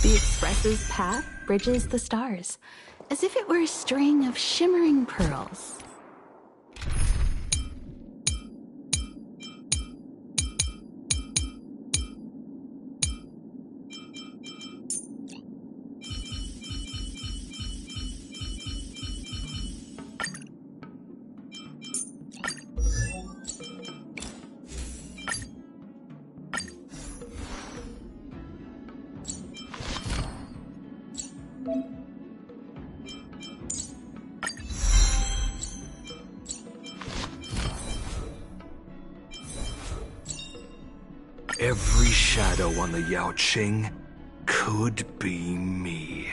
The Express's path bridges the stars, as if it were a string of shimmering pearls. Every shadow on the Yaoqing could be me.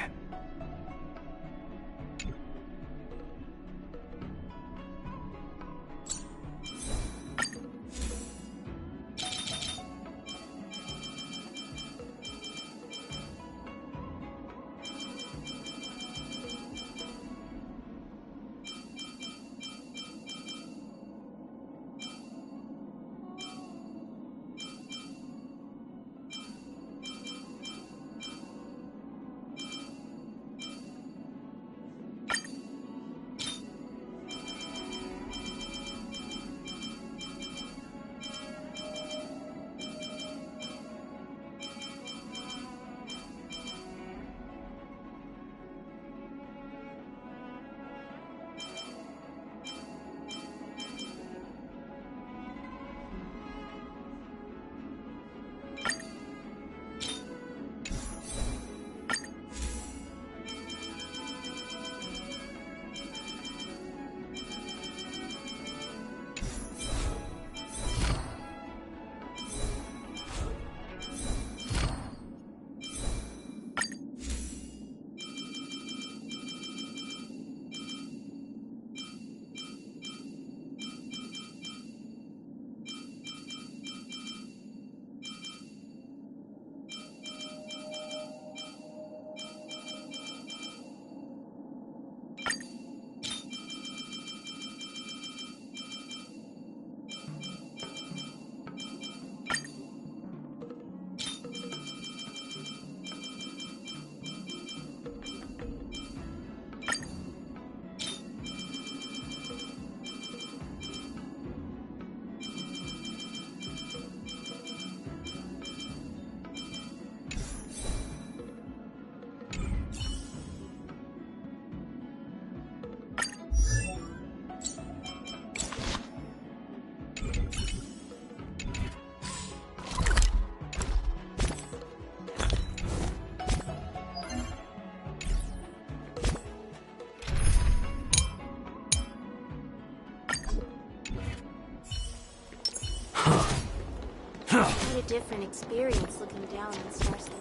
Quite a different experience looking down on Starscape.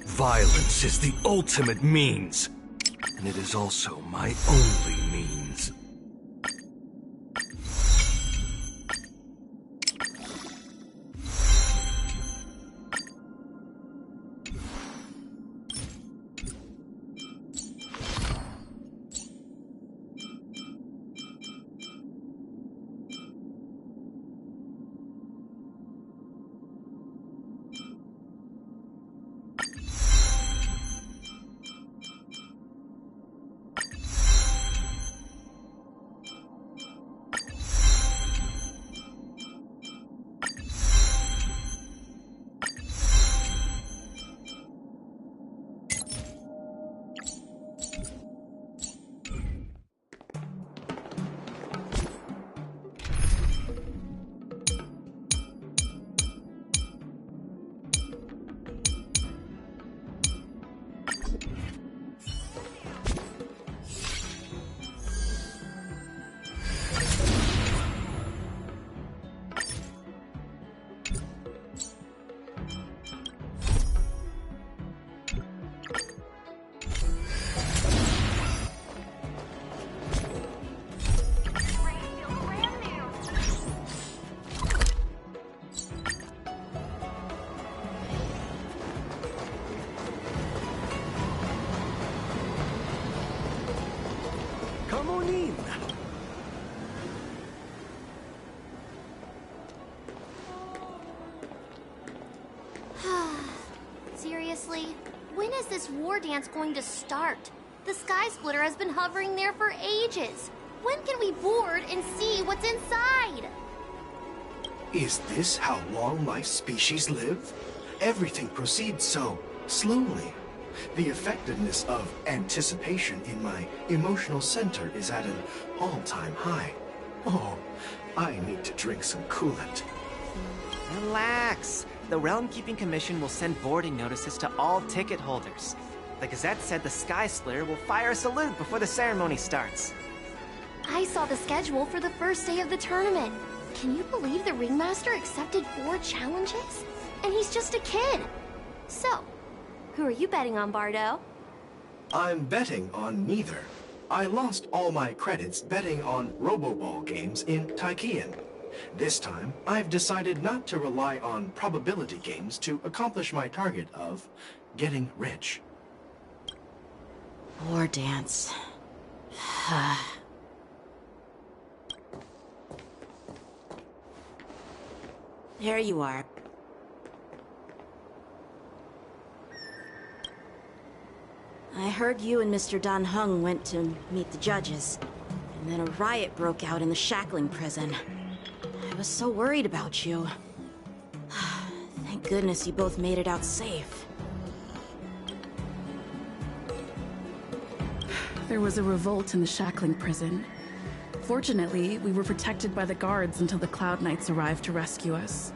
Violence is the ultimate means, and it is also my only means. Seriously? When is this war dance going to start? The Sky Splitter has been hovering there for ages. When can we board and see what's inside? Is this how long my species live? Everything proceeds so slowly. The effectiveness of anticipation in my emotional center is at an all-time high. Oh, I need to drink some coolant. Relax. The Realm Keeping Commission will send boarding notices to all ticket holders. The Gazette said the Sky Splitter will fire a salute before the ceremony starts. I saw the schedule for the first day of the tournament. Can you believe the Ringmaster accepted 4 challenges? And he's just a kid. So, who are you betting on, Bardo? I'm betting on neither. I lost all my credits betting on Roboball games in Tychean. This time, I've decided not to rely on probability games to accomplish my target of getting rich. War dance. There you are. I heard you and Mr. Dan Heng went to meet the judges, and then a riot broke out in the Shackling prison. I was so worried about you. Thank goodness you both made it out safe. There was a revolt in the Shackling prison. Fortunately, we were protected by the guards until the Cloud Knights arrived to rescue us.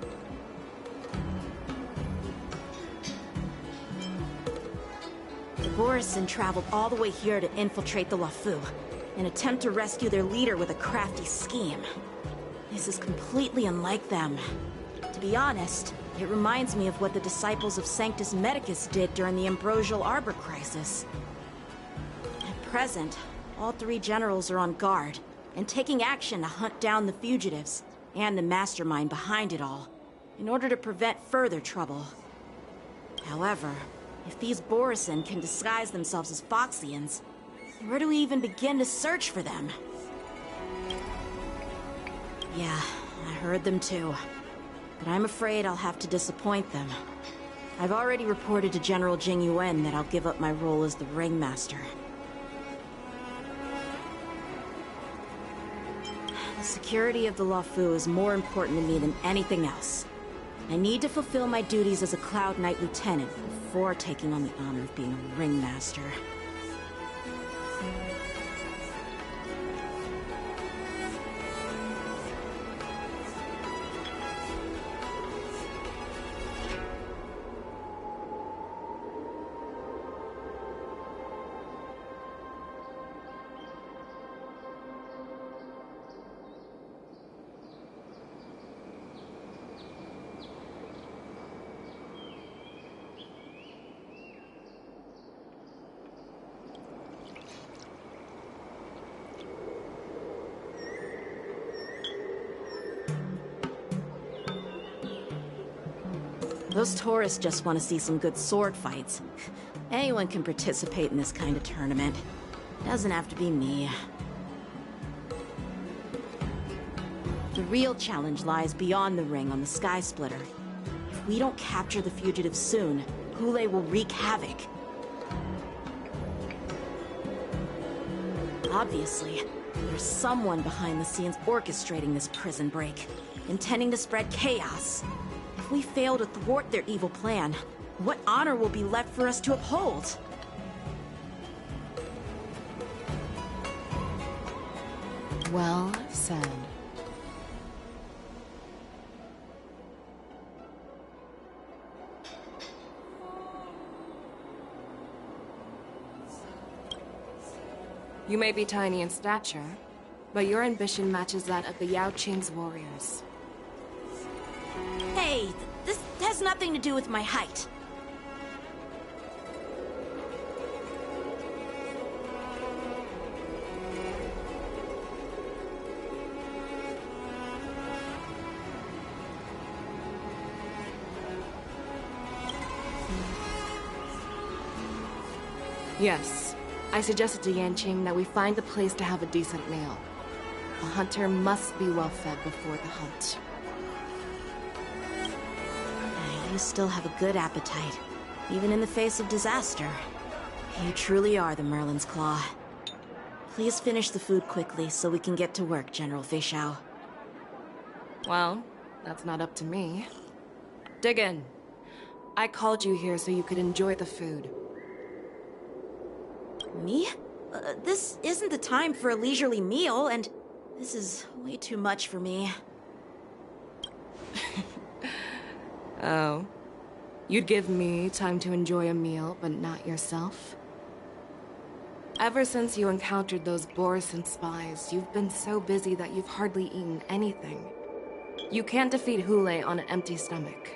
The Borisin traveled all the way here to infiltrate the Luofu, and attempt to rescue their leader with a crafty scheme. This is completely unlike them. To be honest, it reminds me of what the disciples of Sanctus Medicus did during the Ambrosial Arbor crisis. At present, all 3 generals are on guard, and taking action to hunt down the fugitives, and the mastermind behind it all, in order to prevent further trouble. However, if these Borisin can disguise themselves as Foxians, where do we even begin to search for them? Yeah, I heard them too. But I'm afraid I'll have to disappoint them. I've already reported to General Jing Yuan that I'll give up my role as the Ringmaster. The security of the Luofu is more important to me than anything else. I need to fulfill my duties as a Cloud Knight Lieutenant before taking on the honor of being a Ringmaster. Those tourists just want to see some good sword fights. Anyone can participate in this kind of tournament. Doesn't have to be me. The real challenge lies beyond the ring on the Sky Splitter. If we don't capture the fugitives soon, Hule will wreak havoc. Obviously, there's someone behind the scenes orchestrating this prison break, intending to spread chaos. If we fail to thwart their evil plan, what honor will be left for us to uphold? Well said. You may be tiny in stature, but your ambition matches that of the Yao Qing's warriors. Hey, this has nothing to do with my height. Yes, I suggested to Yanqing that we find a place to have a decent meal. A hunter must be well fed before the hunt. You still have a good appetite. even in the face of disaster. You truly are the Merlin's Claw. Please finish the food quickly so we can get to work, General Fei Xiao. Well, that's not up to me. Dig in. I called you here so you could enjoy the food. Me? This isn't the time for a leisurely meal, and this is way too much for me. Oh. You'd give me time to enjoy a meal, but not yourself? Ever since you encountered those Borisin spies, you've been so busy that you've hardly eaten anything. You can't defeat Hoolay on an empty stomach.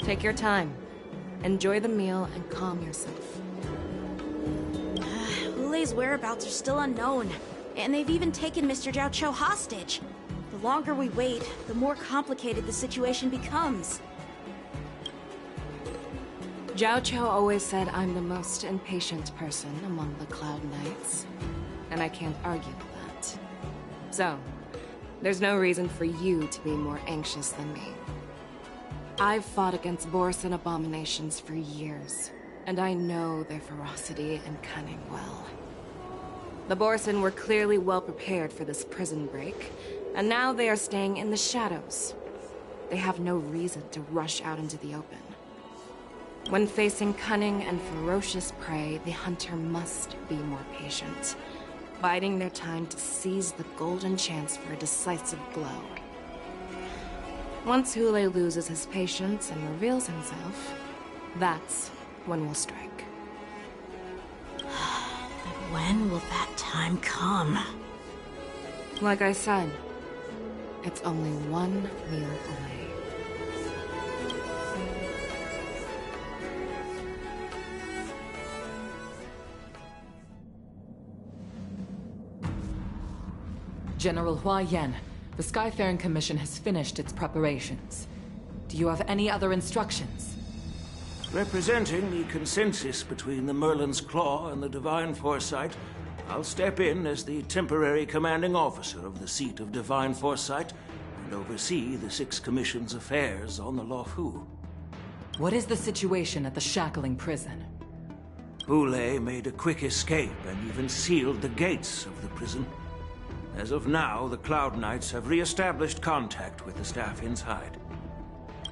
Take your time. Enjoy the meal and calm yourself. Hulay's whereabouts are still unknown, and they've even taken Mr. Jiao Cho hostage. The longer we wait, the more complicated the situation becomes. Jiao Cho always said I'm the most impatient person among the Cloud Knights, and I can't argue with that. So, there's no reason for you to be more anxious than me. I've fought against Borisin abominations for years, and I know their ferocity and cunning well. The Borisin were clearly well prepared for this prison break, and now they are staying in the shadows. They have no reason to rush out into the open. When facing cunning and ferocious prey, the hunter must be more patient, biding their time to seize the golden chance for a decisive blow. Once Hoolay loses his patience and reveals himself, that's when we'll strike. But when will that time come? Like I said, it's only one meal away. General Hua Yan, the Skyfaring Commission has finished its preparations. Do you have any other instructions? Representing the consensus between the Merlin's Claw and the Divine Foresight, I'll step in as the temporary commanding officer of the seat of Divine Foresight and oversee the Six Commission's affairs on the Luofu. What is the situation at the Shackling prison? Hoolay made a quick escape and even sealed the gates of the prison. As of now, the Cloud Knights have re-established contact with the staff inside.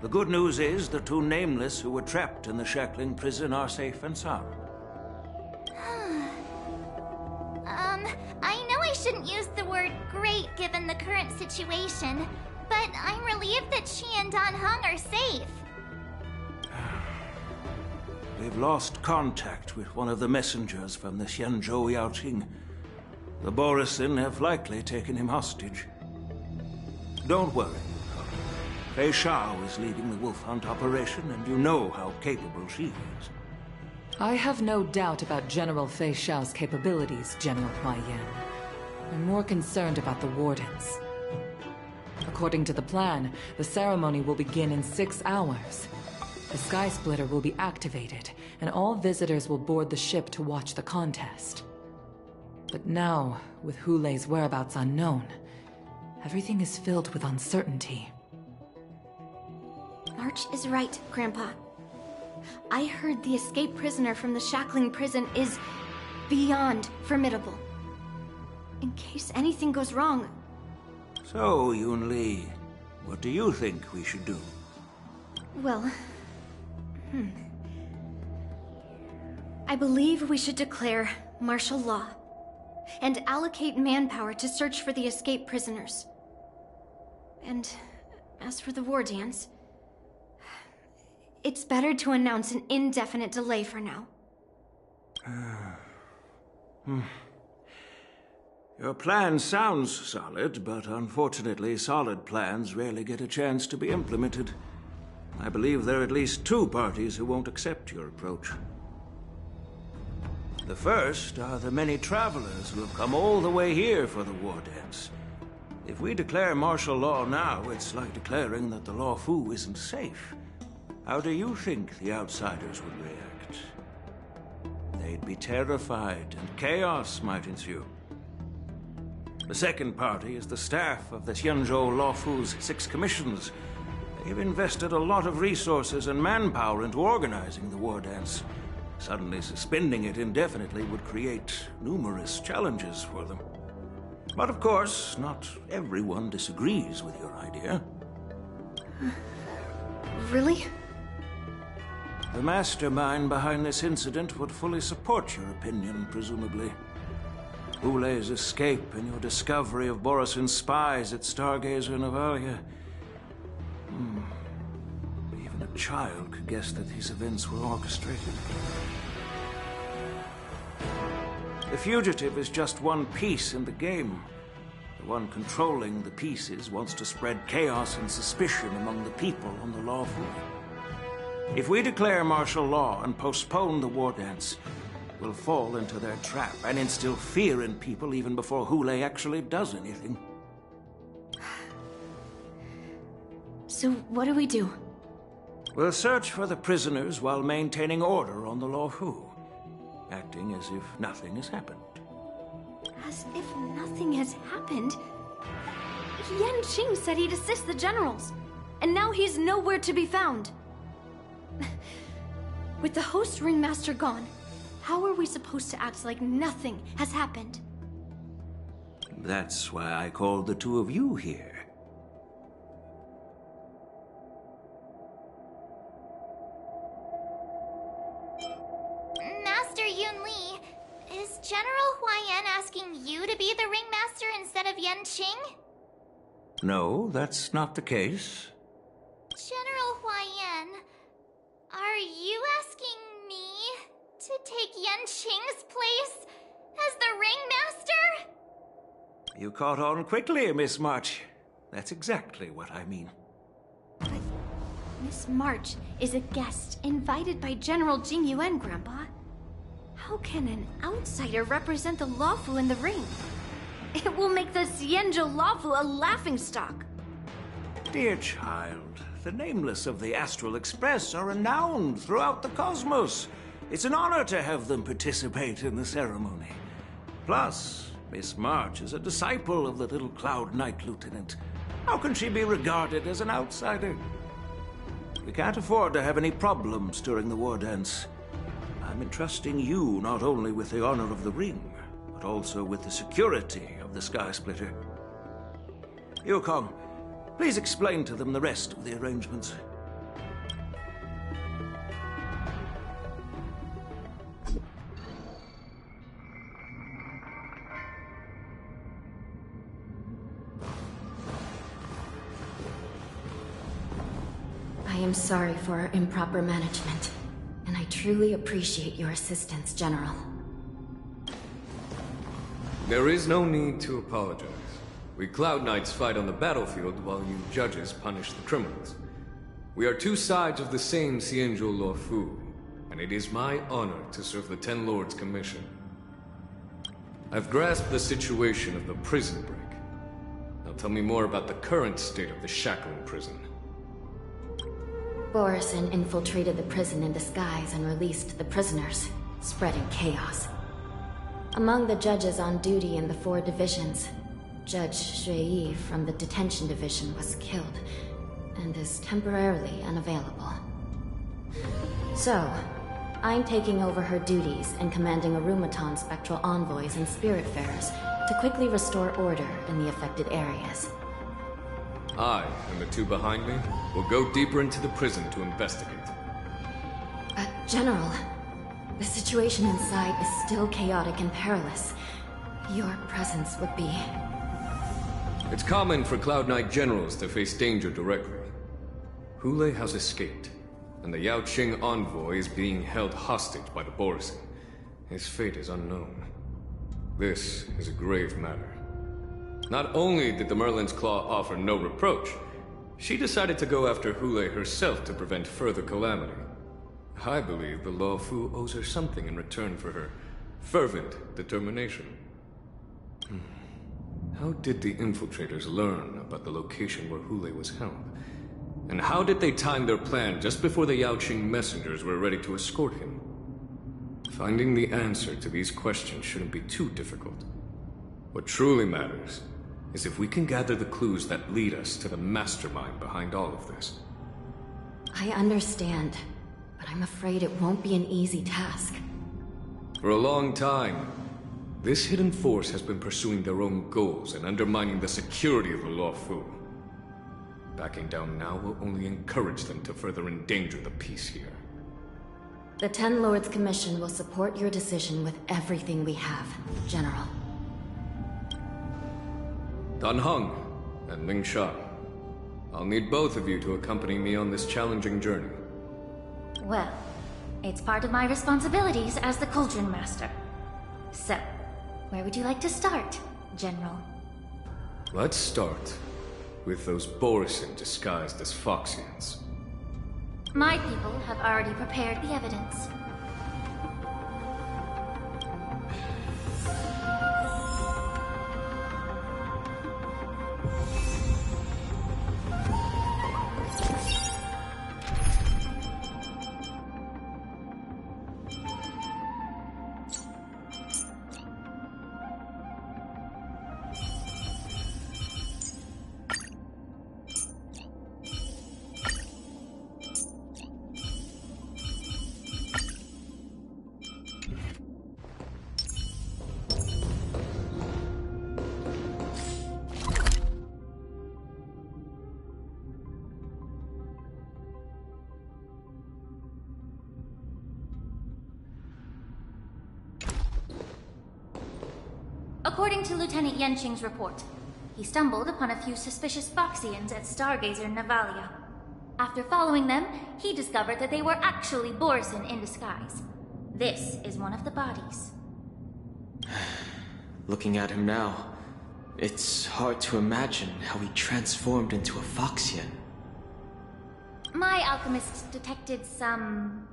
The good news is the two Nameless who were trapped in the Shackling prison are safe and sound. I know I shouldn't use the word great given the current situation, but I'm relieved that she and Dan Heng are safe. We've lost contact with one of the messengers from the Xianzhou Yaoqing. The Borisin have likely taken him hostage. Don't worry. Fei Xiao is leading the wolf hunt operation, and you know how capable she is. I have no doubt about General Fei Xiao's capabilities, General Hua Yan. I'm more concerned about the Wardens. According to the plan, the ceremony will begin in 6 hours. The Sky Splitter will be activated, and all visitors will board the ship to watch the contest. But now, with Hulay's whereabouts unknown, everything is filled with uncertainty. March is right, Grandpa. I heard the escaped prisoner from the Shackling prison is beyond formidable. In case anything goes wrong... So, Yun-Li, what do you think we should do? Well... I believe we should declare martial law and allocate manpower to search for the escaped prisoners. And as for the war dance, it's better to announce an indefinite delay for now. Your plan sounds solid, but unfortunately solid plans rarely get a chance to be implemented. I believe there are at least 2 parties who won't accept your approach. The first are the many travelers who have come all the way here for the war dance. If we declare martial law now, it's like declaring that the Luofu isn't safe. How do you think the outsiders would react? They'd be terrified, and chaos might ensue. The second party is the staff of the Xianzhou Luofu's 6 commissions. They've invested a lot of resources and manpower into organizing the war dance. Suddenly suspending it indefinitely would create numerous challenges for them. But of course, not everyone disagrees with your idea. Really? The mastermind behind this incident would fully support your opinion, presumably. Hulei's escape and your discovery of Borisin's spies at Stargazer Navalia. Even a child could guess that these events were orchestrated. The fugitive is just one piece in the game. The one controlling the pieces wants to spread chaos and suspicion among the people on the Luofu. If we declare martial law and postpone the war dance, we'll fall into their trap and instill fear in people even before Hulei actually does anything. So what do we do? We'll search for the prisoners while maintaining order on the Luofu, acting as if nothing has happened. As if nothing has happened? Yanqing said he'd assist the generals, and now he's nowhere to be found. With the host ringmaster gone, how are we supposed to act like nothing has happened? That's why I called the two of you here. Master Yunli, is General Huaiyan asking you to be the ringmaster instead of Yanqing? No, that's not the case. General Huaiyan, are you asking me to take Yanqing's place as the ringmaster? You caught on quickly, Miss March. That's exactly what I mean. But Miss March is a guest invited by General Jing Yuan, Grandpa. How can an outsider represent the Luofu in the ring? It will make the Xianzhou Luofu a laughingstock. Dear child, the nameless of the Astral Express are renowned throughout the cosmos. It's an honor to have them participate in the ceremony. Plus, Miss March is a disciple of the little Cloud Knight Lieutenant. How can she be regarded as an outsider? We can't afford to have any problems during the war dance. I'm entrusting you not only with the honor of the ring, but also with the security of the Sky Splitter. Yukong, please explain to them the rest of the arrangements. I am sorry for our improper management, and I truly appreciate your assistance, General. There is no need to apologize. We Cloud Knights fight on the battlefield while you judges punish the criminals. We are two sides of the same Xianzhou Luofu, and it is my honor to serve the Ten Lords' commission. I've grasped the situation of the prison break. Now tell me more about the current state of the Shackling prison. Borisin infiltrated the prison in disguise and released the prisoners, spreading chaos. Among the judges on duty in the 4 divisions, Judge Shui from the detention division was killed, and is temporarily unavailable. So, I'm taking over her duties and commanding Arumaton spectral envoys and spiritfarers to quickly restore order in the affected areas. I, and the two behind me, will go deeper into the prison to investigate. General, the situation inside is still chaotic and perilous. Your presence would be... It's common for Cloud Knight generals to face danger directly. Hulei has escaped, and the Yaoqing envoy is being held hostage by the Borisin. His fate is unknown. This is a grave matter. Not only did the Merlin's Claw offer no reproach, she decided to go after Hulei herself to prevent further calamity. I believe the Luofu owes her something in return for her fervent determination. How did the infiltrators learn about the location where Hule was held? And how did they time their plan just before the Yaoqing messengers were ready to escort him? Finding the answer to these questions shouldn't be too difficult. What truly matters is if we can gather the clues that lead us to the mastermind behind all of this. I understand, but I'm afraid it won't be an easy task. For a long time, this hidden force has been pursuing their own goals and undermining the security of the Luofu. Backing down now will only encourage them to further endanger the peace here. The Ten Lords Commission will support your decision with everything we have, General. Dan Heng and Ling Sha, I'll need both of you to accompany me on this challenging journey. Well, it's part of my responsibilities as the Cauldron Master. So, where would you like to start, General? Let's start with those Borisin disguised as Foxians. My people have already prepared the evidence. According to Lieutenant Yanqing's report, he stumbled upon a few suspicious Foxians at Stargazer Navalia. After following them, he discovered that they were actually Borisin in disguise. This is one of the bodies. Looking at him now, it's hard to imagine how he transformed into a Foxian. My alchemists detected some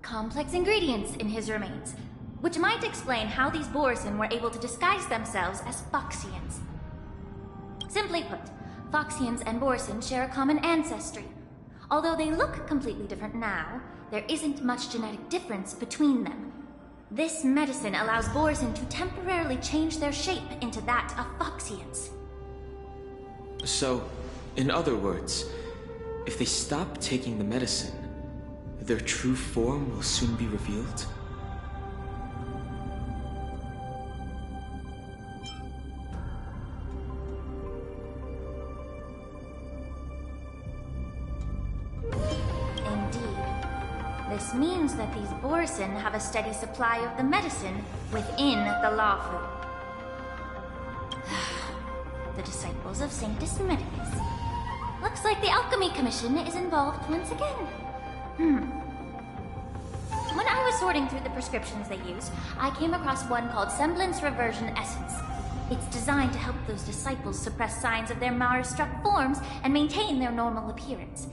complex ingredients in his remains, which might explain how these Borisin were able to disguise themselves as Foxians. Simply put, Foxians and Borisin share a common ancestry. Although they look completely different now, there isn't much genetic difference between them. This medicine allows Borisin to temporarily change their shape into that of Foxians. So, in other words, if they stop taking the medicine, their true form will soon be revealed? This means that these Borisin have a steady supply of the medicine within the Luofu. The disciples of Saint Dismedicus. Looks like the Alchemy Commission is involved once again. When I was sorting through the prescriptions they use, I came across one called Semblance Reversion Essence. It's designed to help those disciples suppress signs of their Mara-struck forms and maintain their normal appearance.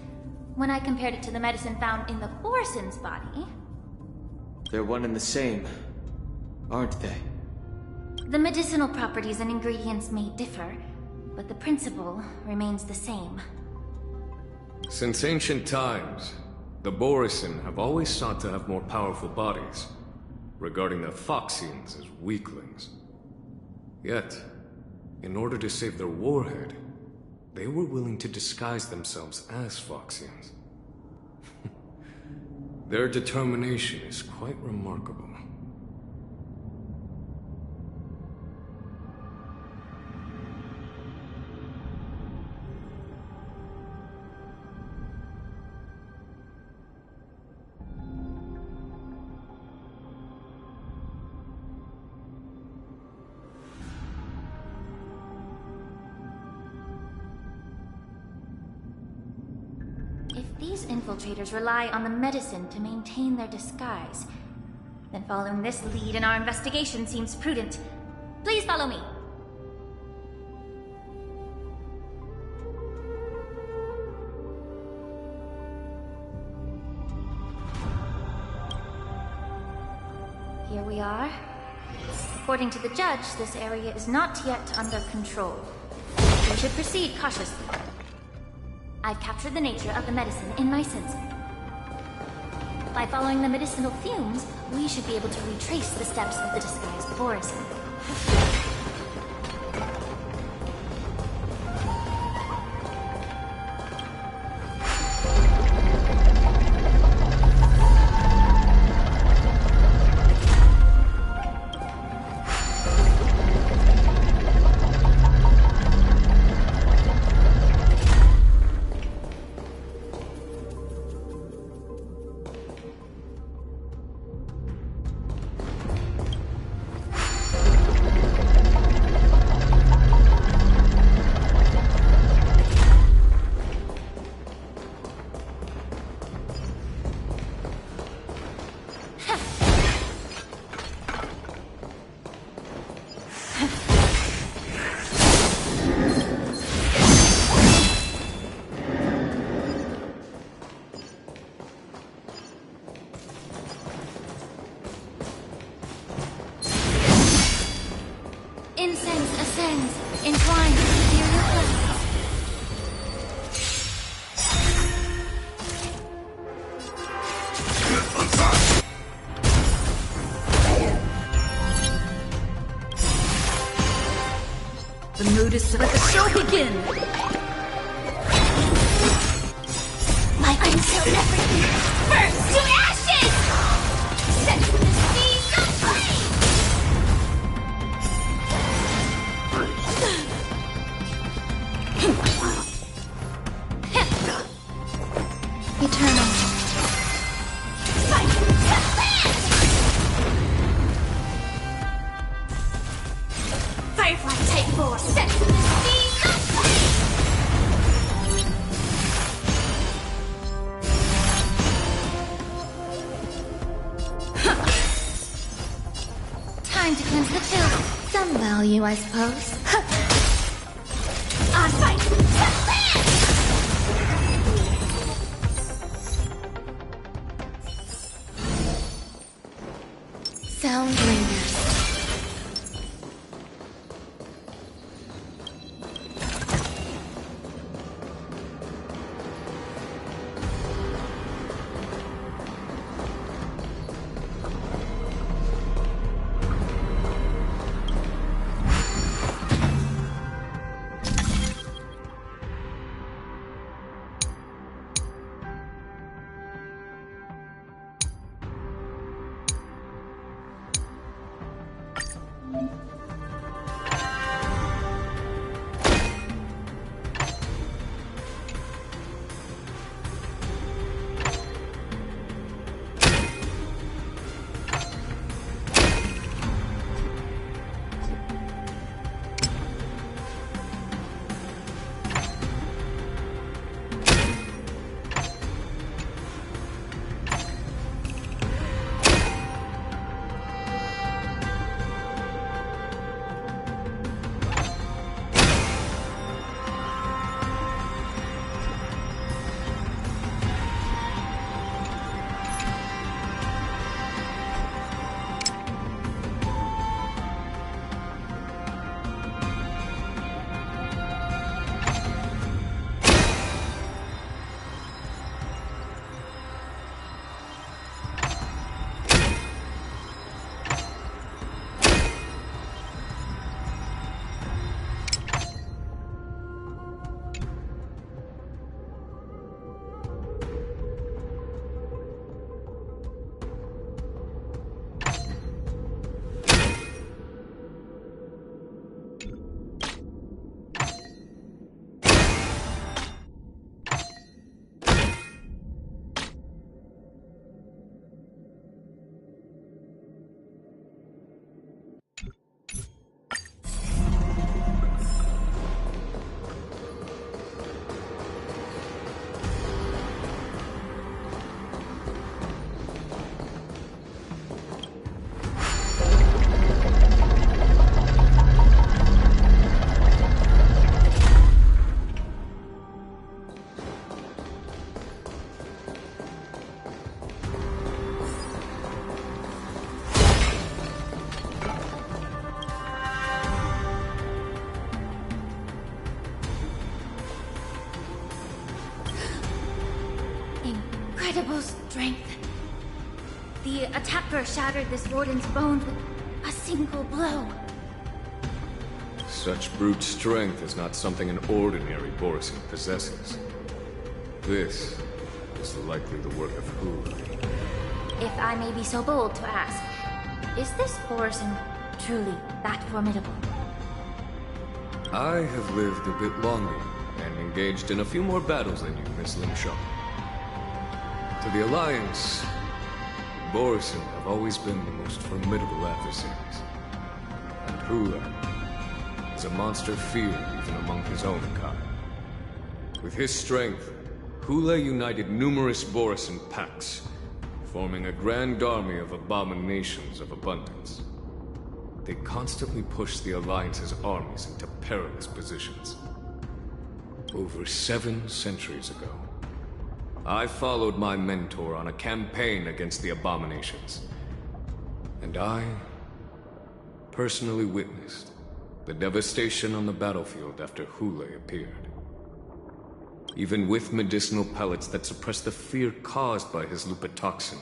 When I compared it to the medicine found in the Borisin's body... They're one and the same, aren't they? The medicinal properties and ingredients may differ, but the principle remains the same. Since ancient times, the Borisin have always sought to have more powerful bodies, regarding the Foxians as weaklings. Yet, in order to save their warhead, they were willing to disguise themselves as Foxians. Their determination is quite remarkable. These infiltrators rely on the medicine to maintain their disguise. Then following this lead in our investigation seems prudent. Please follow me. Here we are. According to the judge, this area is not yet under control. We should proceed cautiously. I've captured the nature of the medicine in my sensor. By following the medicinal fumes, we should be able to retrace the steps of the disguised Borisin. Incense ascends, entwined with ethereal clouds. The mood is set. Let the show begin! Like until everything burns to ashes! Set the seas aflame! Eternal. Fight! Firefly type force! Set the seas aflame! Time to cleanse the field. Some value, I suppose. On fight! Sound lingers. incredible strength. The attacker shattered this warden's bones with a single blow. Such brute strength is not something an ordinary Borisin possesses. This is likely the work of Hule. If I may be so bold to ask, is this Borisin truly that formidable? I have lived a bit longer and engaged in a few more battles than you, Miss Lingshaw. To the Alliance, Borisin have always been the most formidable adversaries. And Hule is a monster feared even among his own kind. With his strength, Hule united numerous Borisin packs, forming a grand army of abominations of abundance. They constantly pushed the Alliance's armies into perilous positions. Over 7 centuries ago, I followed my mentor on a campaign against the abominations. And I personally witnessed the devastation on the battlefield after Hule appeared. Even with medicinal pellets that suppressed the fear caused by his lupitoxin,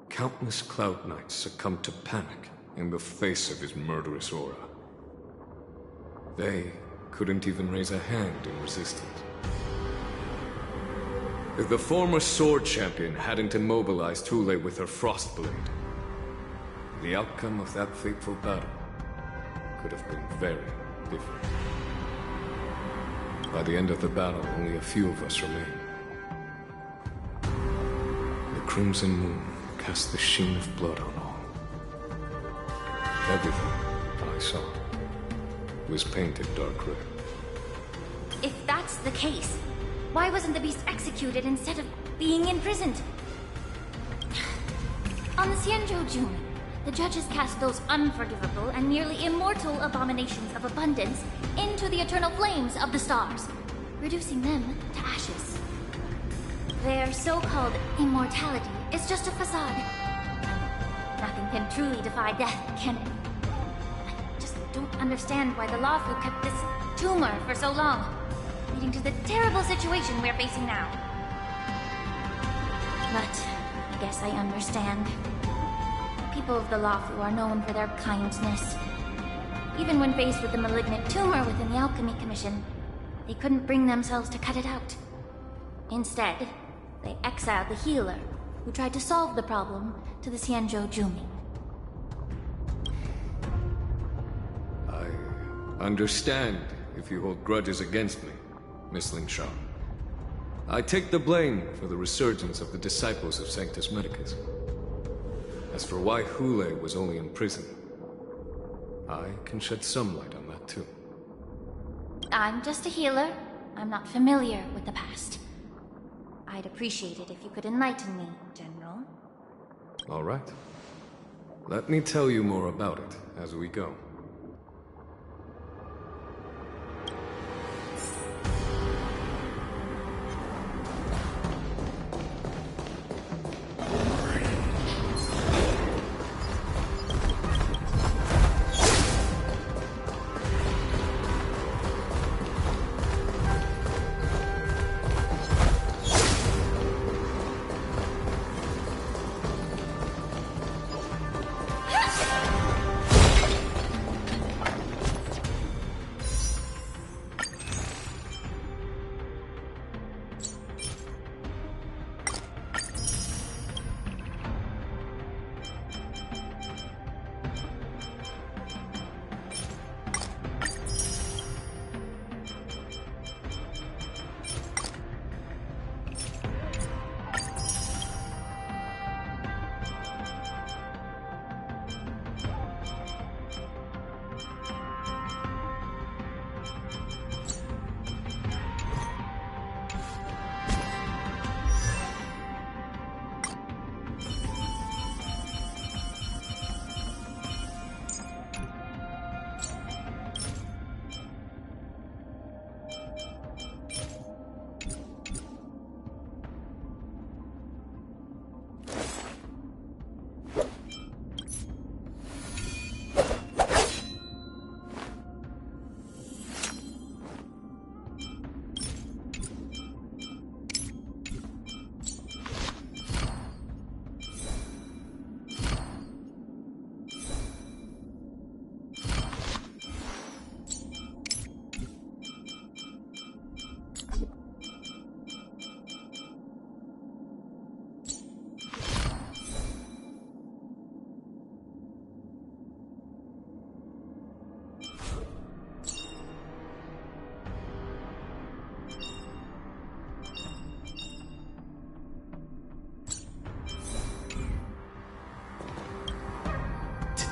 countless Cloud Knights succumbed to panic in the face of his murderous aura. They couldn't even raise a hand in resistance. If the former Sword Champion hadn't immobilized Hule with her Frostblade, the outcome of that fateful battle could have been very different. By the end of the battle, only a few of us remained. The Crimson Moon cast the sheen of blood on all. Everything I saw was painted dark red. If that's the case, why wasn't the beast executed instead of being imprisoned? On the Xianzhou Jun, the judges cast those unforgivable and nearly immortal abominations of abundance into the eternal flames of the stars, reducing them to ashes. Their so-called immortality is just a facade. Nothing can truly defy death, can it? I just don't understand why the Luofu kept this tumor for so long, leading to the terrible situation we're facing now. But I guess I understand. People of the Luofu are known for their kindness. Even when faced with the malignant tumor within the Alchemy Commission, they couldn't bring themselves to cut it out. Instead, they exiled the healer, who tried to solve the problem, to the Xianzhou Jumi. I understand if you hold grudges against me, Miss Lingshaw. I take the blame for the resurgence of the disciples of Sanctus Medicus. As for why Hule was only in prison, I can shed some light on that too. I'm just a healer. I'm not familiar with the past. I'd appreciate it if you could enlighten me, General. All right. Let me tell you more about it as we go.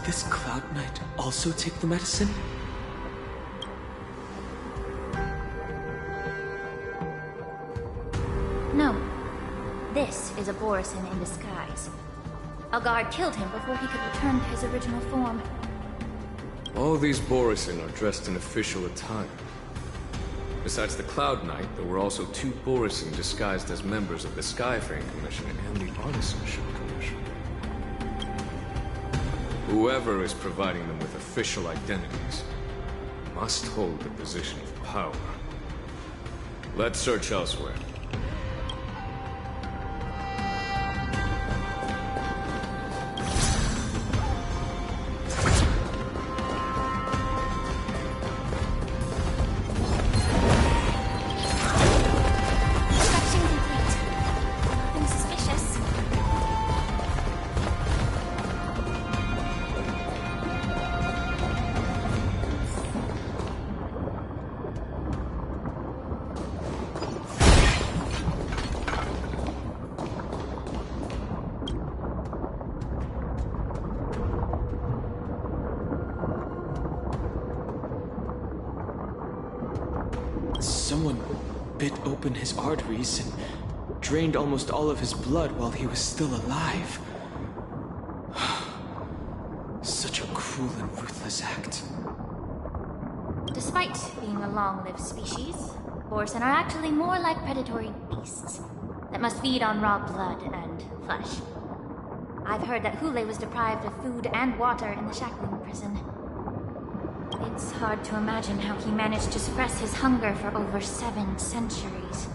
this Cloud Knight also take the medicine? No. This is a Borisin in disguise. A guard killed him before he could return to his original form. All these Borisin are dressed in official attire. Besides the Cloud Knight, there were also 2 Borisin disguised as members of the Skyframe Commission and the Artisanship Commission. Whoever is providing them with official identities must hold a position of power. Let's search elsewhere. Someone bit open his arteries and drained almost all of his blood while he was still alive. Such a cruel and ruthless act. Despite being a long-lived species, Borisin are actually more like predatory beasts that must feed on raw blood and flesh. I've heard that Hule was deprived of food and water in the Shackling prison. It's hard to imagine how he managed to suppress his hunger for over 7 centuries.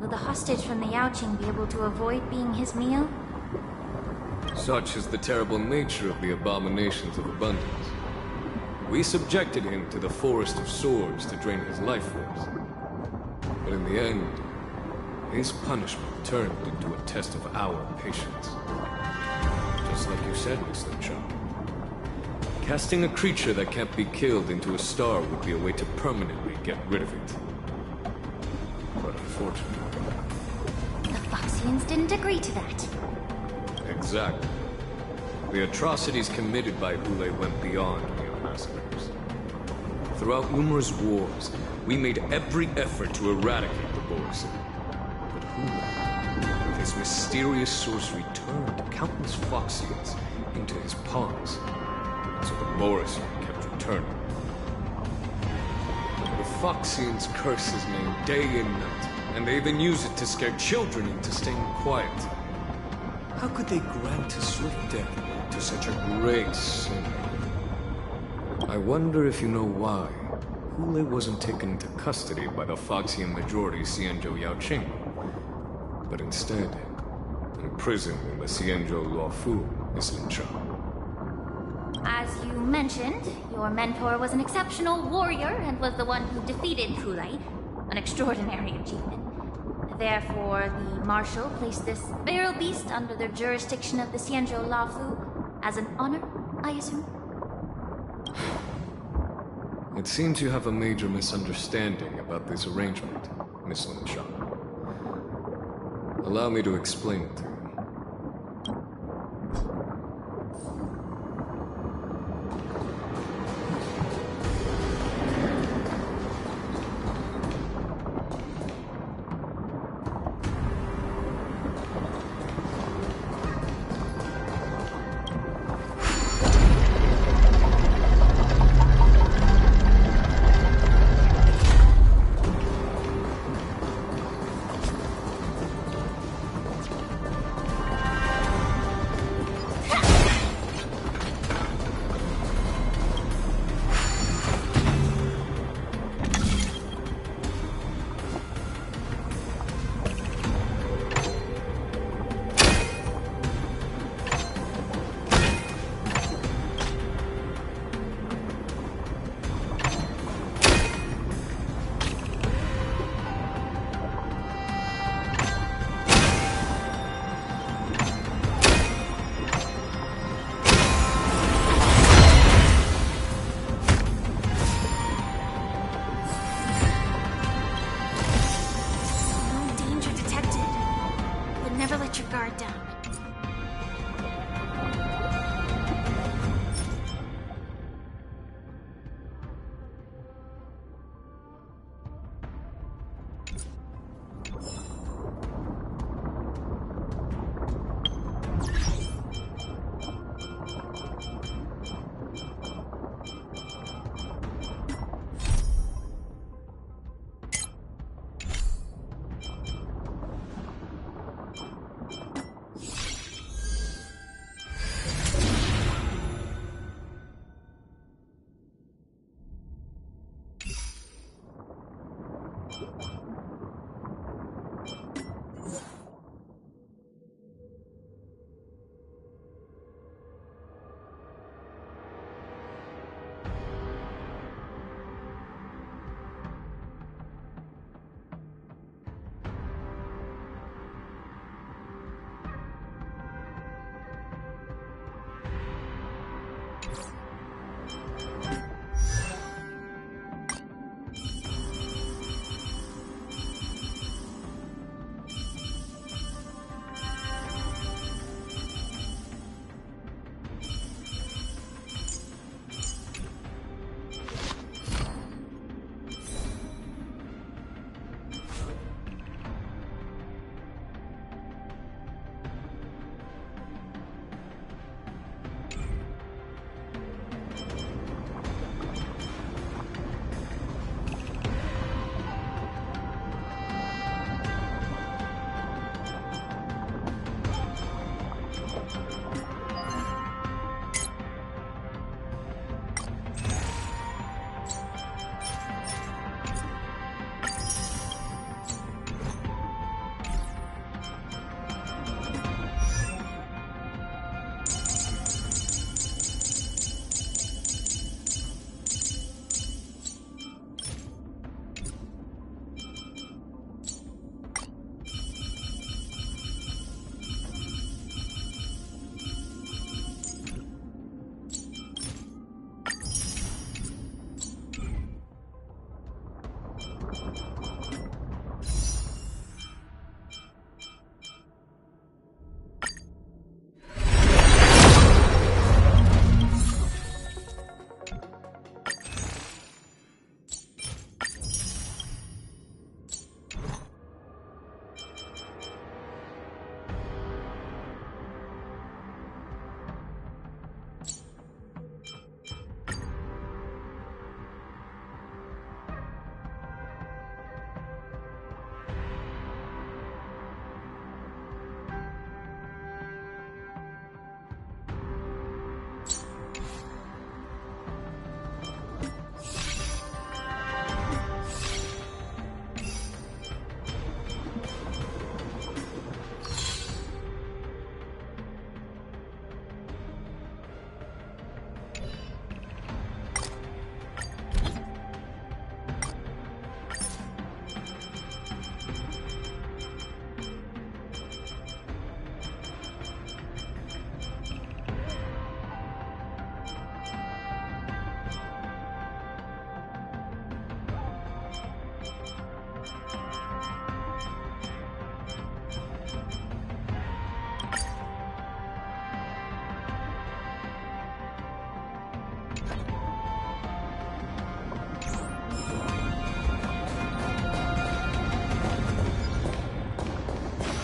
Will the hostage from the Yaoqing be able to avoid being his meal? Such is the terrible nature of the abominations of abundance. We subjected him to the Forest of Swords to drain his life force. But in the end, his punishment turned into a test of our patience. Just like you said, Miss Lin Cho. Casting a creature that can't be killed into a star would be a way to permanently get rid of it. But unfortunately... The Foxians didn't agree to that. Exactly. The atrocities committed by Hule went beyond mere massacres. Throughout numerous wars, we made every effort to eradicate the Borisin. But Hule, with his mysterious sorcery, turned countless Foxians into his pawns. So the Borisin kept returning. The Foxians curse his name day and night, and they even use it to scare children into staying quiet. How could they grant a swift death to such a great sin? I wonder if you know why Hule wasn't taken into custody by the Foxian majority Xianzhou Yaoqing, but instead imprisoned in the Xianzhou Luofu, Miss Lin Cho. As you mentioned, your mentor was an exceptional warrior and was the one who defeated Hule, an extraordinary achievement. Therefore, the Marshal placed this feral beast under the jurisdiction of the Xianzhou Luofu as an honor, I assume? It seems you have a major misunderstanding about this arrangement, Miss Lin Cho. Allow me to explain it to you.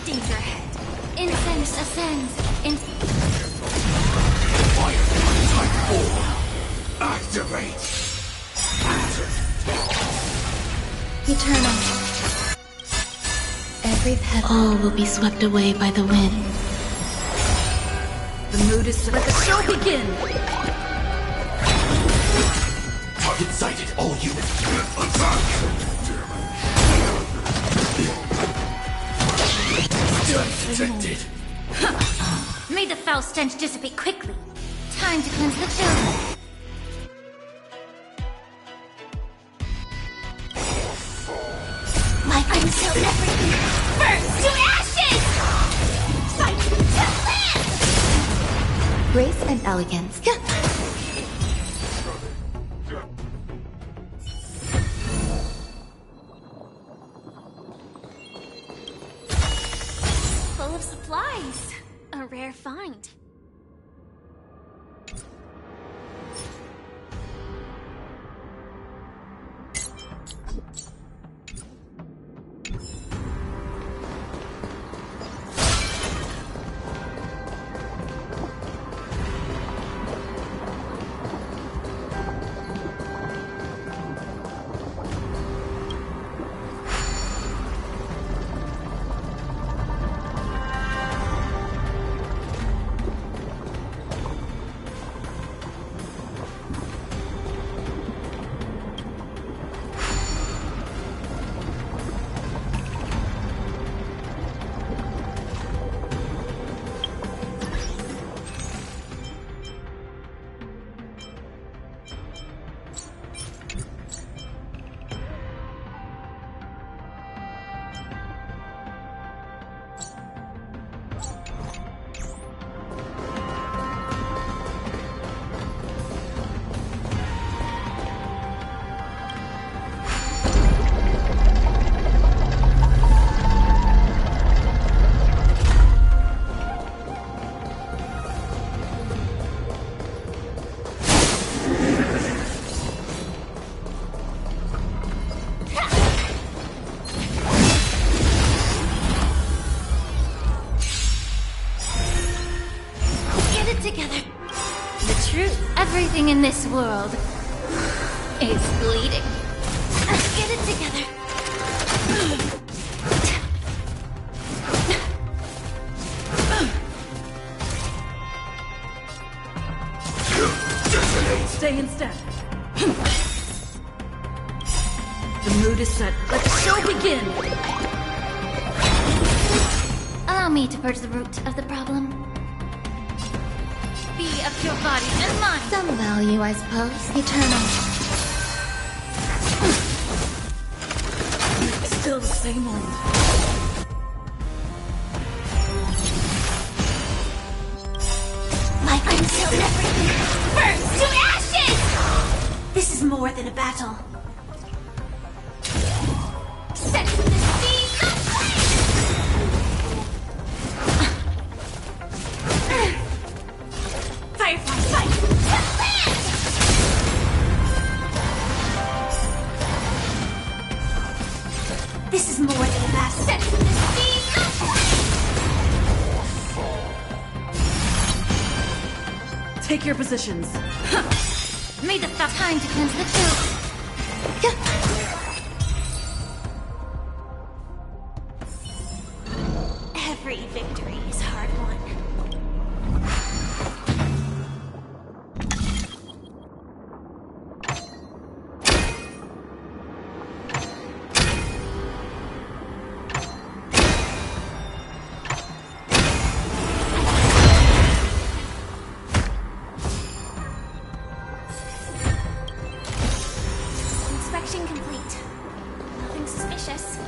Danger ahead. Incense ascends. Fire type 4. Activate. Eternal. Every petal. All will be swept away by the wind. The mood is to let the show begin! Target sighted, all units. Attack! Detected. May the foul stench dissipate quickly. Time to cleanse the children. My until everything burns to ashes! Sight to live! Grace and elegance. Full of supplies. A rare find. Everything in this world is bleeding. Get it together. Stay in step. The mood is set. Let the show begin! Allow me to purge the root of the problem. Be of your body and mind. Some value, I suppose. Eternal. Still the same old. My until everything burns to ashes! This is more than a battle. This is more than a last sense of the sea! Take your positions. Made the stuff time to cleanse the truth. Every victory is hard won. Inspection complete. Nothing suspicious.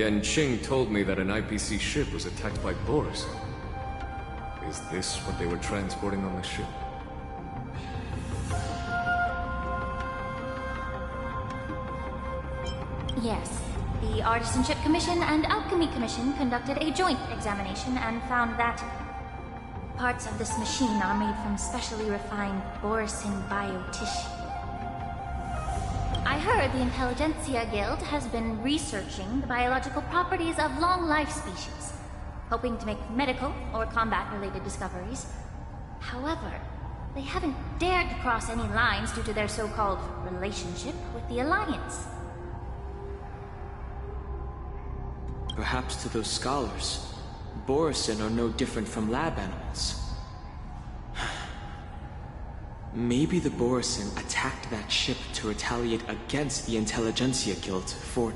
Yanqing told me that an IPC ship was attacked by Boris. Is this what they were transporting on the ship? Yes. The Artisanship Commission and Alchemy Commission conducted a joint examination and found that parts of this machine are made from specially refined Borisin biotissue. I heard the Intelligentsia Guild has been researching the biological properties of long-life species, hoping to make medical or combat-related discoveries. However, they haven't dared to cross any lines due to their so-called relationship with the Alliance. Perhaps to those scholars, Borisin are no different from lab animals. Maybe the Borisin attacked that ship to retaliate against the Intelligentsia Guild for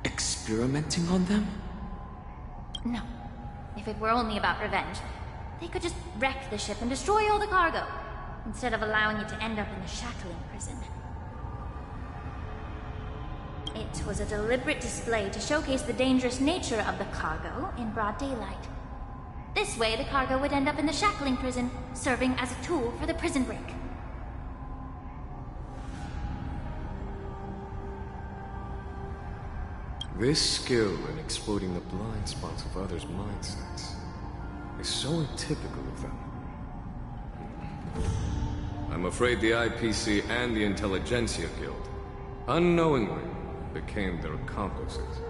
experimenting on them? No. If it were only about revenge, they could just wreck the ship and destroy all the cargo, instead of allowing it to end up in the shackling prison. It was a deliberate display to showcase the dangerous nature of the cargo in broad daylight. This way, the cargo would end up in the shackling prison, serving as a tool for the prison break. This skill in exploiting the blind spots of others' mindsets is so typical of them. I'm afraid the IPC and the Intelligentsia Guild, unknowingly, became their accomplices.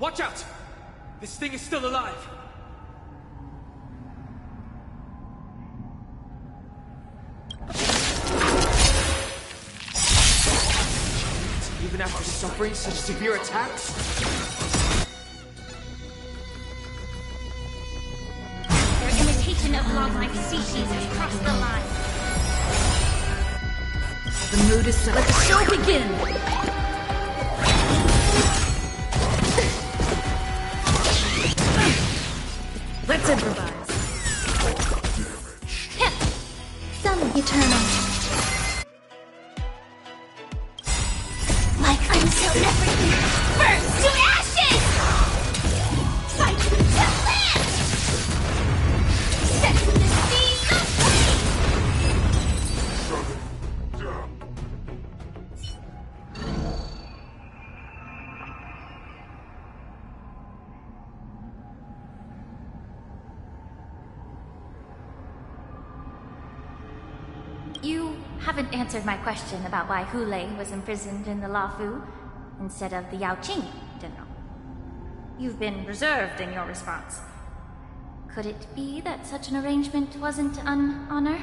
Watch out! This thing is still alive! Even after suffering such severe attacks? Their imitation of long-life species has crossed the line. The mood is set. Let the show begin! Let's improvise. Some eternal. Like until everything burns to ashes! Fight to live! Setting the seas aflame! You haven't answered my question about why Hule was imprisoned in the Luofu instead of the Yaoqing, General. You've been reserved in your response. Could it be that such an arrangement wasn't an honor?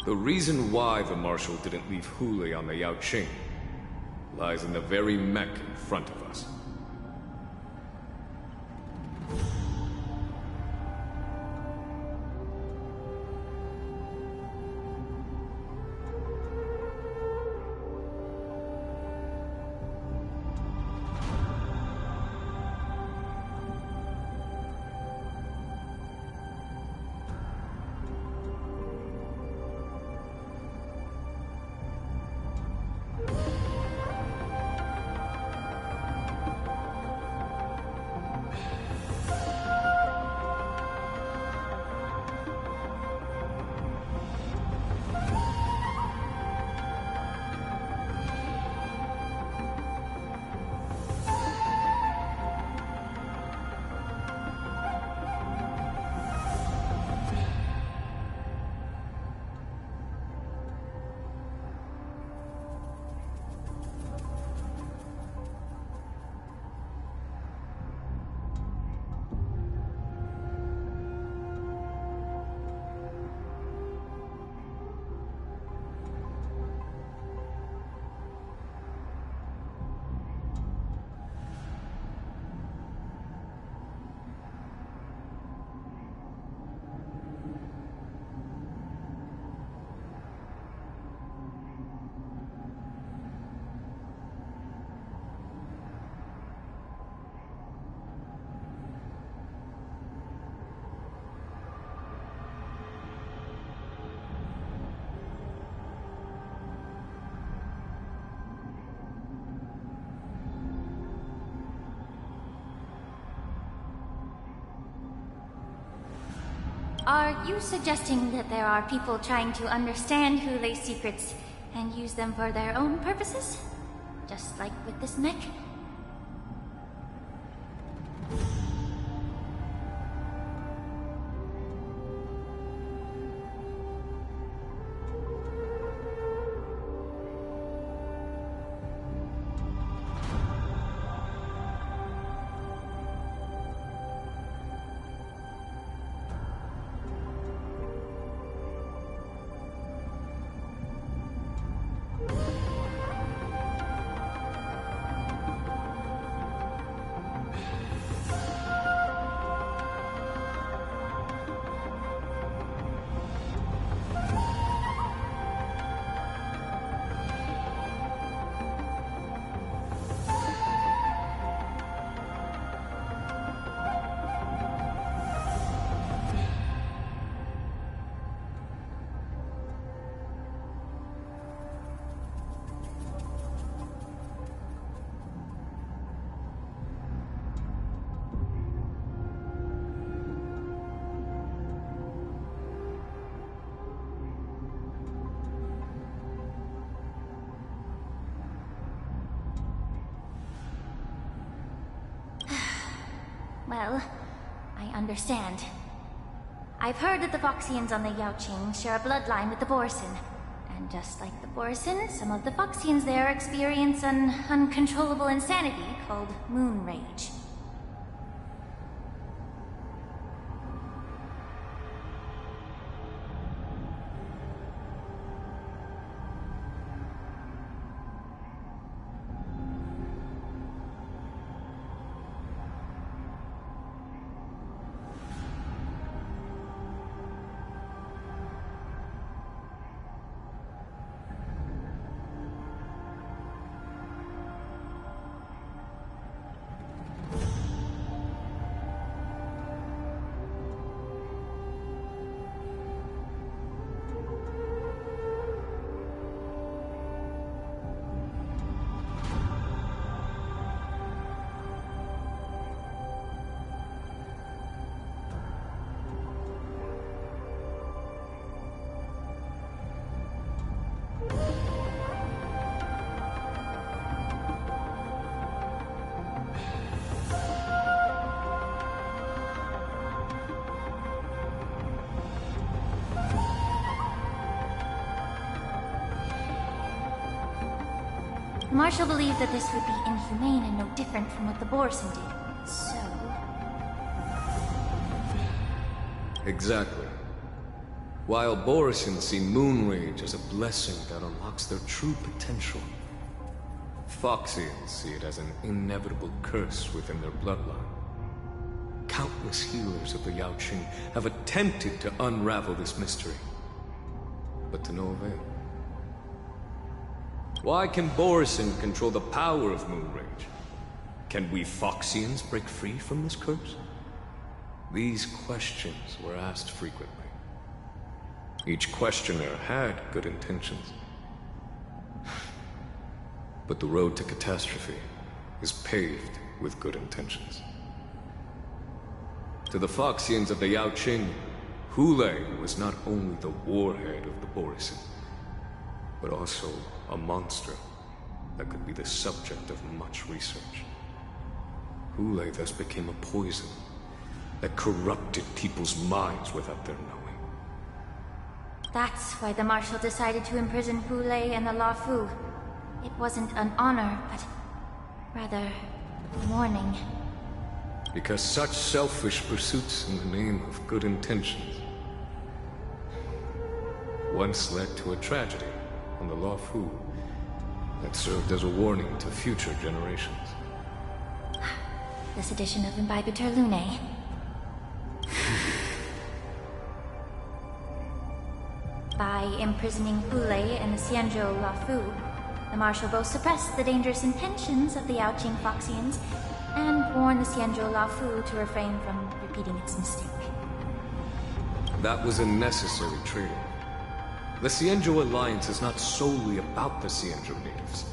The reason why the Marshal didn't leave Hule on the Yaoqing lies in the very mech in front of us. Are you suggesting that there are people trying to understand Hule's secrets and use them for their own purposes? Just like with this mech? Well, I understand. I've heard that the Voxians on the Yaoqing share a bloodline with the Borson, And just like the Borisin, some of the Foxians there experience an uncontrollable insanity called moon rage. The Marshal believed that this would be inhumane and no different from what the Borisin did, so... Exactly. While Borisin see moon rage as a blessing that unlocks their true potential, Foxians see it as an inevitable curse within their bloodline. Countless healers of the Yaoqing have attempted to unravel this mystery, but to no avail. Why can Borisin control the power of moon rage? Can we Foxians break free from this curse? These questions were asked frequently. Each questioner had good intentions. But the road to catastrophe is paved with good intentions. To the Foxians of the Yaoqing, Hulei was not only the warhead of the Borisin, but also a monster that could be the subject of much research. Hulei thus became a poison that corrupted people's minds without their knowing. That's why the Marshal decided to imprison Hulei and the Luofu. It wasn't an honor, but rather a warning. Because such selfish pursuits in the name of good intentions once led to a tragedy on the Luofu that served as a warning to future generations. This edition of Imbibitor Lunae. By imprisoning Hulei and the Xianzhou Luofu, the Marshal both suppressed the dangerous intentions of the Yaoqing Foxians and warned the Xianzhou Luofu to refrain from repeating its mistake. That was a necessary trade-off. The Xianzhou Alliance is not solely about the Xianzhou natives.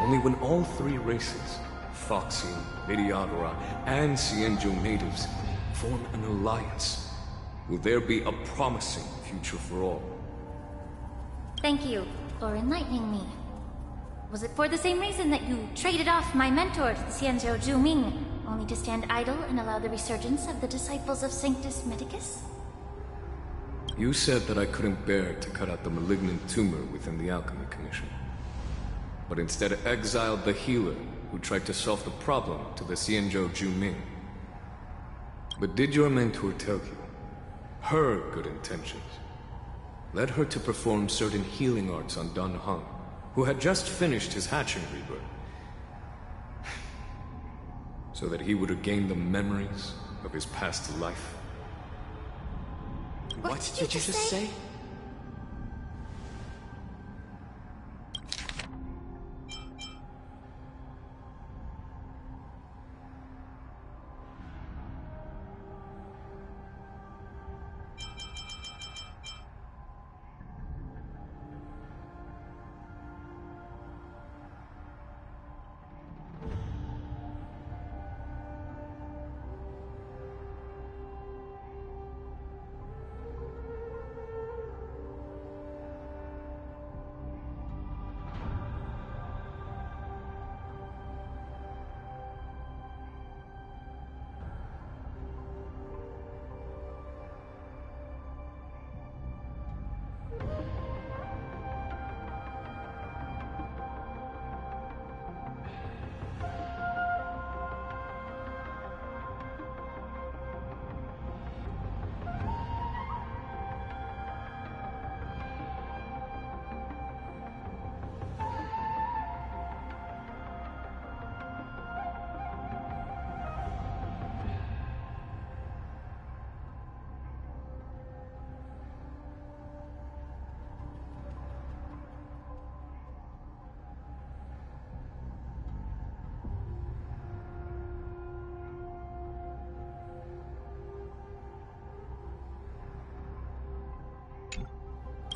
Only when all three races, Foxian, Mediadora, and Xianzhou natives, form an alliance, will there be a promising future for all. Thank you for enlightening me. Was it for the same reason that you traded off my mentor to the Xianzhou Zhuming, only to stand idle and allow the resurgence of the disciples of Sanctus Medicus? You said that I couldn't bear to cut out the malignant tumor within the Alchemy Commission, but instead exiled the healer who tried to solve the problem to the Xianzhou Zhuming. But did your mentor tell you her good intentions led her to perform certain healing arts on Dan Heng, who had just finished his hatching rebirth, so that he would regain the memories of his past life? What did you just say?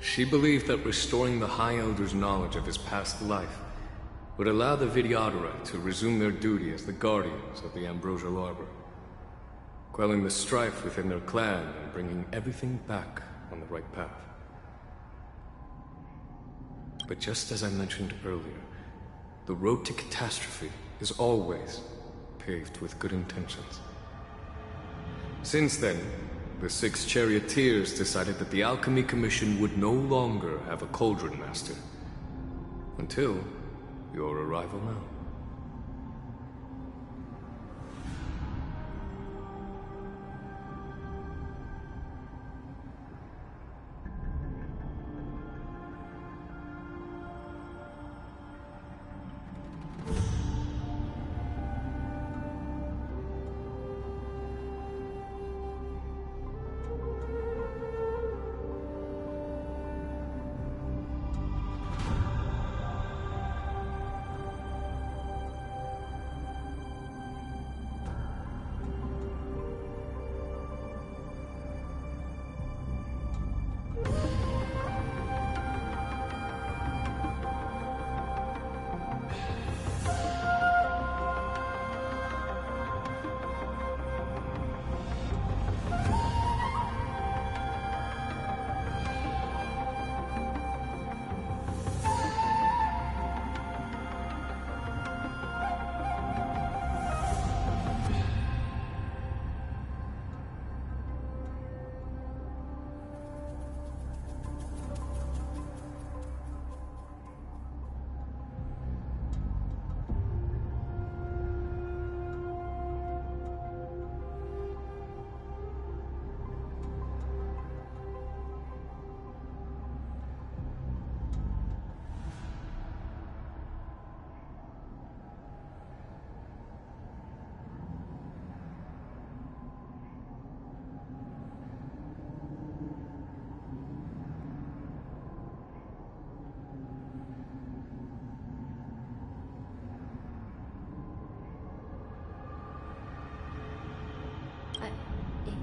She believed that restoring the High Elder's knowledge of his past life would allow the Vidyadhara to resume their duty as the guardians of the Ambrosial Arbor, quelling the strife within their clan and bringing everything back on the right path. But just as I mentioned earlier, the road to catastrophe is always paved with good intentions. Since then, the 6 charioteers decided that the Alchemy Commission would no longer have a Cauldron Master. Until your arrival now.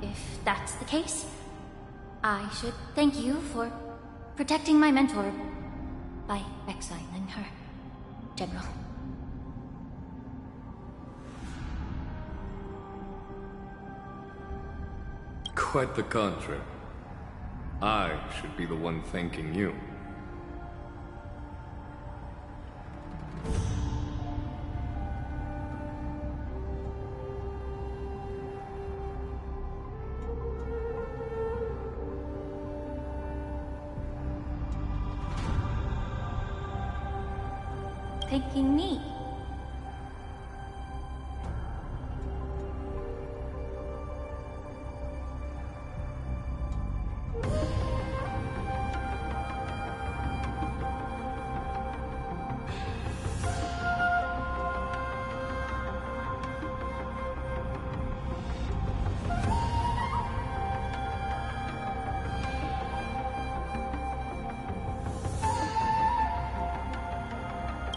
If that's the case, I should thank you for protecting my mentor by exiling her, General. Quite the contrary. I should be the one thanking you. Thanking me.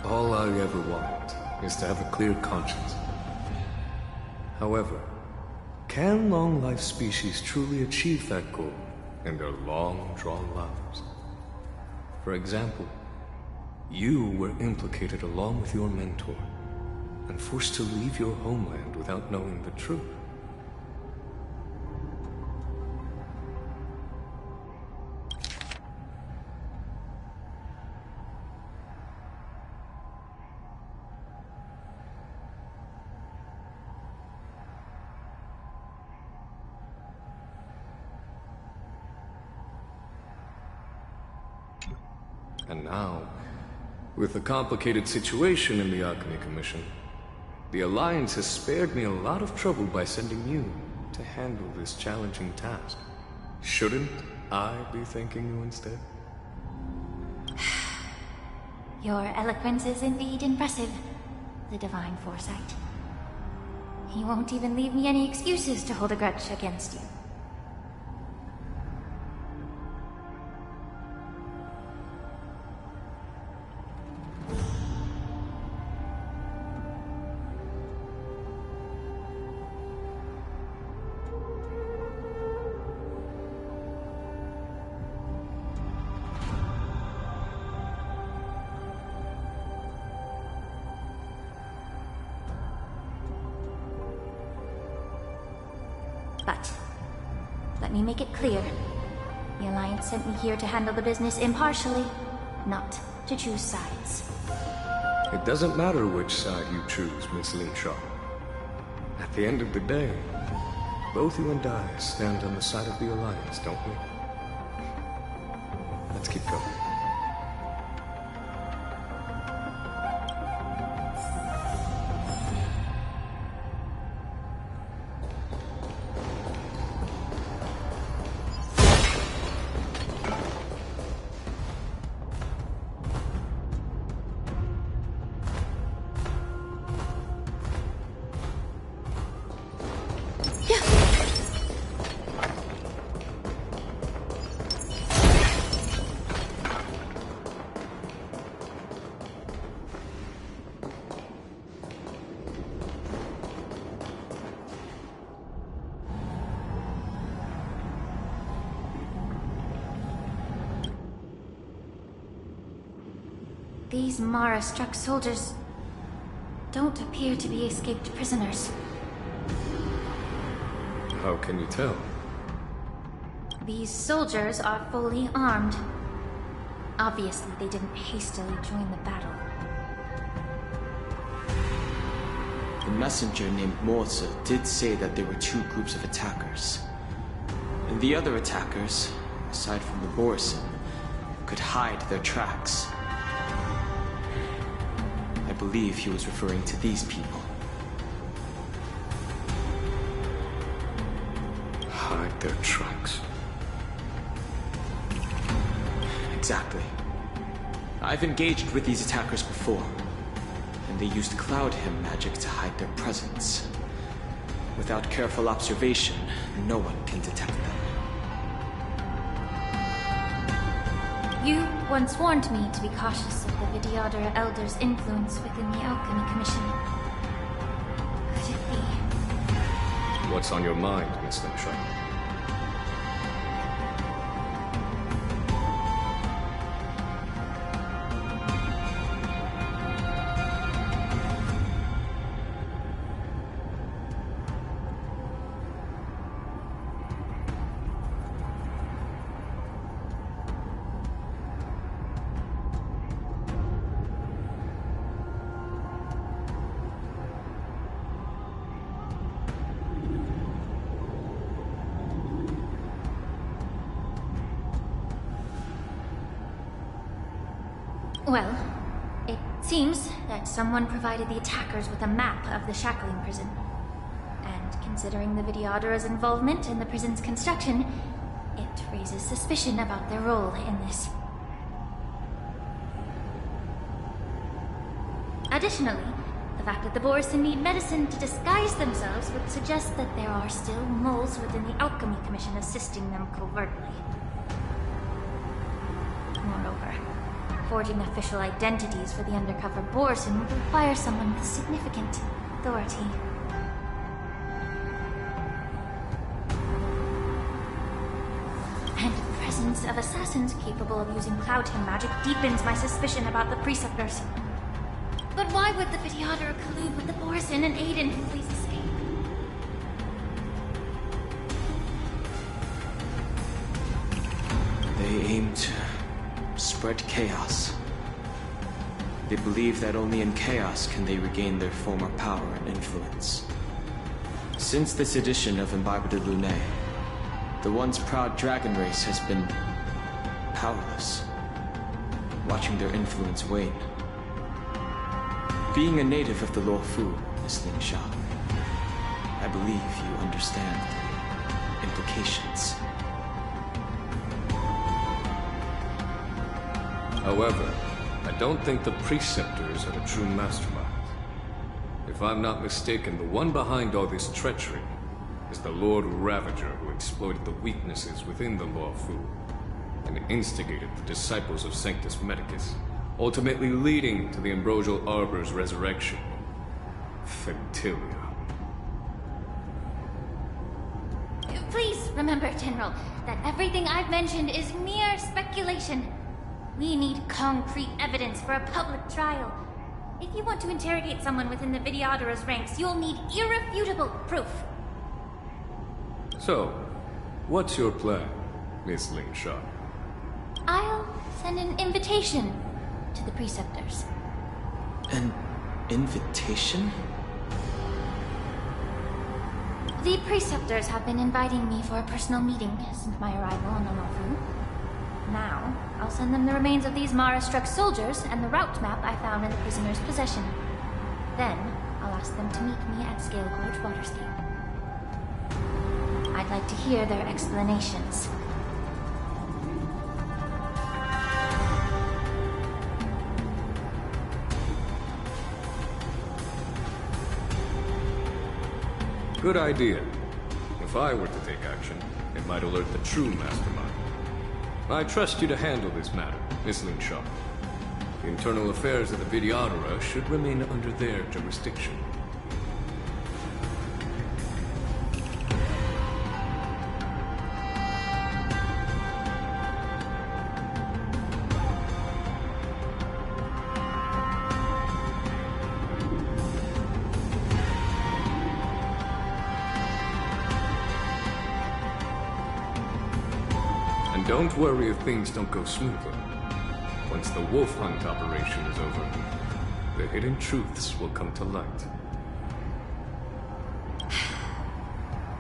All I ever want is to have a clear conscience. However, can long-life species truly achieve that goal in their long-drawn lives? For example, you were implicated along with your mentor and forced to leave your homeland without knowing the truth. And now, with the complicated situation in the Alchemy Commission, the Alliance has spared me a lot of trouble by sending you to handle this challenging task. Shouldn't I be thanking you instead? Your eloquence is indeed impressive, the Divine Foresight. You won't even leave me any excuses to hold a grudge against you. But let me make it clear. The Alliance sent me here to handle the business impartially, not to choose sides. It doesn't matter which side you choose, Miss Linshaw. At the end of the day, both you and I stand on the side of the Alliance, don't we? Let's keep going. These Mara-struck soldiers don't appear to be escaped prisoners. How can you tell? These soldiers are fully armed. Obviously, they didn't hastily join the battle. The messenger named Morza did say that there were two groups of attackers. And the other attackers, aside from the Borisin, could hide their tracks. I believe he was referring to these people. Hide their tracks? Exactly. I've engaged with these attackers before, and they used Cloud Hymn magic to hide their presence. Without careful observation, no one can detect them. You once warned me to be cautious of the Vidyadhara Elder's influence within the Alchemy Commission. Could it be? What's on your mind, Miss Linshaw? Well, it seems that someone provided the attackers with a map of the Shackling prison. And considering the Vidyadhara's involvement in the prison's construction, it raises suspicion about their role in this. Additionally, the fact that the Borisin need medicine to disguise themselves would suggest that there are still moles within the Alchemy Commission assisting them covertly. Moreover, forging official identities for the undercover Borisin would require someone with significant authority. And the presence of assassins capable of using Cloud Hymn magic deepens my suspicion about the Preceptors. But why would the Vidyadhara collude with the Borisin and aid in Hindley's escape? They aim to spread chaos. They believe that only in chaos can they regain their former power and influence. Since this edition of Imbibe de Lune, the once proud dragon race has been powerless, watching their influence wane. Being a native of the Luofu, Miss Linshaw, I believe you understand the implications. However, I don't think the Preceptors are the true mastermind. If I'm not mistaken, the one behind all this treachery is the Lord Ravager who exploited the weaknesses within the Luofu and instigated the disciples of Sanctus Medicus, ultimately leading to the Ambrosial Arbor's resurrection. Fentilia. Please remember, General, that everything I've mentioned is mere speculation. We need concrete evidence for a public trial. If you want to interrogate someone within the Vidyadhara's ranks, you'll need irrefutable proof. So, what's your plan, Miss Ling Sha? I'll send an invitation to the Preceptors. An invitation? The Preceptors have been inviting me for a personal meeting since my arrival on Onofu. Now, I'll send them the remains of these Mara-struck soldiers and the route map I found in the prisoner's possession. Then, I'll ask them to meet me at Scale Gorge Waterscape. I'd like to hear their explanations. Good idea. If I were to take action, it might alert the true mastermind. I trust you to handle this matter, Miss Ling Sha. The internal affairs of the Vidyadhara should remain under their jurisdiction. Don't worry if things don't go smoothly. Once the wolf hunt operation is over, the hidden truths will come to light.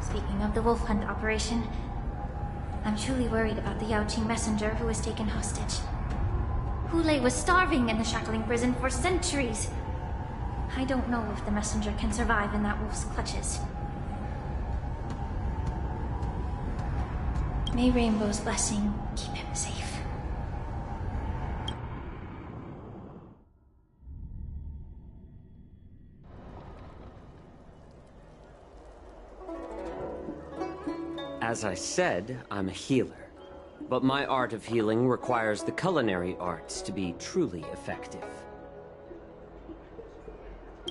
Speaking of the wolf hunt operation, I'm truly worried about the Yaoqing messenger who was taken hostage. Hulei was starving in the shackling prison for centuries. I don't know if the messenger can survive in that wolf's clutches. May Rainbow's blessing keep him safe. As I said, I'm a healer. But my art of healing requires the culinary arts to be truly effective.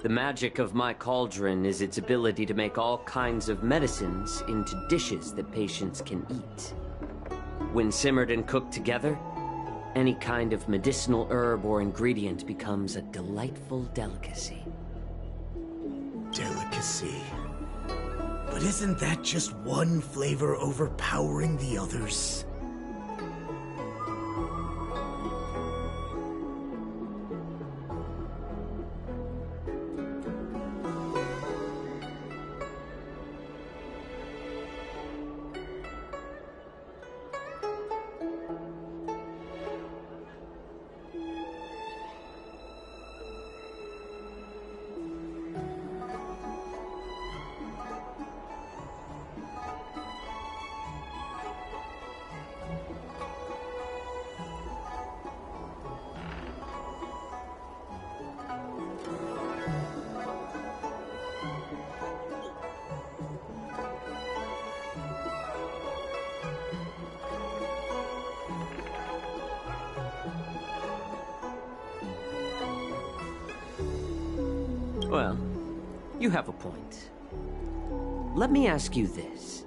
The magic of my cauldron is its ability to make all kinds of medicines into dishes that patients can eat. When simmered and cooked together, any kind of medicinal herb or ingredient becomes a delightful delicacy. Delicacy. But isn't that just one flavor overpowering the others? Well, you have a point. Let me ask you this.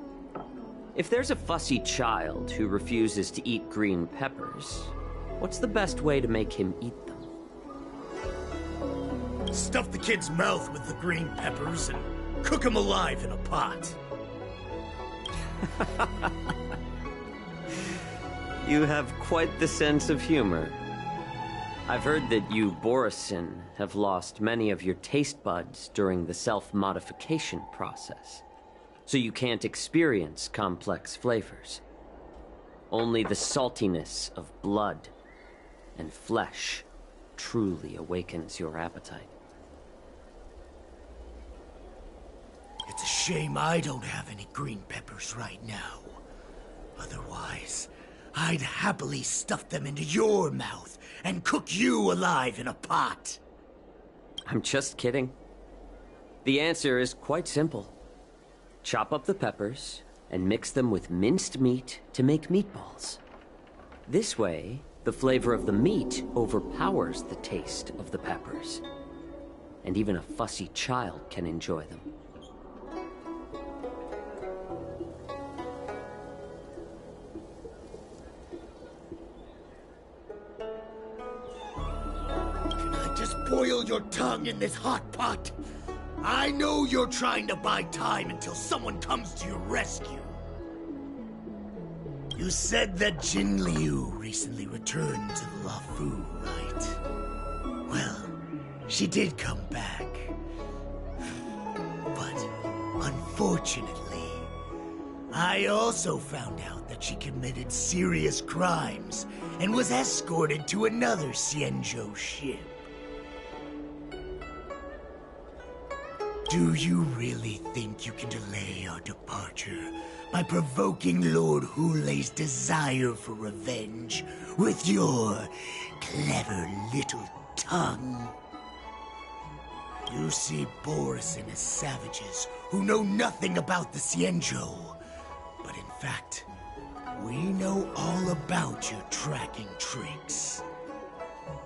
If there's a fussy child who refuses to eat green peppers, what's the best way to make him eat them? Stuff the kid's mouth with the green peppers and cook him alive in a pot. You have quite the sense of humor. I've heard that you, Borisin, have lost many of your taste buds during the self-modification process, so you can't experience complex flavors. Only the saltiness of blood and flesh truly awakens your appetite. It's a shame I don't have any green peppers right now. Otherwise, I'd happily stuff them into your mouth and cook you alive in a pot. I'm just kidding. The answer is quite simple. Chop up the peppers and mix them with minced meat to make meatballs. This way, the flavor of the meat overpowers the taste of the peppers. And even a fussy child can enjoy them. Boil your tongue in this hot pot. I know you're trying to buy time until someone comes to your rescue. You said that Jin Liu recently returned to the Luofu, right? Well, she did come back. But, unfortunately, I also found out that she committed serious crimes and was escorted to another Xianzhou ship. Do you really think you can delay our departure by provoking Lord Hulei's desire for revenge with your clever little tongue? You see Borisin as savages who know nothing about the Xianzhou. But in fact, we know all about your tracking tricks.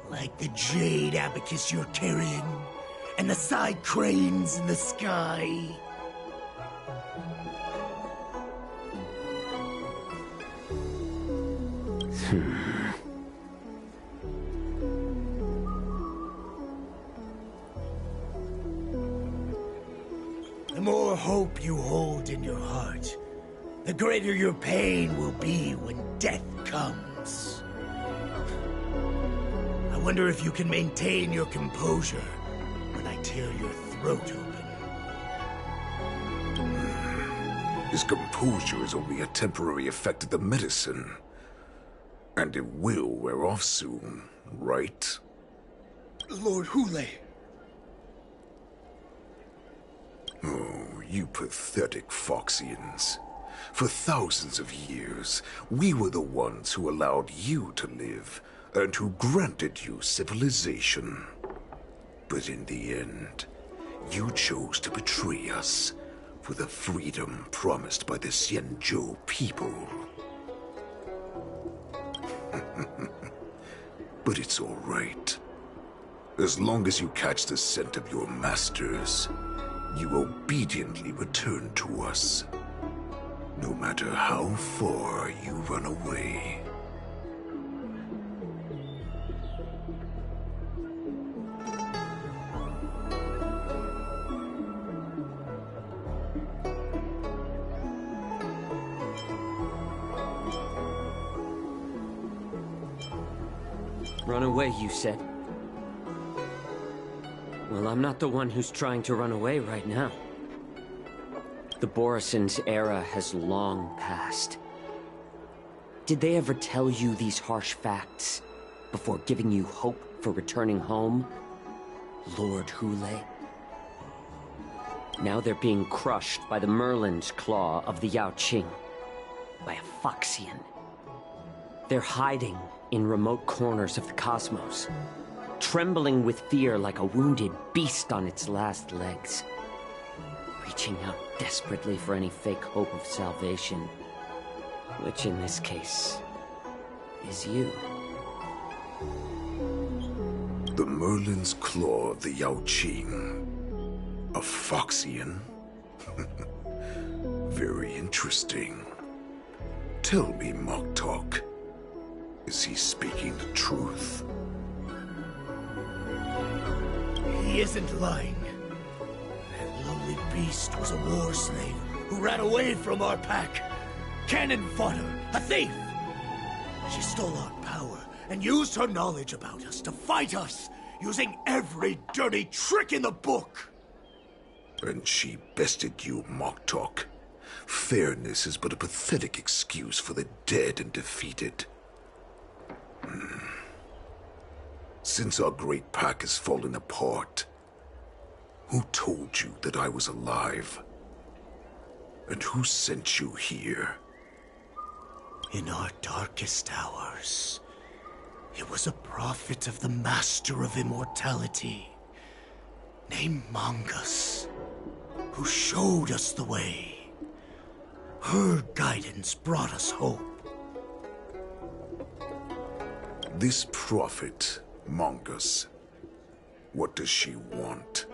Like the jade abacus you're carrying, and the side cranes in the sky. The more hope you hold in your heart, the greater your pain will be when death comes. I wonder if you can maintain your composure when I tear your throat open. His composure is only a temporary effect of the medicine. And it will wear off soon, right? Lord Hulei. Oh, you pathetic Foxians. For thousands of years, we were the ones who allowed you to live, and who granted you civilization. But in the end, you chose to betray us for the freedom promised by the Xianzhou people. But it's all right. As long as you catch the scent of your masters, you obediently return to us. No matter how far you run away. Run away, you said? Well, I'm not the one who's trying to run away right now. The Borisin's era has long passed. Did they ever tell you these harsh facts before giving you hope for returning home, Lord Hulei? Now they're being crushed by the Merlin's claw of the Yaoqing, by a Foxian. They're hiding in remote corners of the cosmos, trembling with fear like a wounded beast on its last legs, reaching out desperately for any fake hope of salvation, which in this case is you. The Merlin's claw of the Yaoqing. A Foxian? Very interesting. Tell me, Moktok, is he speaking the truth? He isn't lying. That lonely beast was a war slave who ran away from our pack. Cannon fodder, a thief! She stole our power and used her knowledge about us to fight us, using every dirty trick in the book! And she bested you, Moktok. Fairness is but a pathetic excuse for the dead and defeated. Since our great pack has fallen apart, who told you that I was alive? And who sent you here? In our darkest hours, it was a prophet of the Master of Immortality, named Mongus, who showed us the way. Her guidance brought us hope. This prophet, Mongus, what does she want?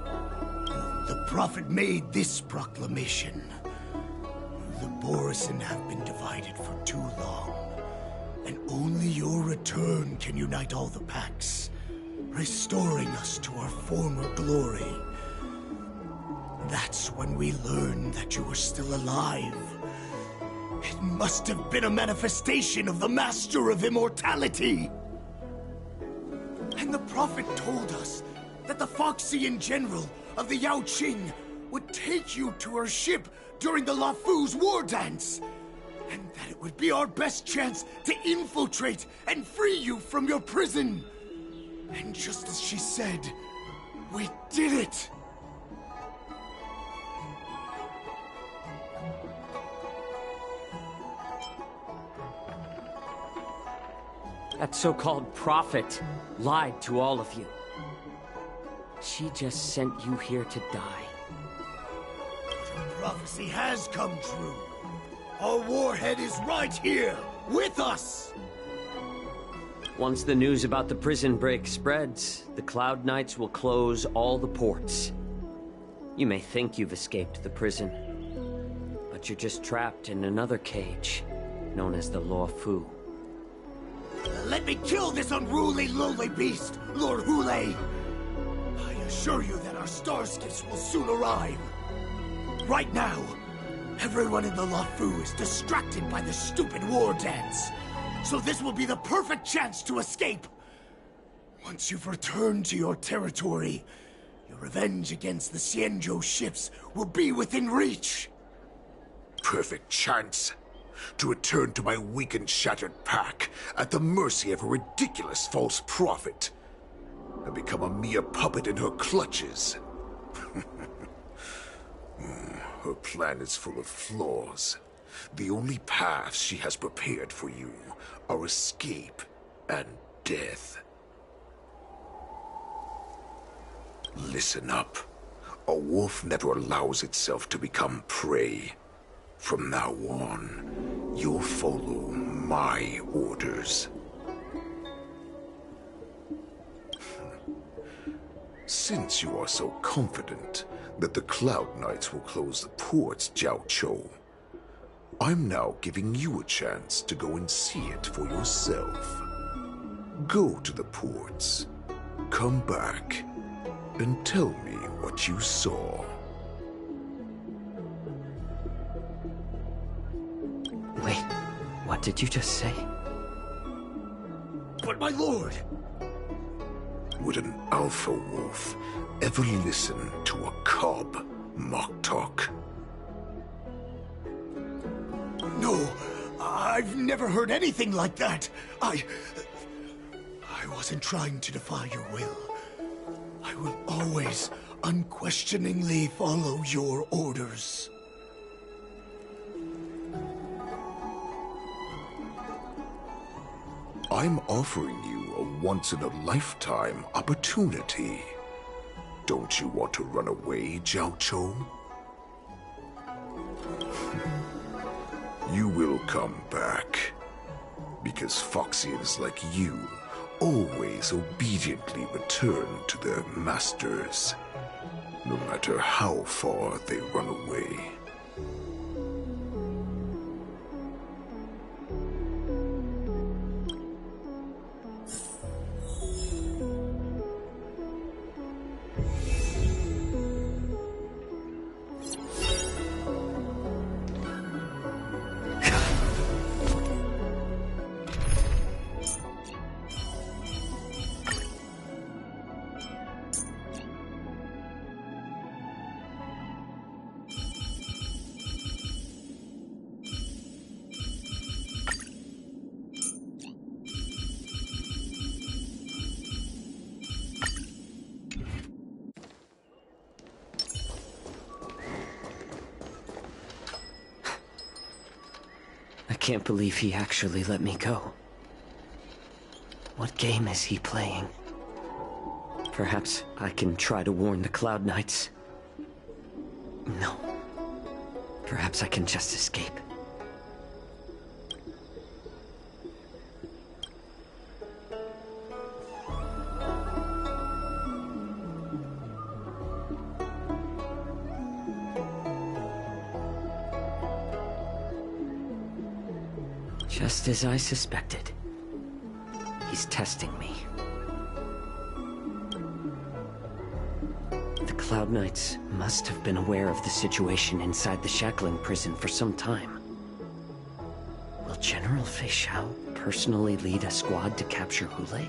The prophet made this proclamation. The Borisin have been divided for too long, and only your return can unite all the packs, restoring us to our former glory. That's when we learned that you were still alive. It must have been a manifestation of the Master of Immortality! And the Prophet told us that the Foxian General of the Yaoqing would take you to her ship during the Luofu's war dance! And that it would be our best chance to infiltrate and free you from your prison! And just as she said, we did it! That so-called prophet lied to all of you. She just sent you here to die. The prophecy has come true. Our warhead is right here, with us! Once the news about the prison break spreads, the Cloud Knights will close all the ports. You may think you've escaped the prison, but you're just trapped in another cage, known as the Luofu. Let me kill this unruly, lowly beast, Lord Hulei! I assure you that our star skiffs will soon arrive. Right now, everyone in the Luofu is distracted by the stupid war dance. So this will be the perfect chance to escape. Once you've returned to your territory, your revenge against the Xianzhou ships will be within reach. Perfect chance to return to my weak and shattered pack at the mercy of a ridiculous false prophet and become a mere puppet in her clutches. Her plan is full of flaws. The only paths she has prepared for you are escape and death. Listen up. A wolf never allows itself to become prey. From now on, you'll follow my orders. Since you are so confident that the Cloud Knights will close the ports, Jiaoqiu, I'm now giving you a chance to go and see it for yourself. Go to the ports, come back, and tell me what you saw. Wait, what did you just say? But my lord! Would an alpha wolf ever listen to a cub, Moktok? No, I've never heard anything like that. I wasn't trying to defy your will. I will always unquestioningly follow your orders. I'm offering you a once-in-a-lifetime opportunity. Don't you want to run away, Jiaoqiu? You will come back. Because Foxians like you always obediently return to their masters, no matter how far they run away. I can't believe he actually let me go. What game is he playing? Perhaps I can try to warn the Cloud Knights. No. Perhaps I can just escape. Just as I suspected. He's testing me. The Cloud Knights must have been aware of the situation inside the Shackling prison for some time. General Fei Shao personally lead a squad to capture Hule?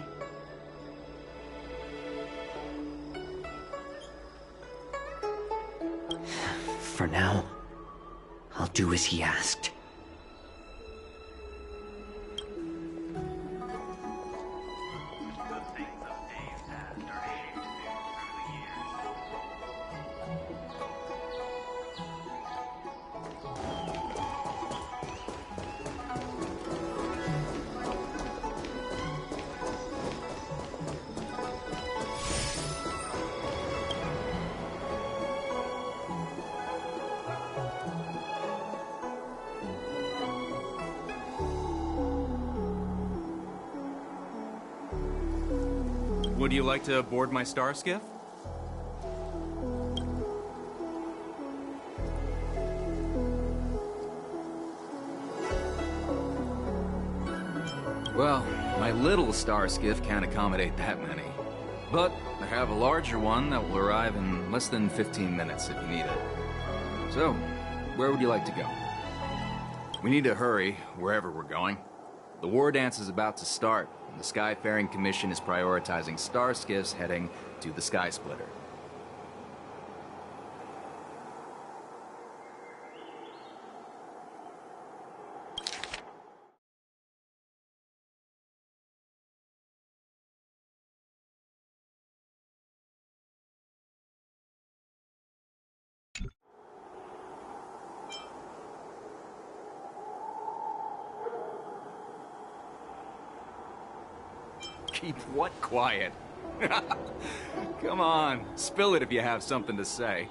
For now, I'll do as he asked. Would you like to board my star skiff? Well, my little star skiff can't accommodate that many. But I have a larger one that will arrive in less than 15 minutes if you need it. So, where would you like to go? We need to hurry, wherever we're going. The war dance is about to start, and the Skyfaring Commission is prioritizing star skiffs heading to the Sky Splitter. Keep what quiet? Come on, spill it if you have something to say.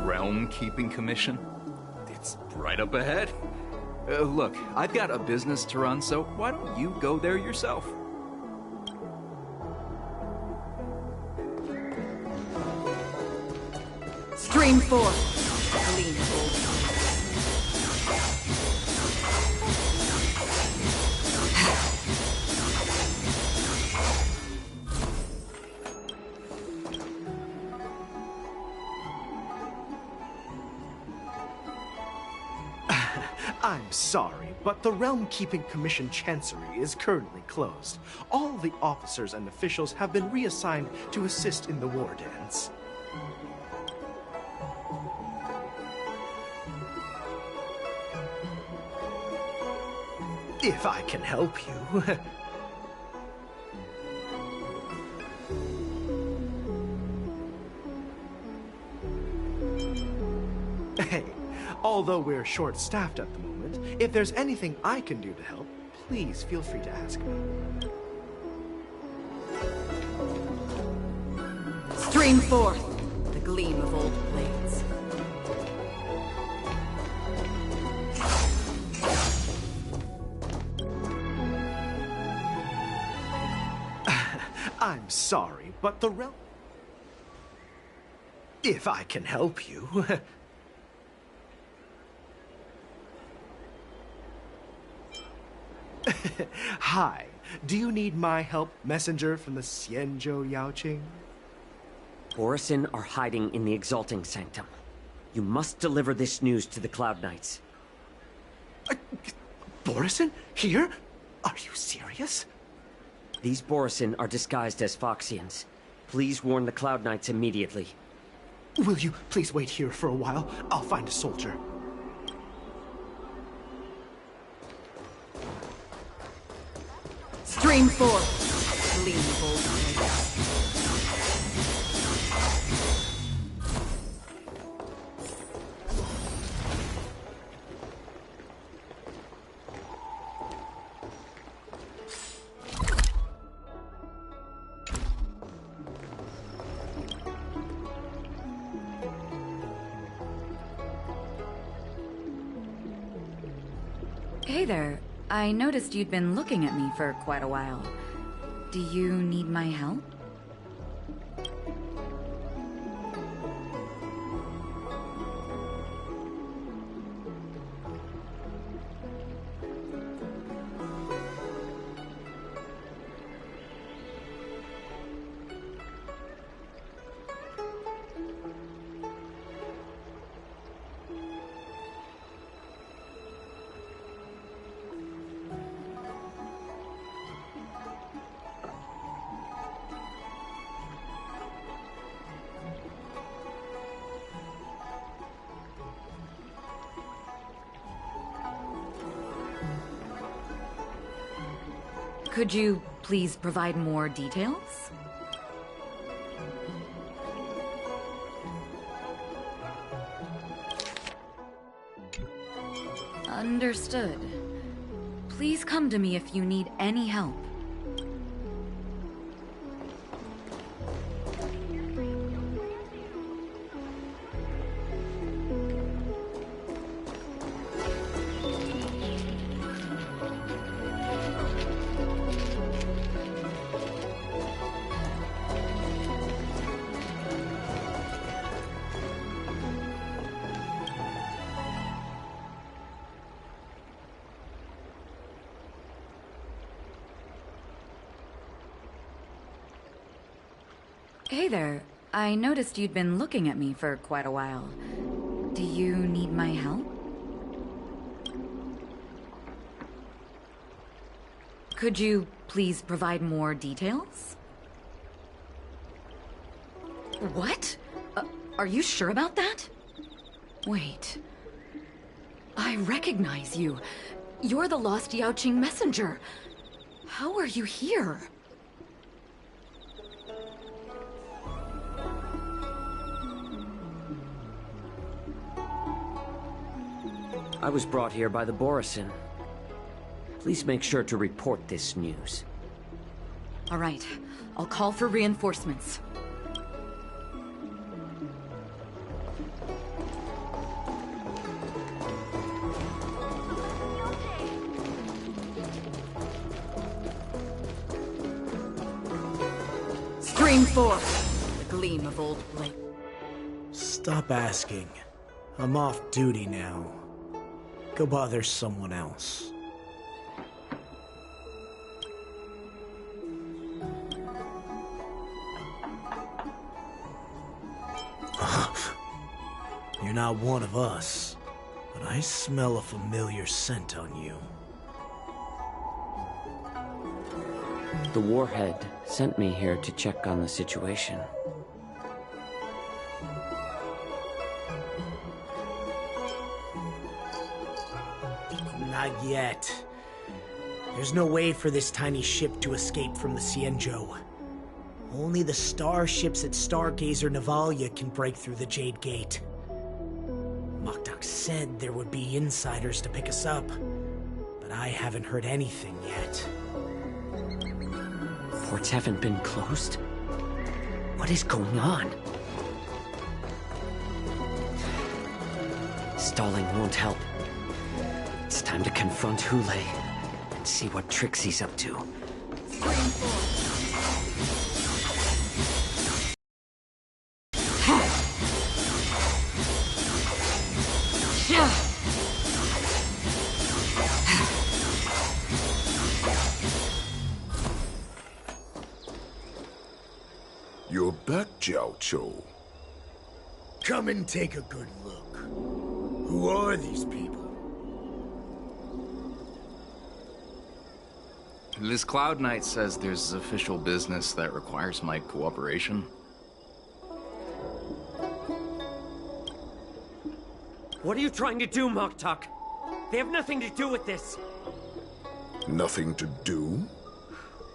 Realm-keeping commission? It's right up ahead. Look, I've got a business to run, so why don't you go there yourself? Stream 4. Lean forward. I'm sorry, but the Realm-Keeping Commission Chancery is currently closed. All the officers and officials have been reassigned to assist in the war dance. If I can help you. Hey, although we're short-staffed at the moment, if there's anything I can do to help, please feel free to ask me. Stream 4. The gleam of old blades. I'm sorry, but the Realm... If I can help you... Hi, do you need my help, messenger from the Xianzhou Yaoqing? Borisin are hiding in the Exalting Sanctum. You must deliver this news to the Cloud Knights. Borisin? Here? Are you serious? These Borisin are disguised as Foxians. Please warn the Cloud Knights immediately. Will you please wait here for a while? I'll find a soldier. Stream 4. Gleam of old blades. Hey there. I noticed you'd been looking at me for quite a while. Do you need my help? Could you please provide more details? Understood. Please come to me if you need any help. Hey there. I noticed you'd been looking at me for quite a while. Do you need my help? Could you please provide more details? What? Are you sure about that? Wait. I recognize you. You're the lost Yaoqing messenger. How are you here? I was brought here by the Borisin. Please make sure to report this news. All right. I'll call for reinforcements. Scream forth, the gleam of old blade. Stop asking. I'm off duty now. Go bother someone else. You're not one of us, but I smell a familiar scent on you. The Warhead sent me here to check on the situation. Not yet. There's no way for this tiny ship to escape from the Xianzhou. Only the starships at Stargazer Navalia can break through the Jade Gate. Moktok said there would be insiders to pick us up, but I haven't heard anything yet. Ports haven't been closed? What is going on? Stalling won't help. It's time to confront Hule and see what tricks he's up to. You're back, Jiaoqiu. Come and take a good look. Who are these people? This Cloud Knight says there's official business that requires my cooperation. What are you trying to do, Moktok? They have nothing to do with this. Nothing to do?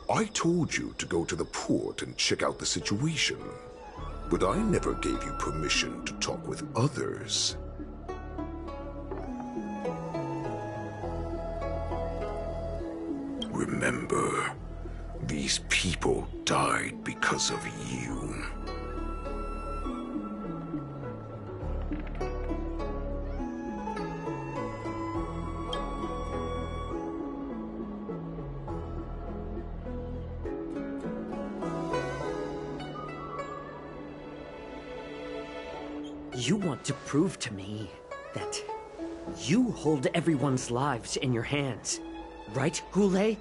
I told you to go to the port and check out the situation. But I never gave you permission to talk with others. Remember, these people died because of you. You want to prove to me that you hold everyone's lives in your hands, right, Goulet?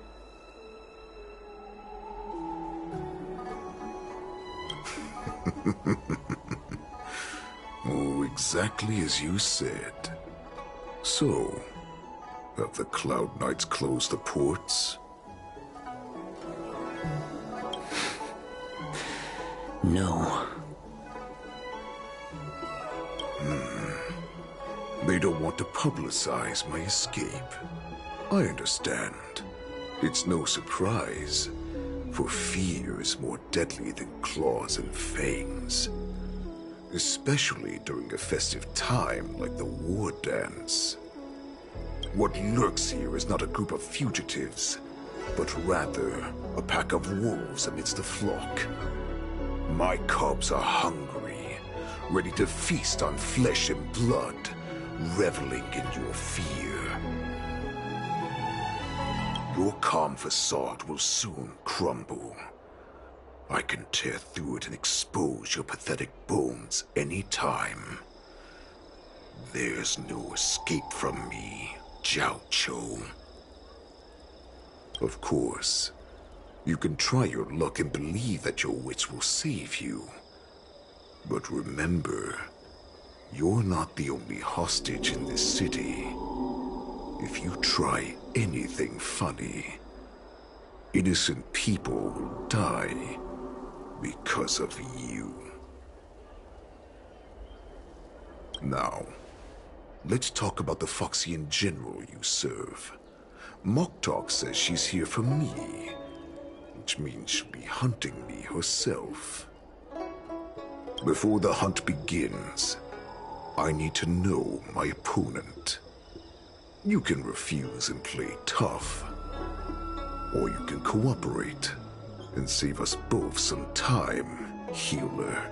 Oh, exactly as you said. So, have the Cloud Knights closed the ports? No. They don't want to publicize my escape. I understand. It's no surprise, for fear is more deadly than claws and fangs. Especially during a festive time like the War Dance. What lurks here is not a group of fugitives, but rather a pack of wolves amidst the flock. My cubs are hungry, ready to feast on flesh and blood, reveling in your fear. Your calm facade will soon crumble. I can tear through it and expose your pathetic bones any time. There's no escape from me, Jiaoqiu. Of course, you can try your luck and believe that your wits will save you. But remember, you're not the only hostage in this city. If you try anything funny, innocent people will die because of you. Now, let's talk about the Foxian general you serve. Moktok says she's here for me, which means she'll be hunting me herself. Before the hunt begins, I need to know my opponent. You can refuse and play tough, or you can cooperate and save us both some time, healer.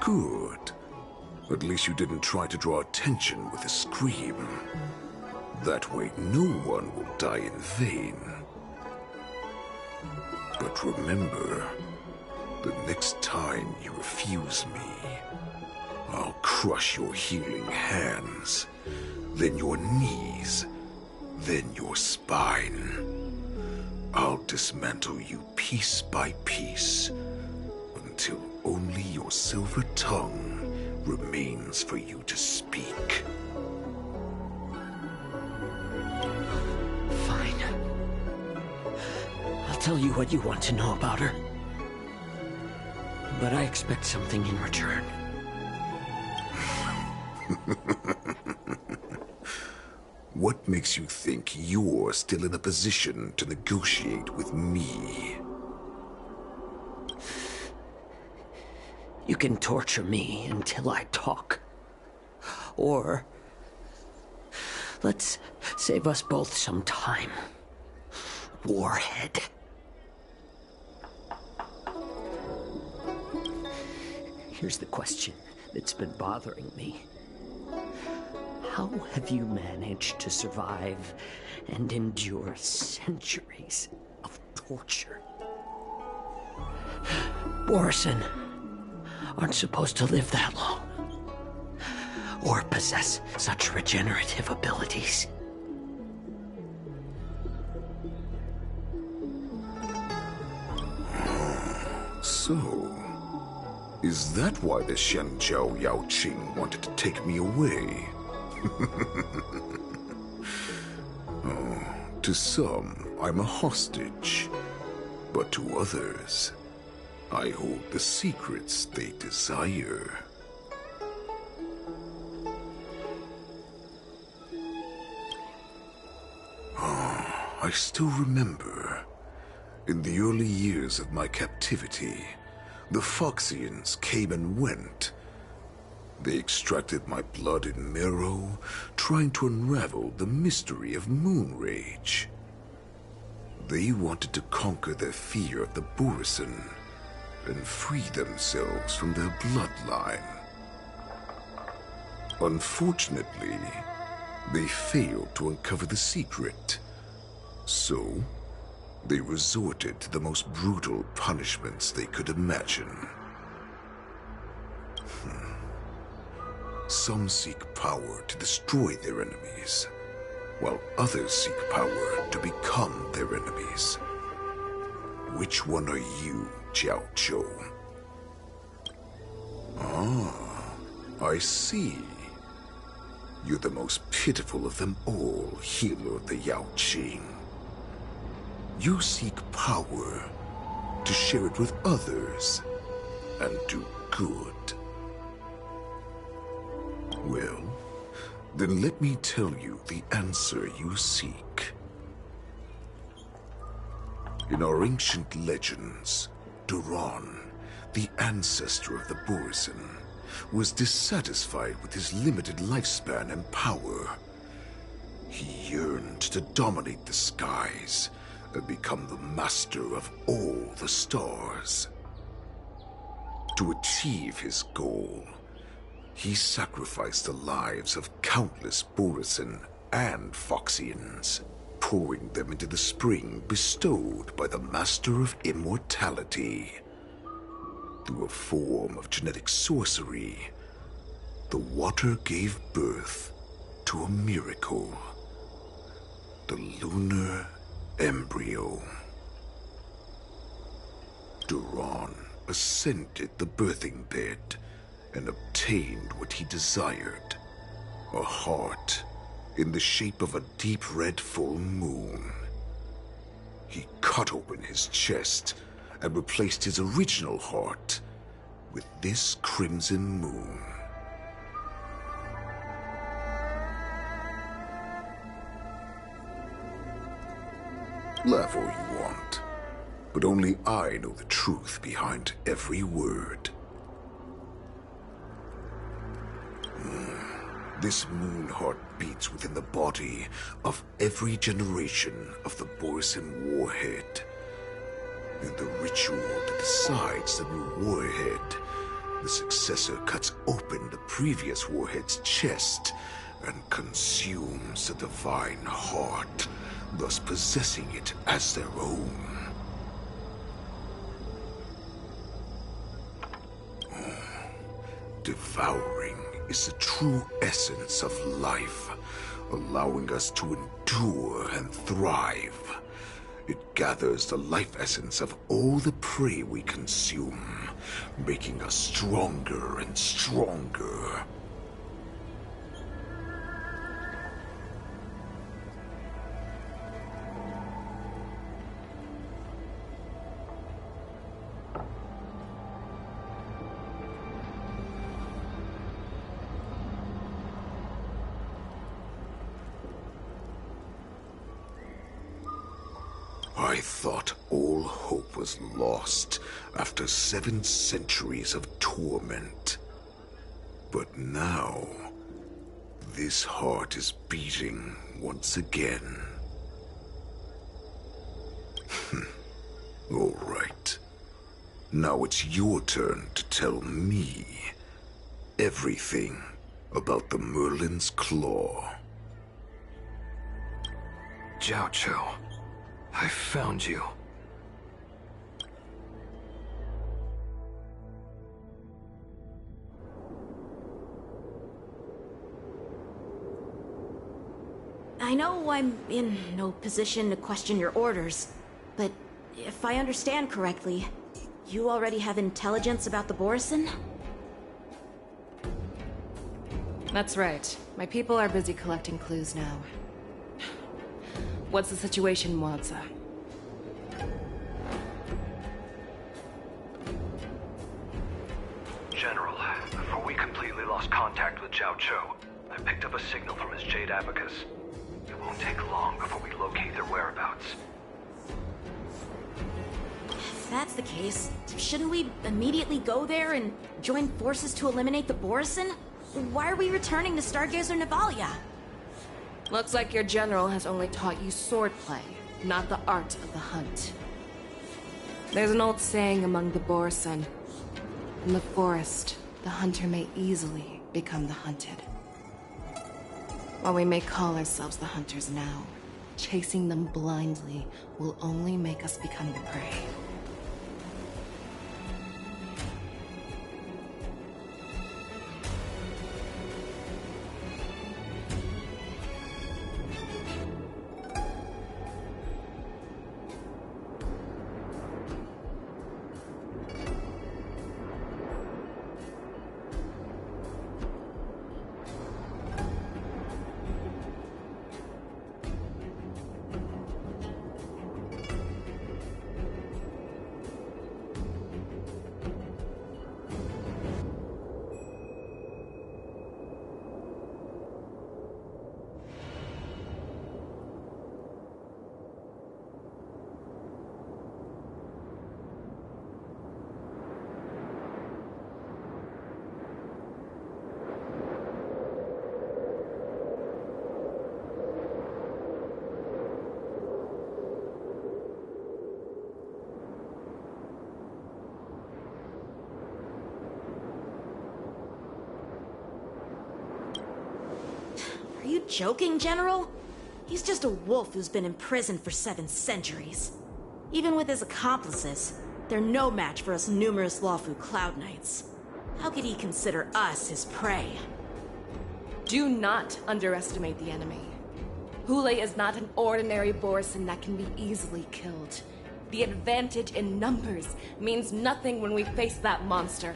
Good. At least you didn't try to draw attention with a scream. That way no one will die in vain. But remember, the next time you refuse me, I'll crush your healing hands, then your knees, then your spine. I'll dismantle you piece by piece, until only your silver tongue remains for you to speak. Fine. I'll tell you what you want to know about her. But I expect something in return. What makes you think you're still in a position to negotiate with me? You can torture me until I talk. Or let's save us both some time. Warhead. Here's the question that's been bothering me. How have you managed to survive and endure centuries of torture? Borisin aren't supposed to live that long, or possess such regenerative abilities. So, is that why the Xianzhou Yaoqing wanted to take me away? Oh, to some, I'm a hostage, but to others, I hold the secrets they desire. I still remember. In the early years of my captivity, the Foxians came and went. They extracted my blood and marrow, trying to unravel the mystery of Moonrage. They wanted to conquer their fear of the Borisin and free themselves from their bloodline. Unfortunately, they failed to uncover the secret. So, they resorted to the most brutal punishments they could imagine. Some seek power to destroy their enemies, while others seek power to become their enemies. Which one are you, Jiaoqiu? Ah, I see. You're the most pitiful of them all, healer of the Yaoqing. You seek power to share it with others and do good. Well, then let me tell you the answer you seek. In our ancient legends, Duran, the ancestor of the Borisin, was dissatisfied with his limited lifespan and power. He yearned to dominate the skies and become the master of all the stars. To achieve his goal, he sacrificed the lives of countless Borisin and Foxians, pouring them into the spring bestowed by the Master of Immortality. Through a form of genetic sorcery, the water gave birth to a miracle. The lunar embryo. Duran ascended the birthing bed and obtained what he desired, a heart in the shape of a deep red full moon. He cut open his chest and replaced his original heart with this crimson moon. Laugh all you want, but only I know the truth behind every word. This moon heart beats within the body of every generation of the Borisin warhead. In the ritual that decides the new warhead, the successor cuts open the previous warhead's chest and consumes the divine heart, thus possessing it as their own. Devouring is the true essence of life, allowing us to endure and thrive. It gathers the life essence of all the prey we consume, making us stronger and stronger. I thought all hope was lost after 7 centuries of torment. But now, this heart is beating once again. All right. Now it's your turn to tell me everything about the Merlin's Claw. Jiaoqiu, I found you. I know I'm in no position to question your orders, but if I understand correctly, you already have intelligence about the Borisin? That's right. My people are busy collecting clues now. What's the situation, Muaza? General, before we completely lost contact with Jiaoqiu, I picked up a signal from his Jade Abacus. It won't take long before we locate their whereabouts. If that's the case, shouldn't we immediately go there and join forces to eliminate the Borisin? Why are we returning to Stargazer Navalia? Looks like your general has only taught you swordplay, not the art of the hunt. There's an old saying among the Borisin. In the forest, the hunter may easily become the hunted. While we may call ourselves the hunters now, chasing them blindly will only make us become the prey. Are you joking, General? He's just a wolf who's been imprisoned for 7 centuries. Even with his accomplices, they're no match for us numerous Luofu Cloud Knights. How could he consider us his prey? Do not underestimate the enemy. Hule is not an ordinary Borisin that can be easily killed. The advantage in numbers means nothing when we face that monster.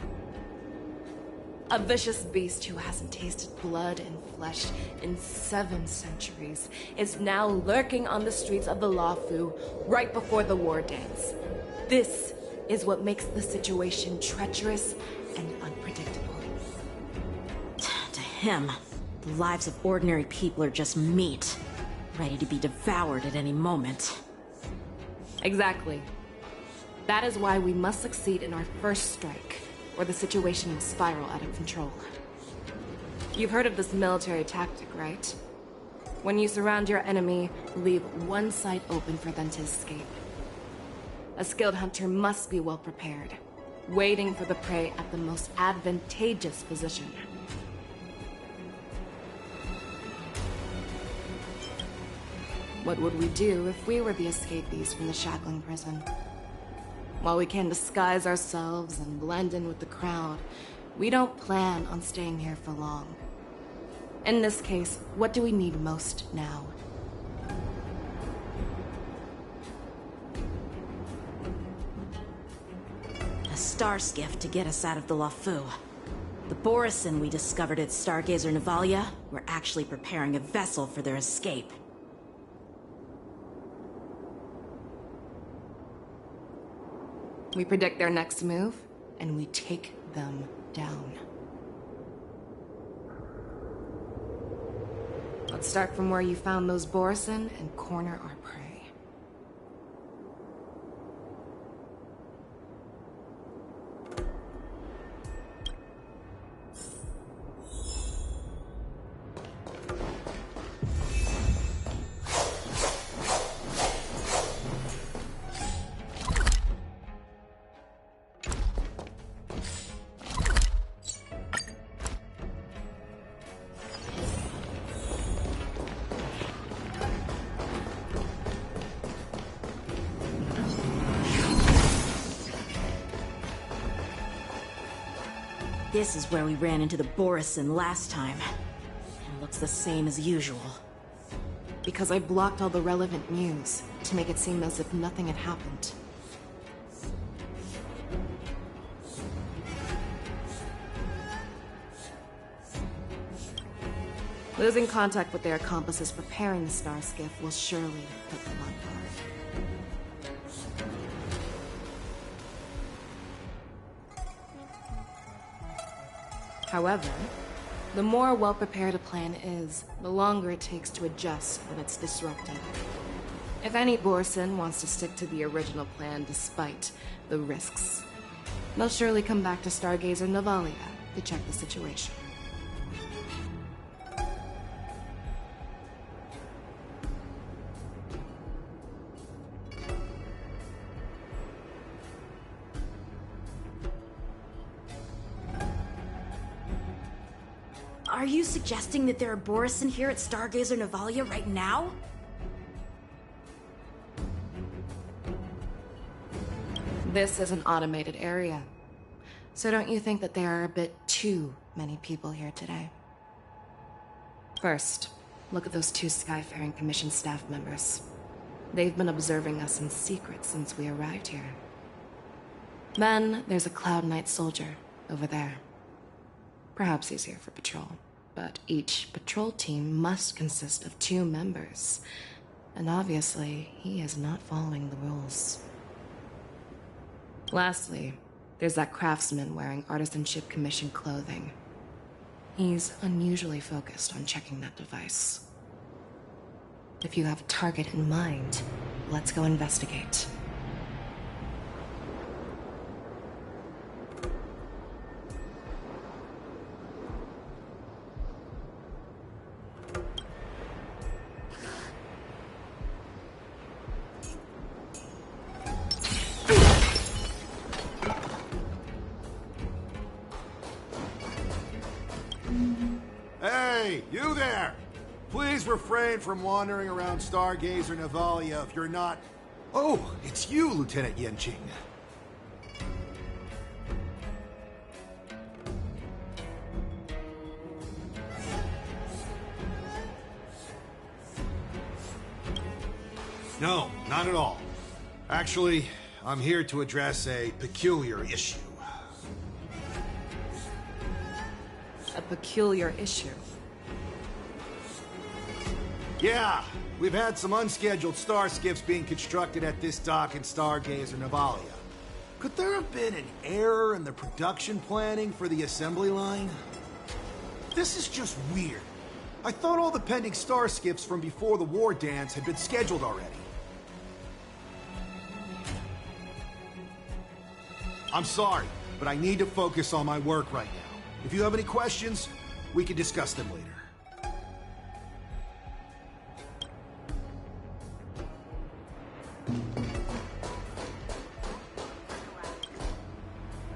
A vicious beast who hasn't tasted blood and flesh in 7 centuries is now lurking on the streets of the Luofu right before the war dance. This is what makes the situation treacherous and unpredictable. To him, the lives of ordinary people are just meat, ready to be devoured at any moment. Exactly. That is why we must succeed in our first strike, or the situation will spiral out of control. You've heard of this military tactic, right? When you surround your enemy, leave one side open for them to escape. A skilled hunter must be well prepared, waiting for the prey at the most advantageous position. What would we do if we were the escapees from the shackling prison? While we can disguise ourselves and blend in with the crowd, we don't plan on staying here for long. In this case, what do we need most now? A star skiff to get us out of the Luofu. The Borisin we discovered at Stargazer Navalia were actually preparing a vessel for their escape. We predict their next move, and we take them down. Let's start from where you found those Borisin and corner our prey. This is where we ran into the Borisin last time. It looks the same as usual. Because I blocked all the relevant news to make it seem as if nothing had happened. Losing contact with their accomplices preparing the star skiff will surely put them on guard. However, The more well-prepared a plan is, the longer it takes to adjust when it's disrupted. If any Borson wants to stick to the original plan despite the risks, they'll surely come back to Stargazer Navalia to check the situation. Are you suggesting that there are Borison here at Stargazer Navalia right now? This is an automated area. So don't you think that there are a bit too many people here today? First, look at those 2 Skyfaring Commission staff members. They've been observing us in secret since we arrived here. Then, there's a Cloud Knight soldier over there. Perhaps he's here for patrol, but each patrol team must consist of 2 members. And obviously, he is not following the rules. Lastly, there's that craftsman wearing Artisanship Commission clothing. He's unusually focused on checking that device. If you have a target in mind, let's go investigate. Hey, you there! Please refrain from wandering around Stargazer Navalia if you're not... Oh, it's you, Lieutenant Yanqing. No, not at all. Actually, I'm here to address a peculiar issue. A peculiar issue? Yeah, we've had some unscheduled star skiffs being constructed at this dock in Stargazer Navalia. Could there have been an error in the production planning for the assembly line? This is just weird. I thought all the pending star skiffs from before the war dance had been scheduled already. I'm sorry, but I need to focus on my work right now. If you have any questions, we can discuss them later.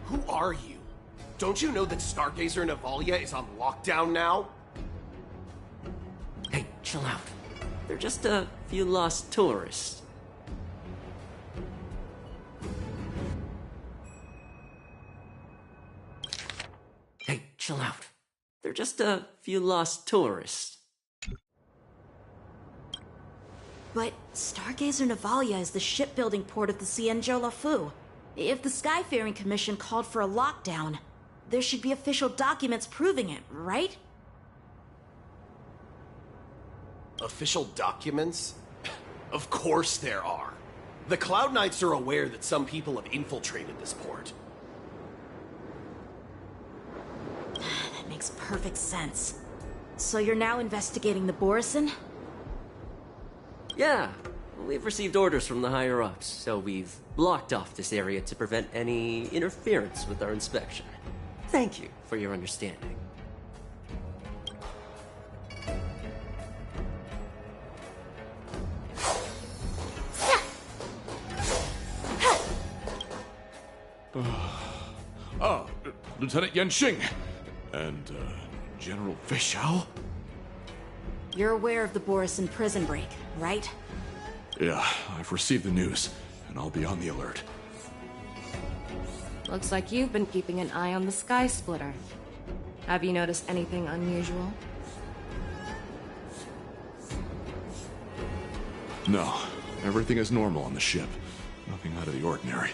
Who are you? Don't you know that Stargazer Navalia is on lockdown now? Hey, chill out. They're just a few lost tourists. Hey, chill out. They're just a few lost tourists. But Stargazer Navalia is the shipbuilding port of the Xianzhou Luofu. If the Skyfaring Commission called for a lockdown, there should be official documents proving it, right? Official documents? Of course there are. The Cloud Knights are aware that some people have infiltrated this port. That makes perfect sense. So you're now investigating the Borison? Yeah, we've received orders from the higher-ups, so we've blocked off this area to prevent any interference with our inspection. Thank you for your understanding. Lieutenant Yanqing and General Fei Xiao? You're aware of the Borison prison break, right? Yeah, I've received the news, and I'll be on the alert. Looks like you've been keeping an eye on the Sky Splitter. Have you noticed anything unusual? No, everything is normal on the ship. Nothing out of the ordinary.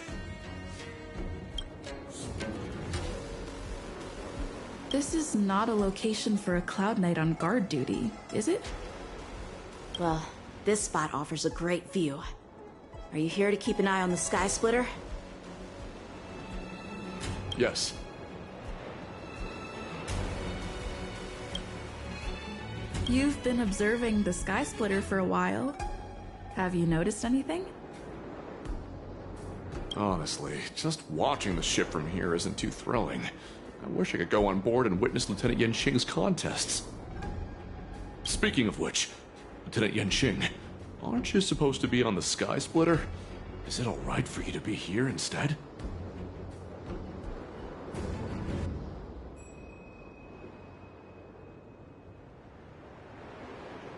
This is not a location for a Cloud Knight on guard duty, is it? Well, this spot offers a great view. Are you here to keep an eye on the Sky Splitter? Yes. You've been observing the Sky Splitter for a while. Have you noticed anything? Honestly, just watching the ship from here isn't too thrilling. I wish I could go on board and witness Lieutenant Yanqing's contests. Speaking of which, Lieutenant Yanqing, aren't you supposed to be on the Sky Splitter? Is it alright for you to be here instead?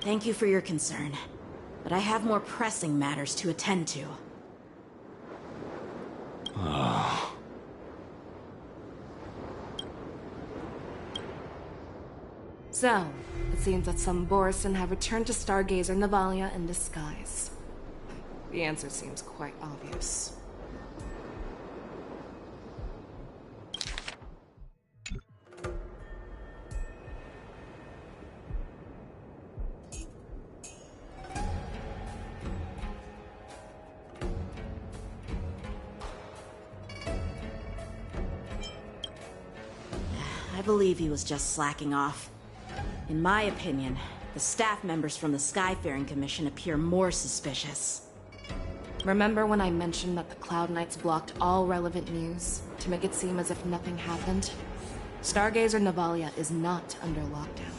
Thank you for your concern, but I have more pressing matters to attend to. So, it seems that some Borisin have returned to Stargazer Navalia in disguise. The answer seems quite obvious. I believe he was just slacking off. In my opinion, the staff members from the Skyfaring Commission appear more suspicious. Remember when I mentioned that the Cloud Knights blocked all relevant news to make it seem as if nothing happened? Stargazer Navalia is not under lockdown.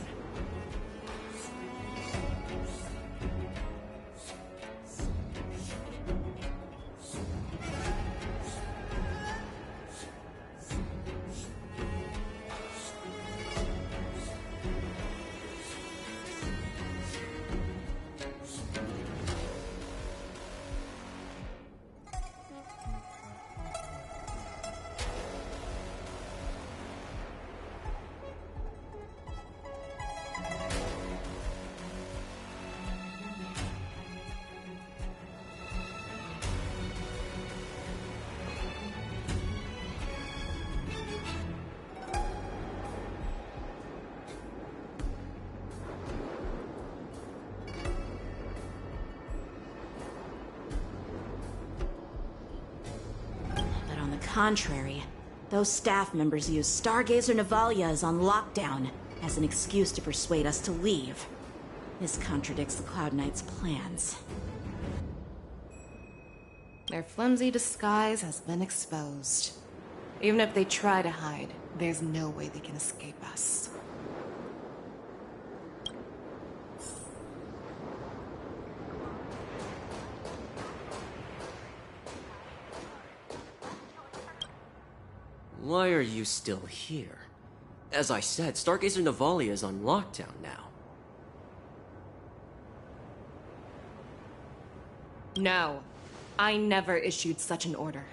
Contrary, those staff members use Stargazer Navalia is on lockdown as an excuse to persuade us to leave. This contradicts the Cloud Knights' plans. Their flimsy disguise has been exposed. Even if they try to hide, there's no way they can escape us. Why are you still here? As I said, Stargazer Navalia is on lockdown now. No, I never issued such an order.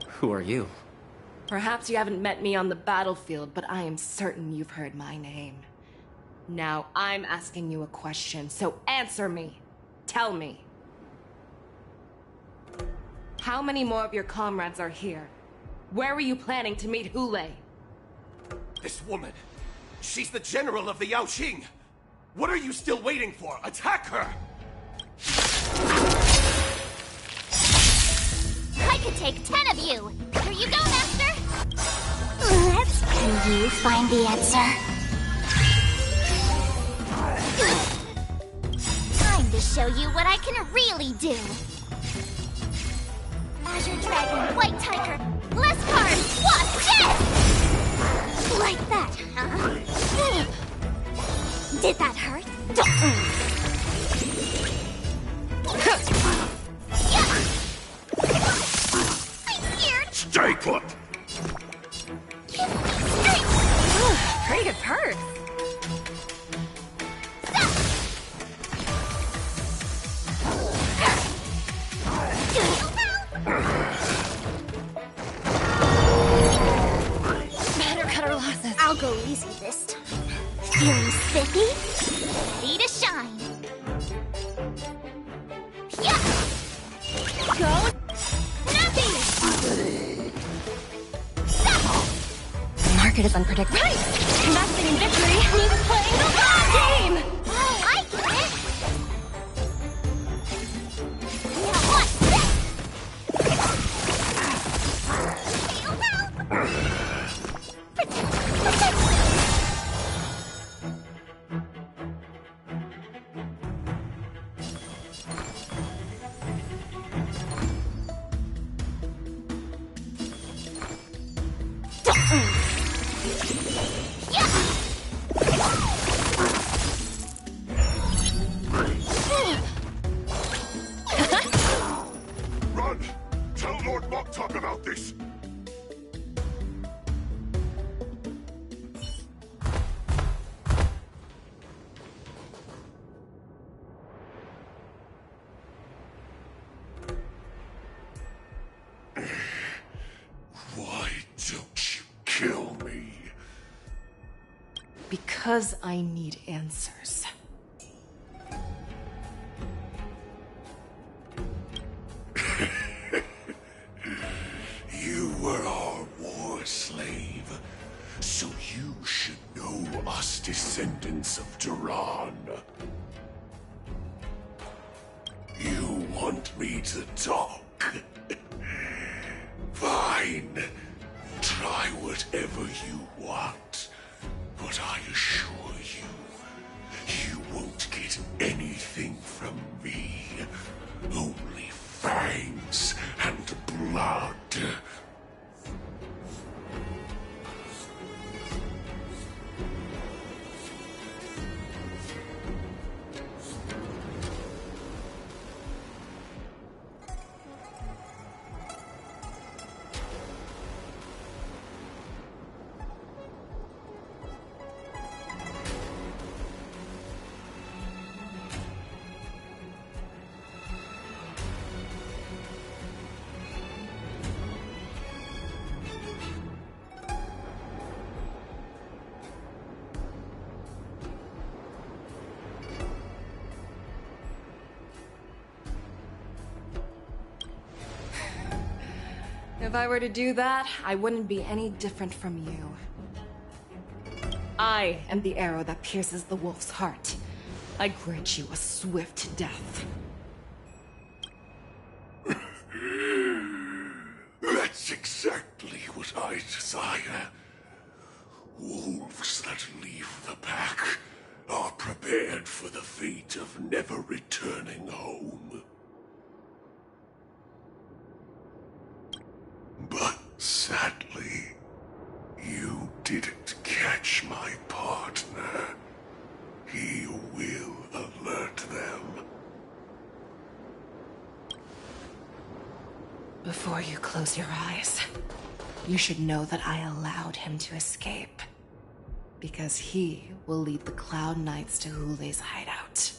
Who are you? Perhaps you haven't met me on the battlefield, but I am certain you've heard my name. Now I'm asking you a question, so answer me. Tell me. How many more of your comrades are here? Where were you planning to meet Hule? This woman, she's the general of the Yaoqing. What are you still waiting for? Attack her! I could take 10 of you! Here you go, Master! Can you find the answer? Time to show you what I can really do! Azure Dragon, White Tiger, Leskar, Wasp, Jet! Like that, huh? Did that hurt? I'm scared! Stay put! Pretty good perk. Better cut our losses. I'll go easy this time. Feeling spiffy? Ready to shine. Yeah! Go! Snappy! The market is unpredictable. Right! Investing in victory means playing the long game! I get it! Now watch this! Because I need answers. You were our war slave, so you should know us descendants of Duran. You want me to talk? Fine. Try whatever you want, but I assure you, you won't get anything from me. Only fangs and blood. If I were to do that, I wouldn't be any different from you. I am the arrow that pierces the wolf's heart. I grant you a swift death. That's exactly what I desire. Wolves that leave the pack are prepared for the fate of never returning home. But sadly, you didn't catch my partner. He will alert them. Before you close your eyes, you should know that I allowed him to escape. Because he will lead the Cloud Knights to Hule's hideout.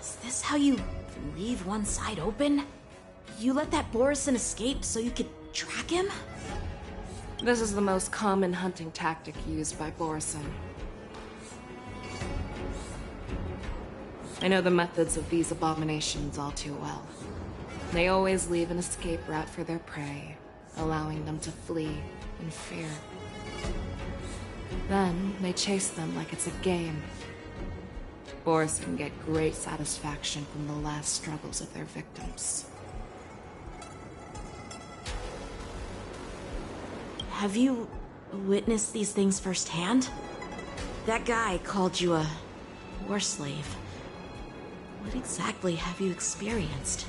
Is this how you leave one side open? You let that Borison escape so you could track him? This is the most common hunting tactic used by Borison. I know the methods of these abominations all too well. They always leave an escape route for their prey, allowing them to flee in fear. Then they chase them like it's a game. Borison get great satisfaction from the last struggles of their victims. Have you witnessed these things firsthand? That guy called you a war slave. What exactly have you experienced?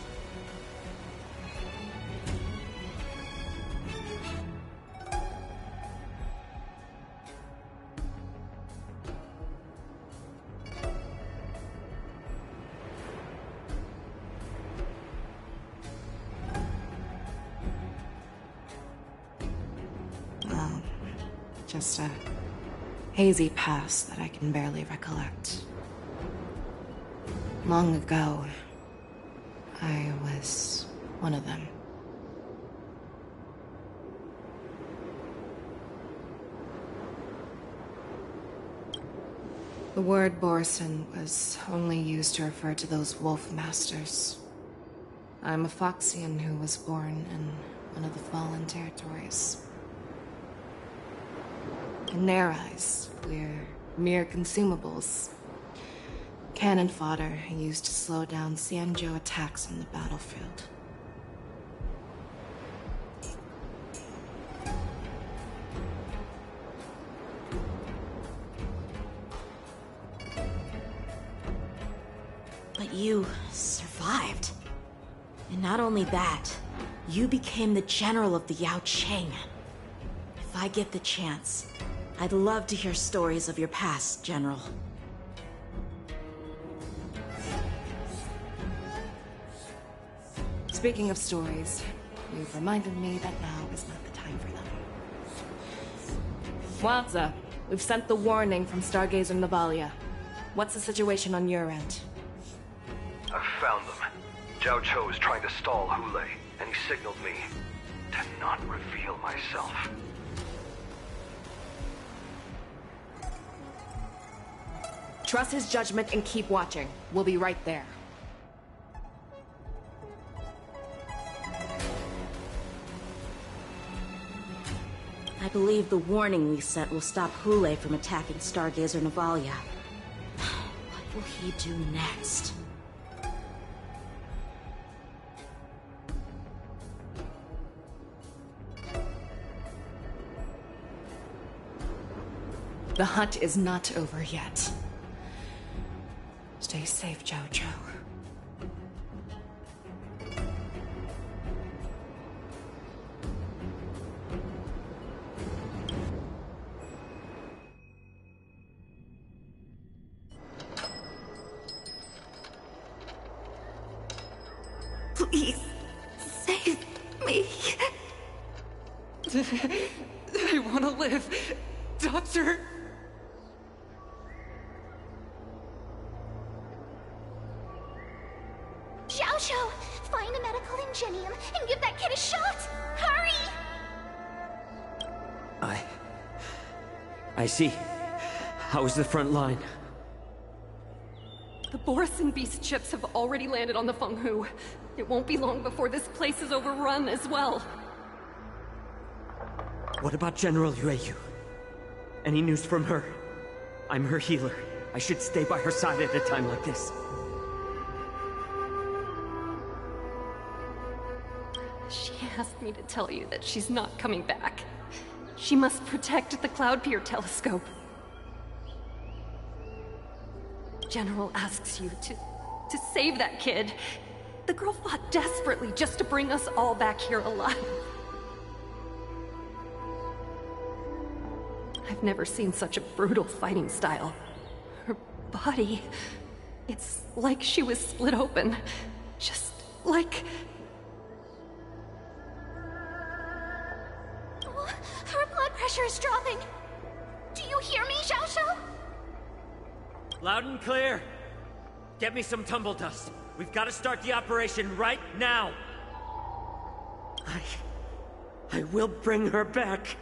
Just a hazy past that I can barely recollect. Long ago, I was one of them. The word Borison was only used to refer to those wolf masters. I'm a Foxian who was born in one of the Fallen Territories. In their eyes, we're mere consumables. Cannon fodder used to slow down Xianzhou attacks on the battlefield. But you survived. And not only that, you became the general of the Yaoqing. If I get the chance, I'd love to hear stories of your past, General. Speaking of stories, you've reminded me that now is not the time for them. Swaza, we've sent the warning from Stargazer Navalia. What's the situation on your end? I've found them. Zhao Cho is trying to stall Hule, and he signaled me to not reveal myself. Trust his judgment and keep watching. We'll be right there. I believe the warning we sent will stop Hule from attacking Stargazer Navalia. What will he do next? The hunt is not over yet. Stay safe, Zhao Cho. Please, save me. I want to live. Doctor! Zhao Cho, find a medical ingenium and give that kid a shot! Hurry! I see. How is the front line? The Borisin beast chips have already landed on the Fenghu. It won't be long before this place is overrun as well. What about General Yueyu? Any news from her? I'm her healer. I should stay by her side at a time like this. She asked me to tell you that she's not coming back. She must protect the Cloudpeer telescope. General asks you to save that kid. The girl fought desperately just to bring us all back here alive. I've never seen such a brutal fighting style. Her body, it's like she was split open. Just like... Her blood pressure is dropping. Do you hear me, Zhao Cho? Loud and clear. Get me some tumble dust. We've got to start the operation right now. I will bring her back.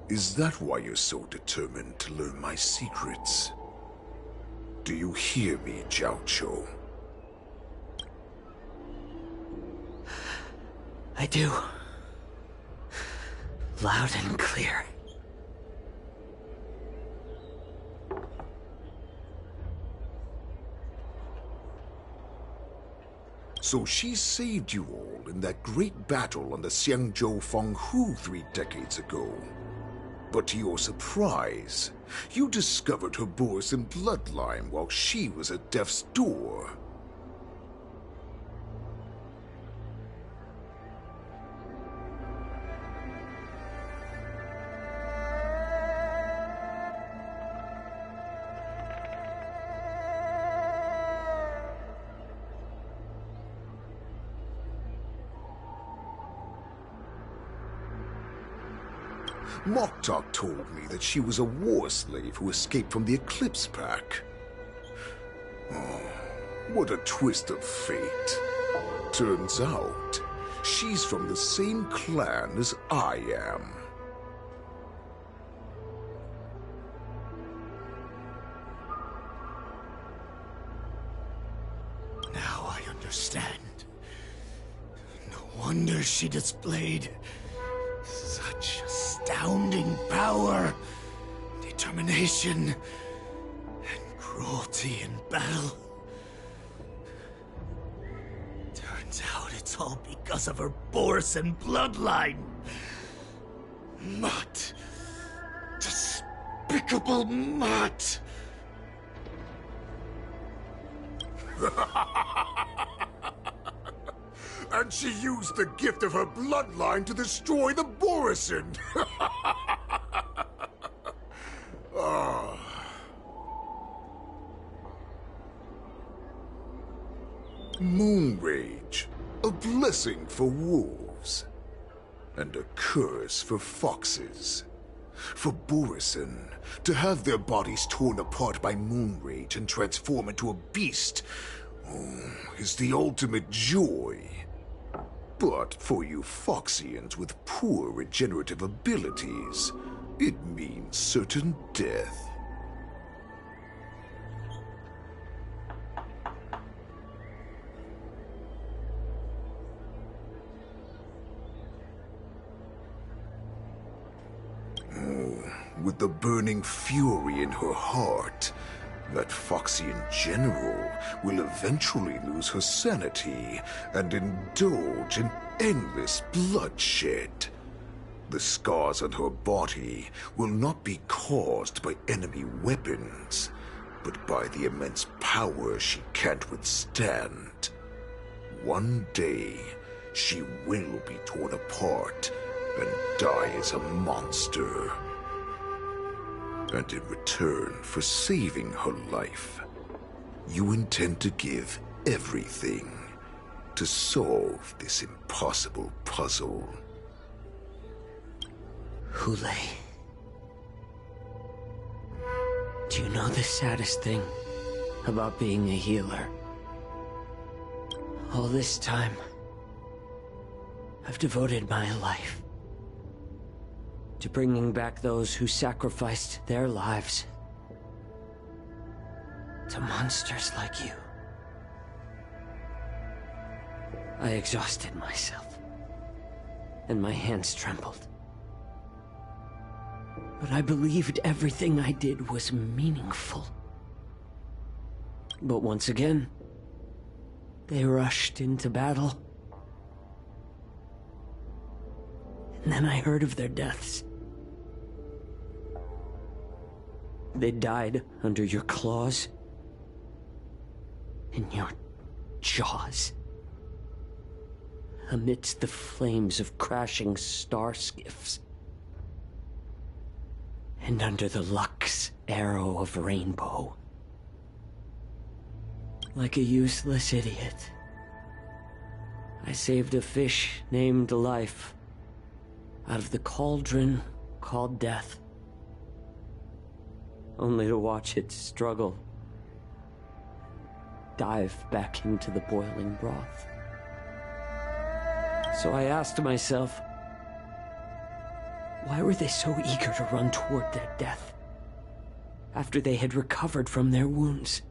Is that why you're so determined to learn my secrets? Do you hear me, Zhao Cho? I do. Loud and clear. So she saved you all in that great battle on the Xiangzhou Fenghu 3 decades ago. But to your surprise, you discovered her Borisin bloodline while she was at death's door. Moktok told me that she was a war slave who escaped from the Eclipse Pack. Oh, what a twist of fate. Turns out, she's from the same clan as I am. Now I understand. No wonder she displayed such astounding power, determination, and cruelty in battle. Turns out it's all because of her Borisin bloodline. Mutt. Despicable Mutt. And she used the gift of her bloodline to destroy the Borisin! Ah. Moon Rage. A blessing for wolves. and a curse for foxes. For Borisin, to have their bodies torn apart by Moonrage and transform into a beast is the ultimate joy. But for you Foxians with poor regenerative abilities, it means certain death. With the burning fury in her heart, that Foxian general will eventually lose her sanity and indulge in endless bloodshed. The scars on her body will not be caused by enemy weapons, but by the immense power she can't withstand. One day, she will be torn apart and die as a monster. And in return for saving her life, you intend to give everything to solve this impossible puzzle. Hule, do you know the saddest thing about being a healer? All this time, I've devoted my life to bringing back those who sacrificed their lives to monsters like you. I exhausted myself, and my hands trembled. But I believed everything I did was meaningful. But once again, they rushed into battle. And then I heard of their deaths. They died under your claws, in your jaws, amidst the flames of crashing star skiffs, and under the Lux arrow of Rainbow. Like a useless idiot, I saved a fish named Life out of the cauldron called Death, only to watch it struggle, dive back into the boiling broth. So I asked myself, why were they so eager to run toward their death after they had recovered from their wounds?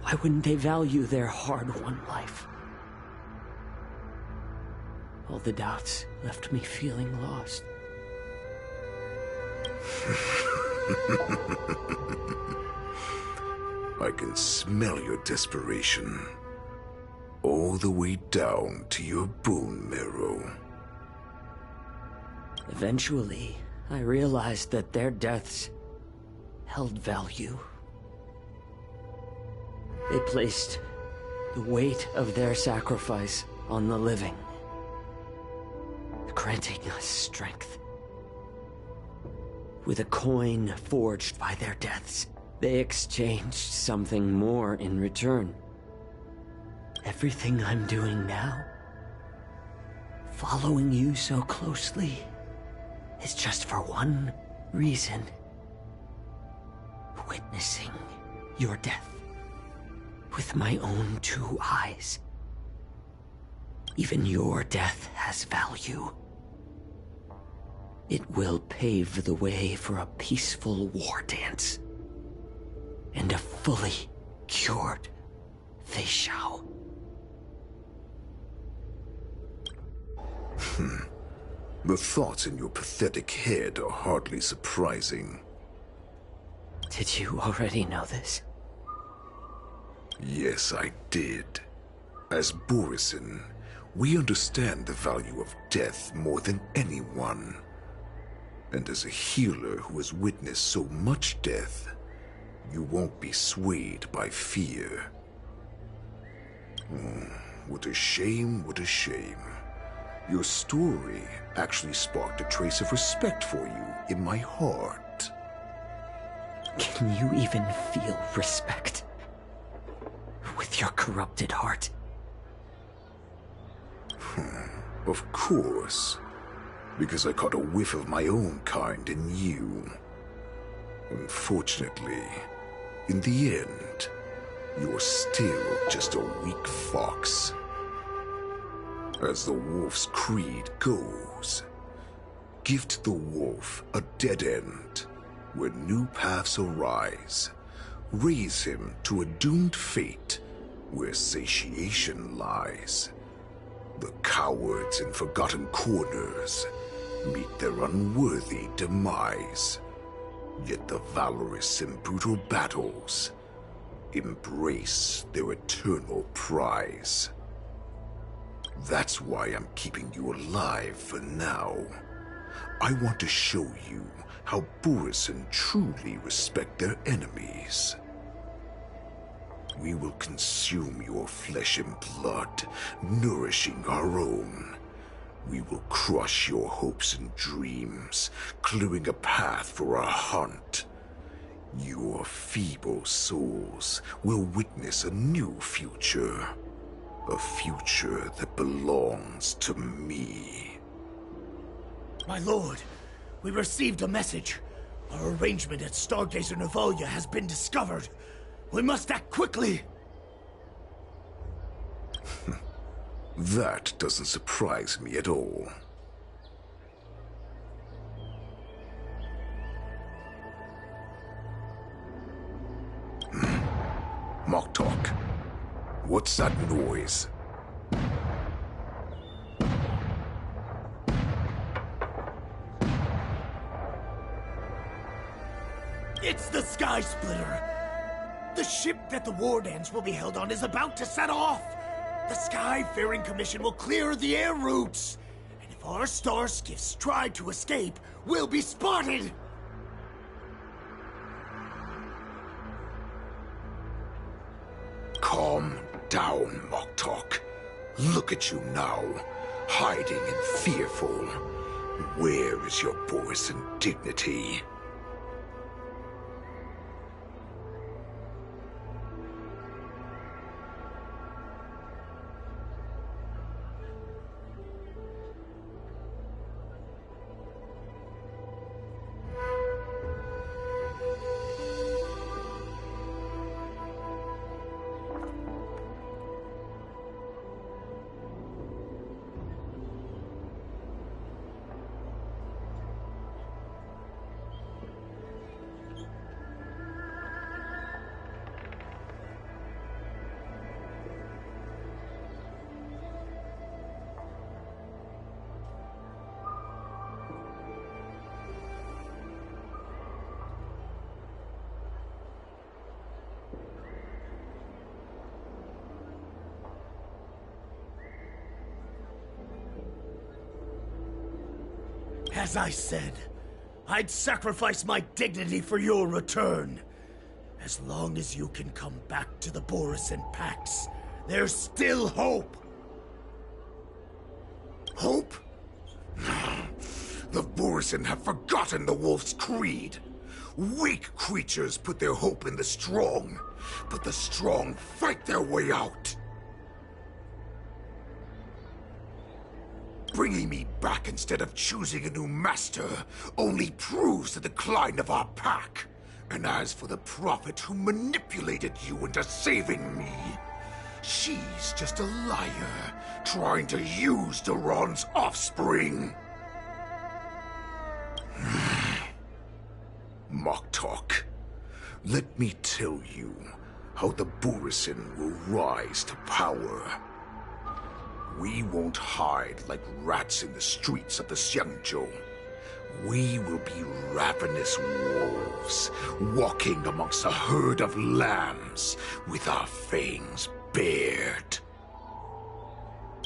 Why wouldn't they value their hard-won life? All the doubts left me feeling lost. I can smell your desperation, all the way down to your bone marrow. Eventually, I realized that their deaths held value. They placed the weight of their sacrifice on the living, granting us strength. With a coin forged by their deaths, they exchanged something more in return. Everything I'm doing now, following you so closely, is just for one reason: witnessing your death with my own two eyes. Even your death has value. It will pave the way for a peaceful war dance and a fully cured Fei Xiao. The thoughts in your pathetic head are hardly surprising. Did you already know this? Yes, I did. As Borisin, we understand the value of death more than anyone. And as a healer who has witnessed so much death, you won't be swayed by fear. What a shame, what a shame. Your story actually sparked a trace of respect for you in my heart. Can you even feel respect with your corrupted heart? Of course. Because I caught a whiff of my own kind in you. Unfortunately, in the end, you're still just a weak fox. As the wolf's creed goes, gift the wolf a dead end where new paths arise. Raise him to a doomed fate where satiation lies. The cowards in forgotten corners meet their unworthy demise. Yet the valorous in brutal battles embrace their eternal prize. That's why I'm keeping you alive for now. I want to show you how Borisin truly respect their enemies. We will consume your flesh and blood, nourishing our own. We will crush your hopes and dreams, clearing a path for our hunt. Your feeble souls will witness a new future. A future that belongs to me. My lord, we received a message. Our arrangement at Stargazer Navalia has been discovered. We must act quickly! That doesn't surprise me at all. Moktok, what's that noise? It's the Sky Splitter! The ship that the Wardens will be held on is about to set off! The Skyfaring Commission will clear the air routes! And if our star skiffs try to escape, we'll be spotted! Calm down, Moktok. Look at you now, hiding and fearful. Where is your Borisin dignity? As I said, I'd sacrifice my dignity for your return. As long as you can come back to the Borisin Pax, there's still hope. Hope? The Borisin have forgotten the wolf's creed. Weak creatures put their hope in the strong, but the strong fight their way out. Bringing me back instead of choosing a new master only proves the decline of our pack. And as for the prophet who manipulated you into saving me, she's just a liar trying to use Duran's offspring. Moktok, let me tell you how the Borisin will rise to power. We won't hide like rats in the streets of the Xiangzhou. We will be ravenous wolves, walking amongst a herd of lambs, with our fangs bared.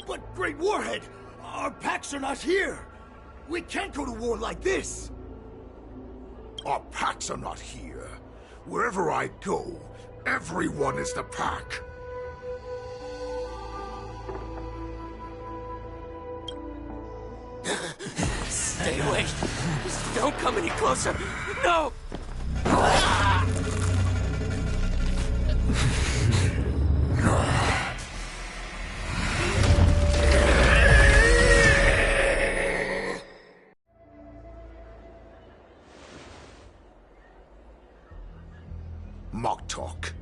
But, Great Warhead, our packs are not here. We can't go to war like this. Our packs are not here. Wherever I go, everyone is the pack. Stay away. Don't come any closer. No! talk.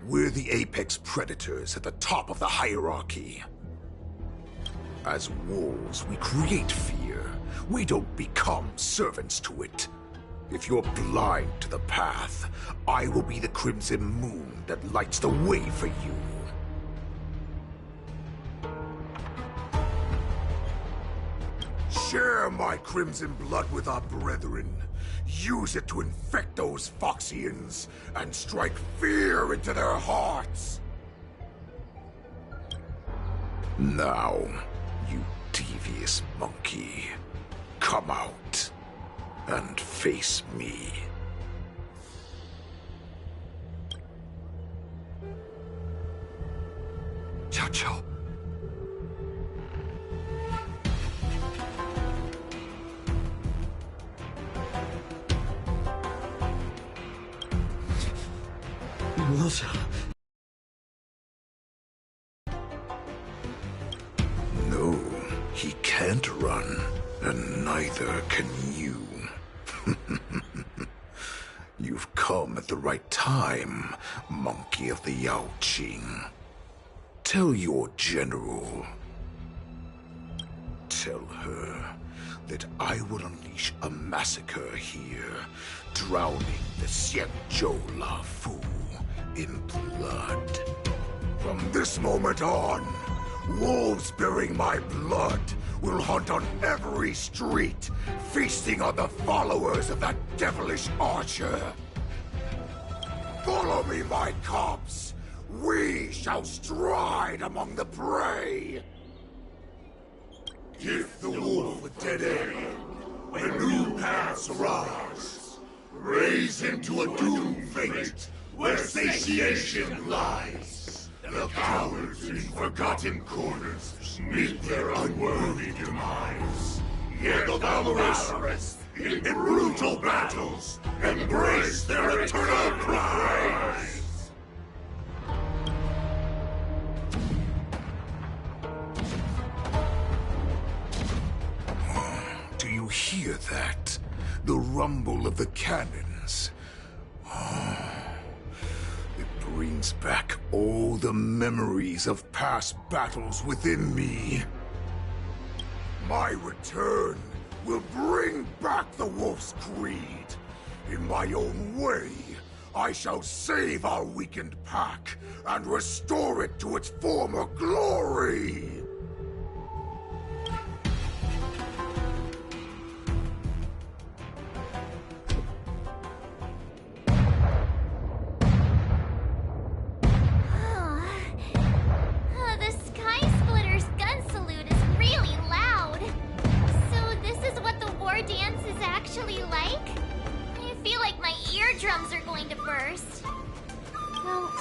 We're the apex predators at the top of the hierarchy. As wolves, we create fear. We don't become servants to it. If you're blind to the path, I will be the crimson moon that lights the way for you. Share my crimson blood with our brethren. Use it to infect those Foxians and strike fear into their hearts. Now, you devious monkey, come out and face me. Jiao Qiu. Militia. No, he can't run, and neither can you. You've come at the right time, monkey of the Yaoqing. Tell your general. Tell her that I will unleash a massacre here, drowning the Xianzhou Luofu in blood. From this moment on, wolves bearing my blood will hunt on every street, feasting on the followers of that devilish archer. Follow me, my cubs. We shall stride among the prey. Give the wolf a dead end when new paths arise. Raise him to a doomed fate where satiation lies. The cowards in forgotten corners meet their unworthy demise. Yet the valorous in brutal battles embrace their eternal prize. Do you hear that? The rumble of the cannons. It brings back all the memories of past battles within me. My return will bring back the wolf's greed. In my own way, I shall save our weakened pack and restore it to its former glory. The Sky Splitter's gun salute is really loud. So this is what the war dance is actually like? I feel like my eardrums are going to burst. Well,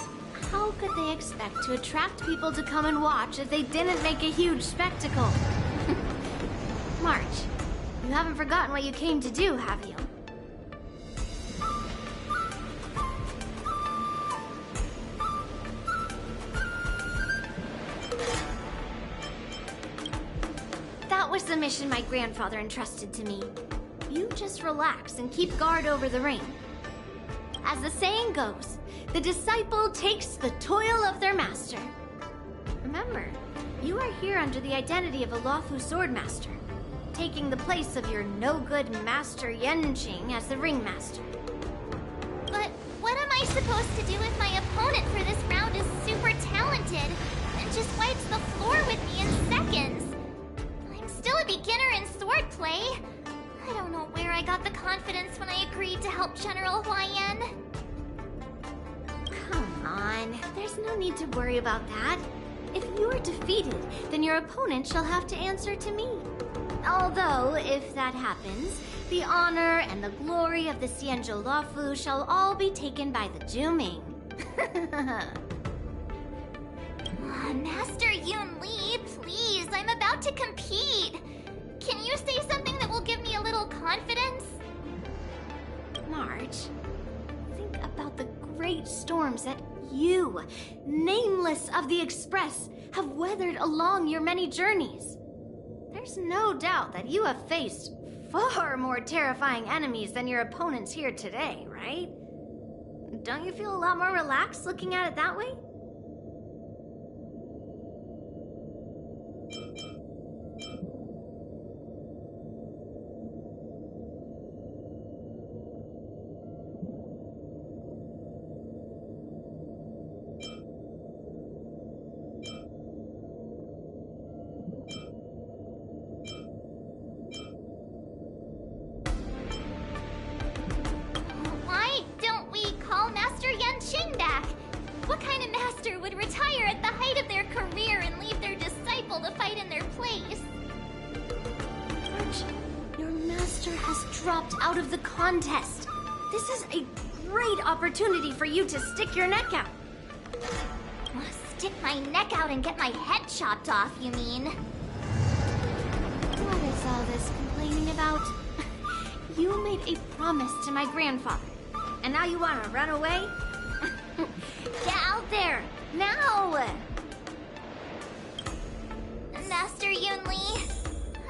how could they expect to attract people to come and watch if they didn't make a huge spectacle? March, you haven't forgotten what you came to do, have you? That was the mission my grandfather entrusted to me. You just relax and keep guard over the ring. As the saying goes, the disciple takes the toil of their master. Remember, you are here under the identity of a Luofu swordmaster, taking the place of your no-good master Yanqing as the ringmaster. But what am I supposed to do if my opponent for this round is super talented and just wipes the floor with me in seconds? I'm still a beginner in swordplay. I don't know where I got the confidence when I agreed to help General Huaiyan. Come on, there's no need to worry about that. If you are defeated, then your opponent shall have to answer to me. Although, if that happens, the honor and the glory of the Xianzhou Luofu shall all be taken by the Zhuming. Master Yun Li, please, I'm about to compete. Can you say something that will give me a little confidence? March, think about the great storms that you, Nameless of the Express, have weathered along your many journeys. There's no doubt that you have faced far more terrifying enemies than your opponents here today, right? Don't you feel a lot more relaxed looking at it that way? Why don't we call Master Yanqing back? What kind of master would retire at the height of their career and leave their disciple to fight in their place? March, your master has dropped out of the contest. This is a great opportunity for you to stick your neck out. Stick my neck out and get my head chopped off, you mean? What is all this complaining about? You made a promise to my grandfather, and now you want to run away? Get out there, now! Master Yunli,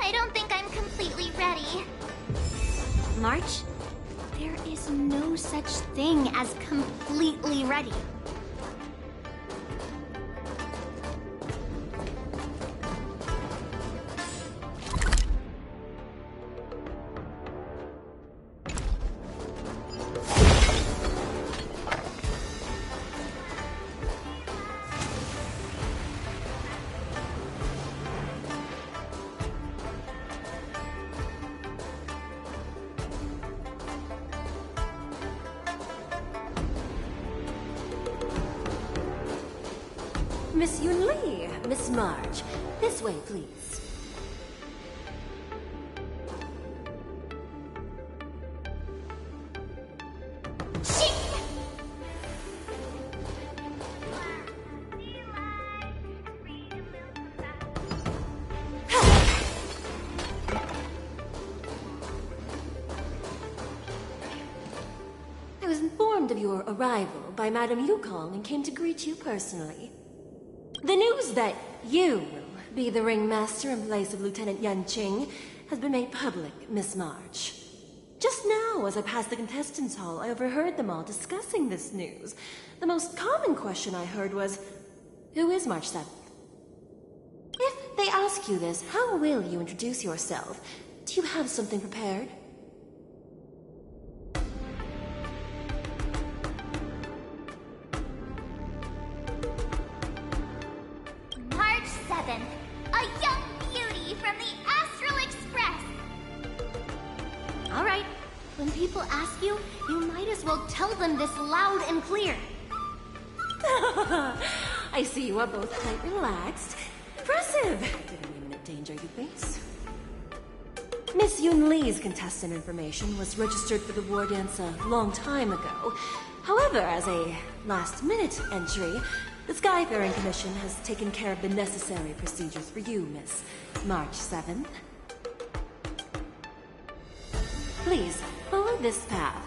I don't think I'm completely ready. March, there is no such thing as completely ready. Miss Yunli, Miss March, this way, please. I was informed of your arrival by Madame Yukong and came to greet you personally. The news that you will be the ringmaster in place of Lieutenant Yanqing has been made public, Miss March. Just now, as I passed the contestants' hall, I overheard them all discussing this news. The most common question I heard was, who is March 7th? If they ask you this, how will you introduce yourself? Do you have something prepared? March 7th, a young beauty from the Astral Express. All right, when people ask you, you might as well tell them this loud and clear. I see you are both quite relaxed. Impressive! Given the imminent danger you face. Miss Yunli's contestant information was registered for the war dance a long time ago. However, as a last-minute entry, the Skyfaring Commission has taken care of the necessary procedures for you, Miss March 7th. Please, follow this path.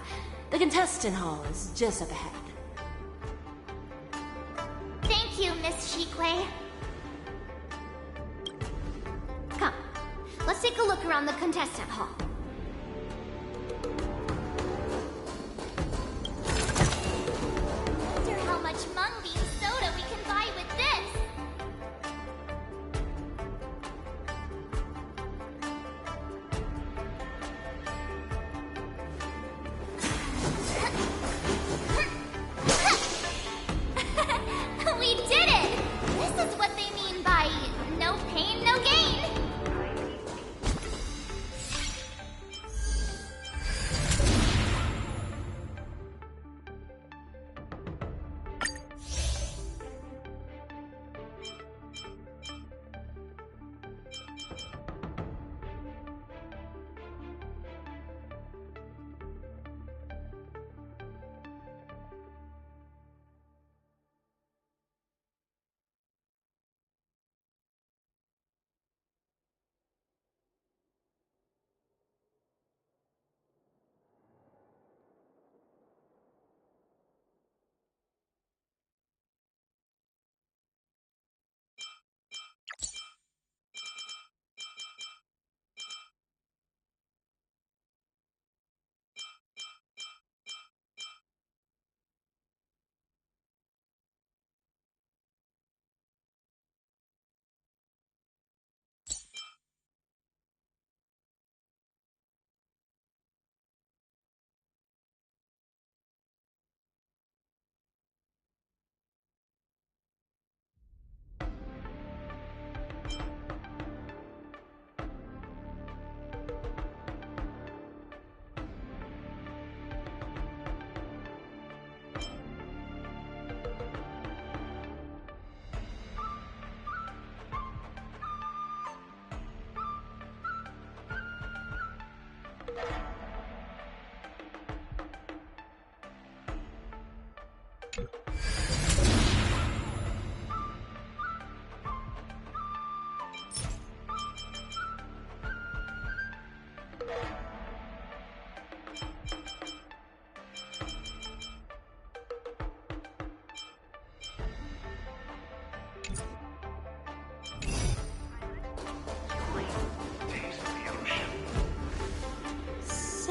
The contestant hall is just up ahead. Thank you, Miss Shikwe. Come, let's take a look around the contestant hall. Wonder how much mung bean soda we can buy with this. We did it! This is what they mean by no pain, no gain.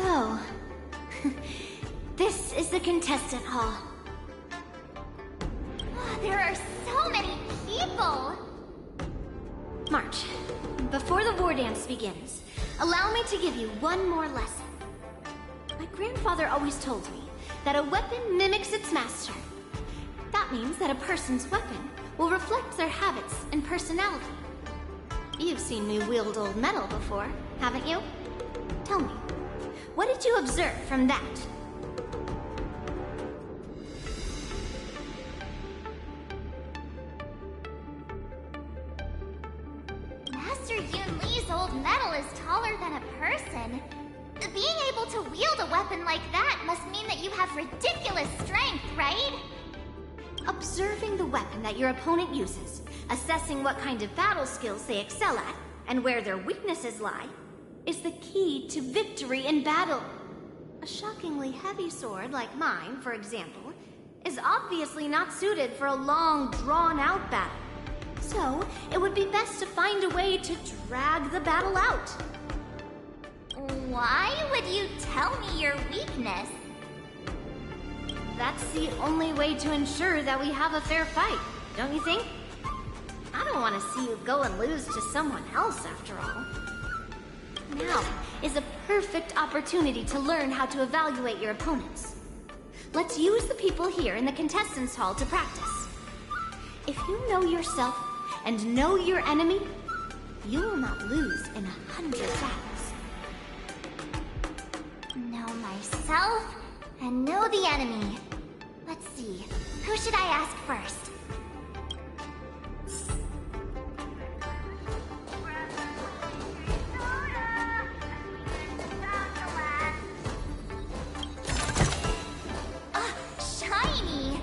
So, this is the contestant hall. There are so many people! March, before the war dance begins, allow me to give you one more lesson. My grandfather always told me that a weapon mimics its master. That means that a person's weapon will reflect their habits and personality. You've seen me wield old metal before, haven't you? Tell me, what did you observe from that? Master Yun Li's old metal is taller than a person. Being able to wield a weapon like that must mean that you have ridiculous strength, right? Observing the weapon that your opponent uses, assessing what kind of battle skills they excel at, and where their weaknesses lie, is the key to victory in battle. A shockingly heavy sword like mine, for example, is obviously not suited for a long, drawn-out battle. So, it would be best to find a way to drag the battle out. Why would you tell me your weakness? That's the only way to ensure that we have a fair fight, don't you think? I don't want to see you go and lose to someone else, after all. Now is a perfect opportunity to learn how to evaluate your opponents. Let's use the people here in the contestants' hall to practice. If you know yourself and know your enemy, you will not lose in 100 battles. Know myself and know the enemy. Let's see, who should I ask first? Shiny!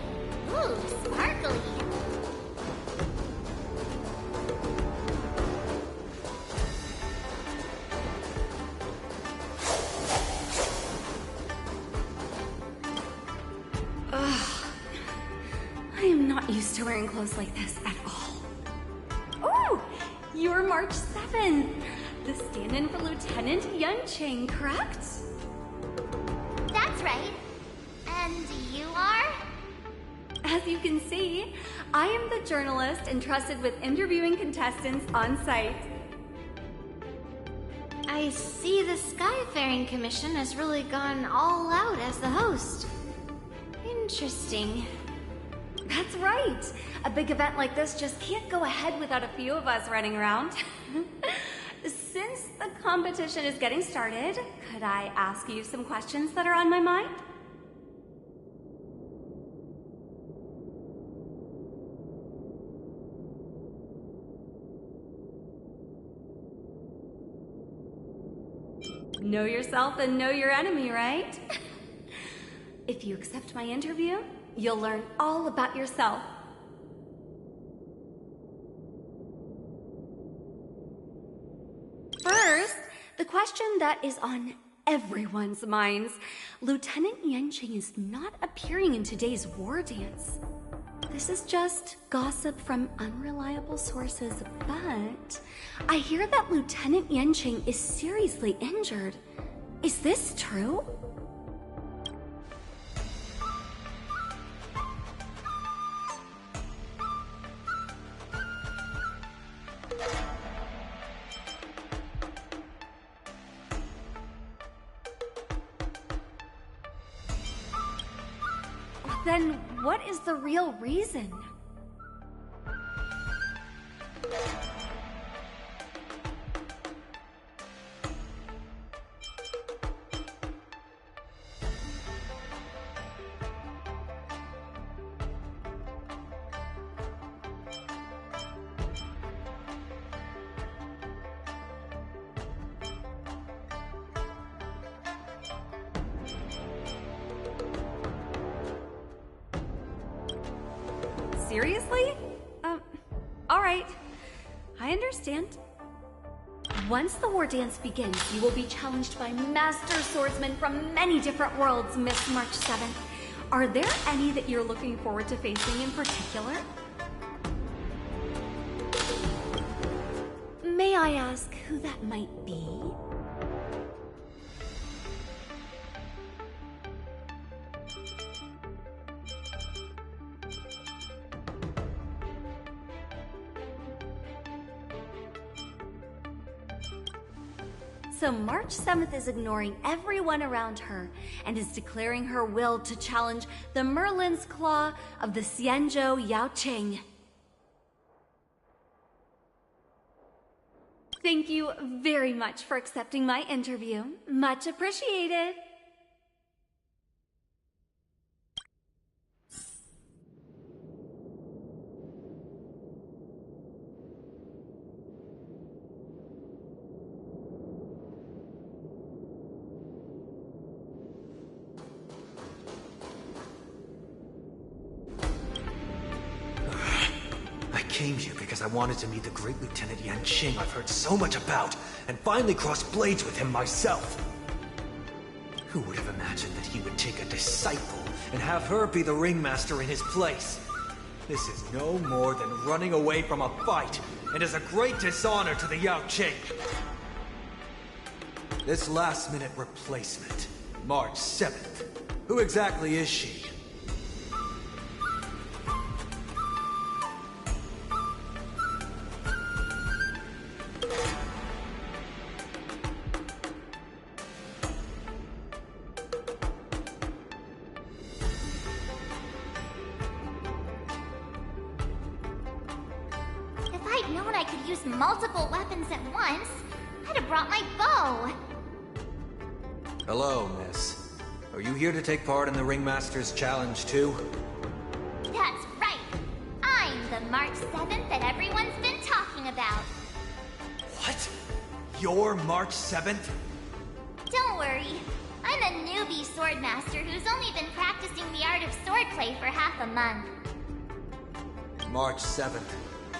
Ooh, sparkly! I am not used to wearing clothes like this at all. Oh, you're March 7, the stand-in for Lieutenant Yanqing, correct? That's right. And you are? As you can see, I am the journalist entrusted with interviewing contestants on site. I see the Skyfaring Commission has really gone all out as the host. Interesting. That's right. A big event like this just can't go ahead without a few of us running around. Since the competition is getting started, could I ask you some questions that are on my mind? Know yourself and know your enemy, right? If you accept my interview, you'll learn all about yourself. First, the question that is on everyone's minds. Lieutenant Yanqing is not appearing in today's war dance. This is just gossip from unreliable sources, but I hear that Lieutenant Yanqing is seriously injured. Is this true? Then what is the real reason? seriously? Alright. I understand. Once the war dance begins, you will be challenged by master swordsmen from many different worlds, Miss March 7th. Are there any that you're looking forward to facing in particular? May I ask who that might be? So March 7th is ignoring everyone around her and is declaring her will to challenge the Merlin's Claw of the Xianzhou Yaoqing. Thank you very much for accepting my interview. Much appreciated. I came here because I wanted to meet the great Lieutenant Yanqing I've heard so much about, and finally cross blades with him myself. Who would have imagined that he would take a disciple and have her be the ringmaster in his place? This is no more than running away from a fight, and is a great dishonor to the Yaoqing. This last-minute replacement, March 7th. Who exactly is she? Multiple weapons at once, I'd have brought my bow. Hello, miss. Are you here to take part in the Ringmaster's Challenge too? That's right. I'm the March 7th that everyone's been talking about. What? You're March 7th? Don't worry. I'm a newbie swordmaster who's only been practicing the art of swordplay for half a month. March 7th.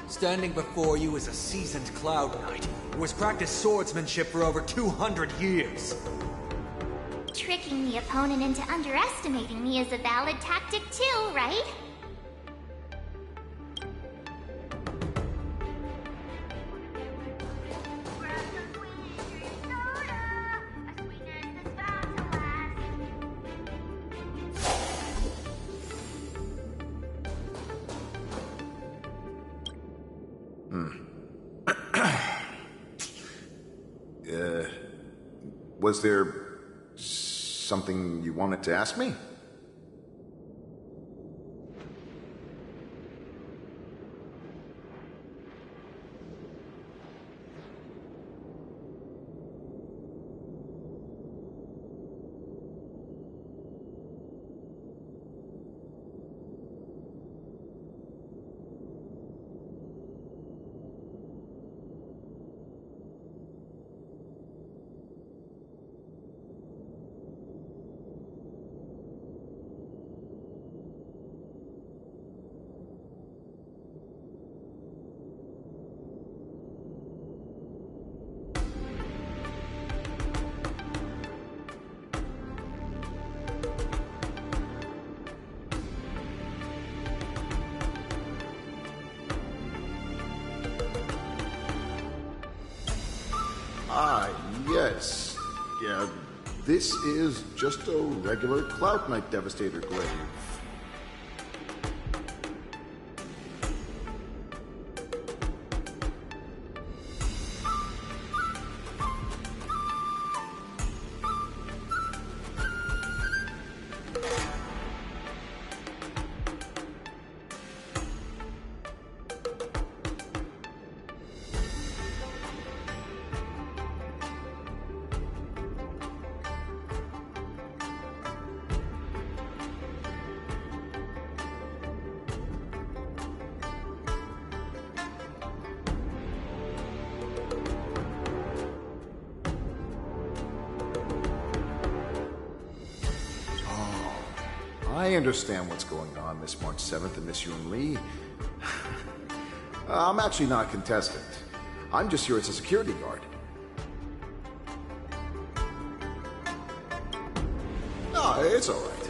Standing before you is a seasoned Cloud Knight who has practiced swordsmanship for over 200 years. Tricking the opponent into underestimating me is a valid tactic too, right? Was there something you wanted to ask me? Yes. Yeah, this is just a regular Cloud Knight Devastator glaive. I understand what's going on, Miss March 7th and Miss Yun Li. I'm actually not a contestant. I'm just here as a security guard. No, it's alright.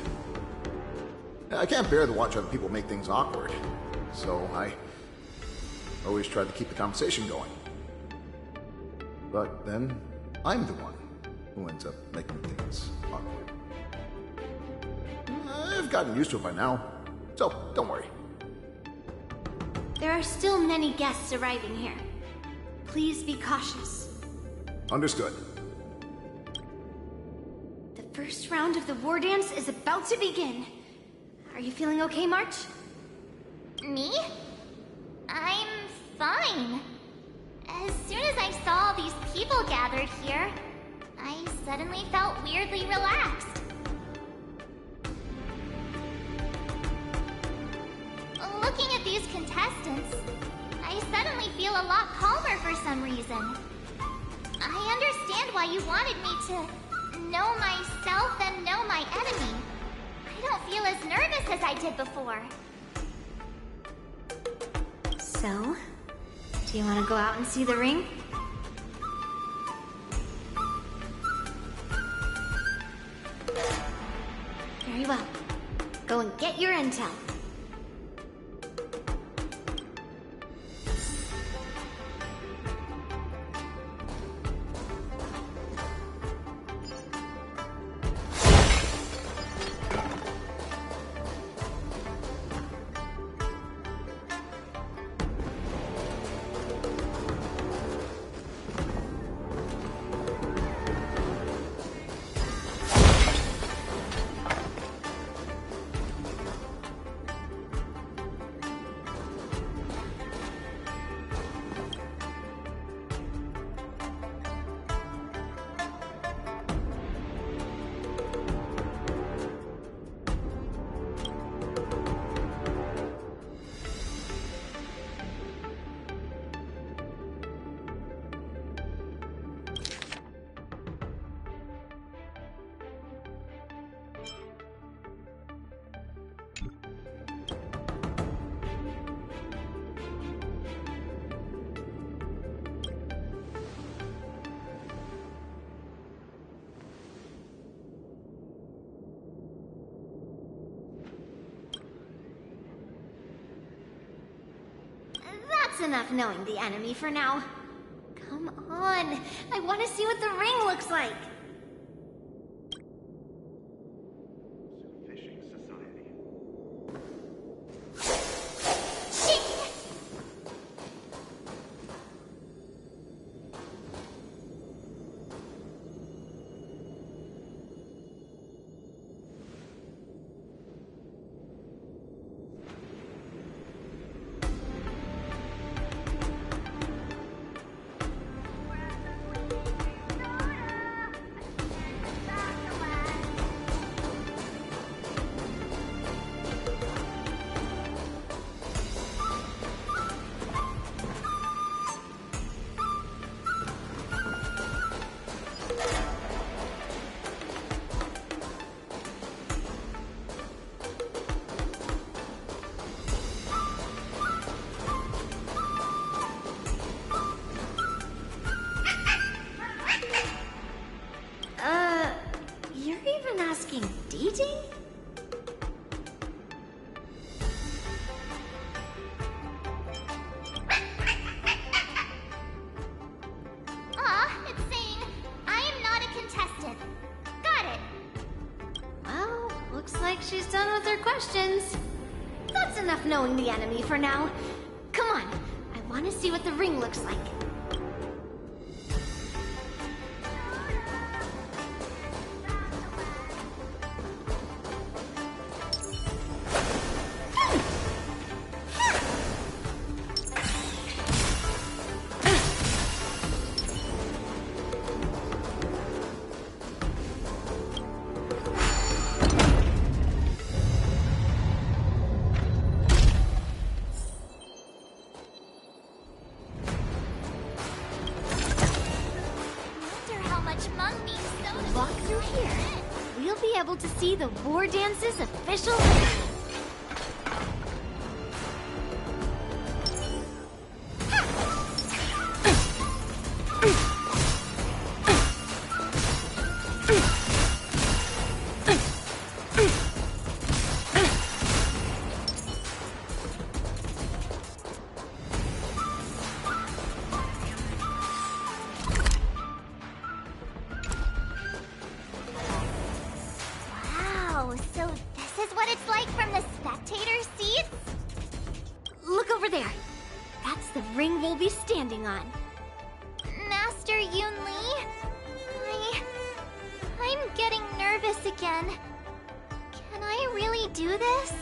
I can't bear to watch other people make things awkward, so I always try to keep the conversation going. But then, I'm the one who ends up making things awkward. I've gotten used to it by now, so don't worry. There are still many guests arriving here. Please be cautious. Understood. The first round of the war dance is about to begin. Are you feeling okay, March? Me? I'm fine. As soon as I saw all these people gathered here, I suddenly felt weirdly relaxed. Looking at these contestants, I suddenly feel a lot calmer for some reason. I understand why you wanted me to know myself and know my enemy. I don't feel as nervous as I did before. So, do you want to go out and see the ring? Very well. Go and get your intel. That's enough knowing the enemy for now. Come on, I want to see what the ring looks like. You're even asking dating? Aw, it's saying, I am not a contestant. Got it. Well, looks like she's done with her questions. That's enough knowing the enemy for now. Come on, I want to see what the ring looks like. you'll be able to see the War Dance's official... Wow, so this is what it's like from the spectator seats? Look over there. That's the ring we'll be standing on. Master Yunli? I'm getting nervous again. Can I really do this?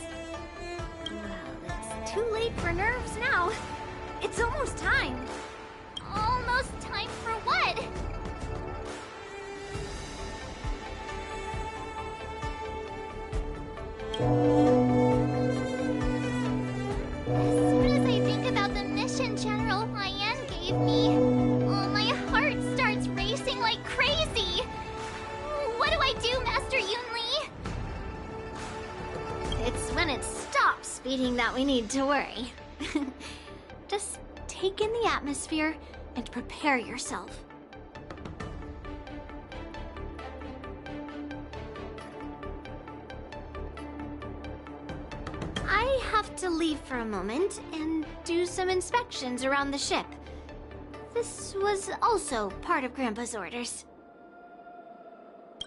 Well, it's too late for nerves now. It's almost time. Almost time for what? As soon as I think about the mission General Huayan gave me, my heart starts racing like crazy. What do I do, Master Yunli? It's when it stops beating that we need to worry. Just take in the atmosphere and prepare yourself. I have to leave for a moment and do some inspections around the ship. This was also part of Grandpa's orders.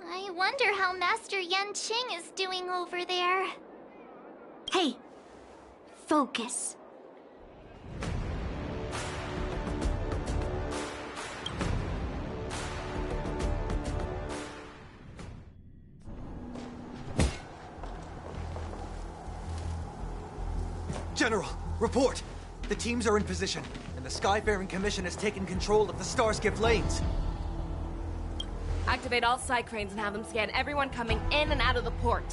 I wonder how Master Yanqing is doing over there. Hey, focus. General, report! The teams are in position, and the Skyfaring Commission has taken control of the Starskiff lanes. Activate all side cranes and have them scan everyone coming in and out of the port.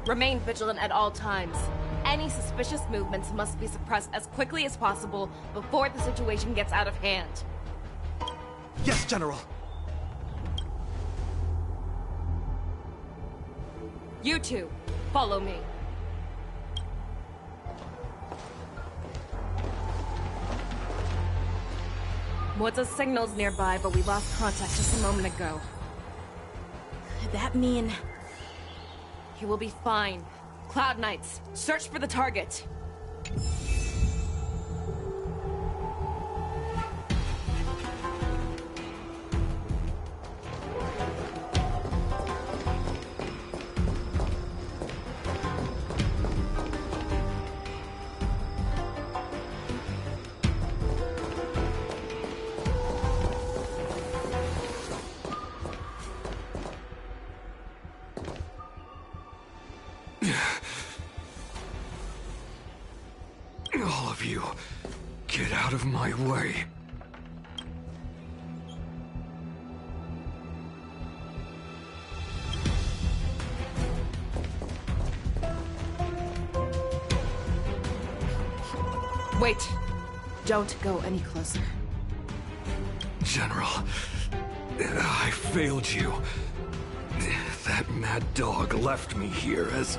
Remain vigilant at all times. Any suspicious movements must be suppressed as quickly as possible before the situation gets out of hand. Yes, General! You two, follow me. What's signals nearby, but we lost contact just a moment ago. Could that mean... He will be fine. Cloud Knights, search for the target. All of you, get out of my way. Wait. Don't go any closer. General, I failed you. That mad dog left me here as...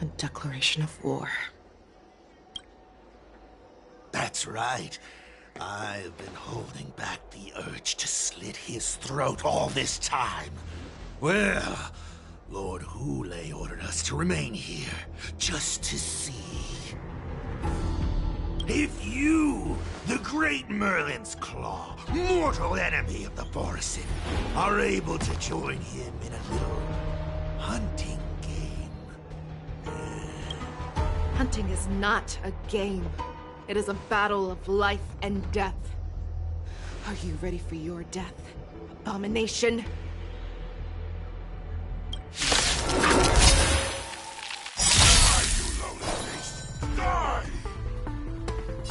A declaration of war. That's right. I've been holding back the urge to slit his throat all this time. Well, Lord Hule ordered us to remain here, just to see. If you, the great Merlin's Claw, mortal enemy of the Borisin, are able to join him in a little hunting game. Hunting is not a game. It is a battle of life and death. Are you ready for your death, abomination?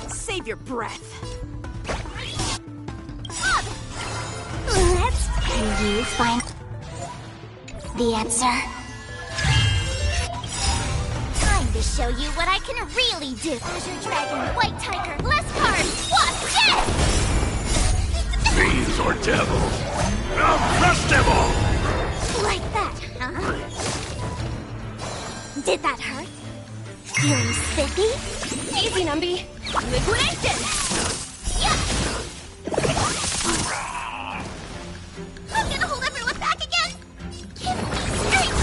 Save your breath. Can you find the answer? Time to show you what I can really do. Azure Dragon, White Tiger, less cards, swap, yes! devil! Now crush them all! Like that, huh? Did that hurt? Feeling spiffy? Easy, Numby. Liquidation! Yeah! I'm gonna hold everyone back again! Give me strength!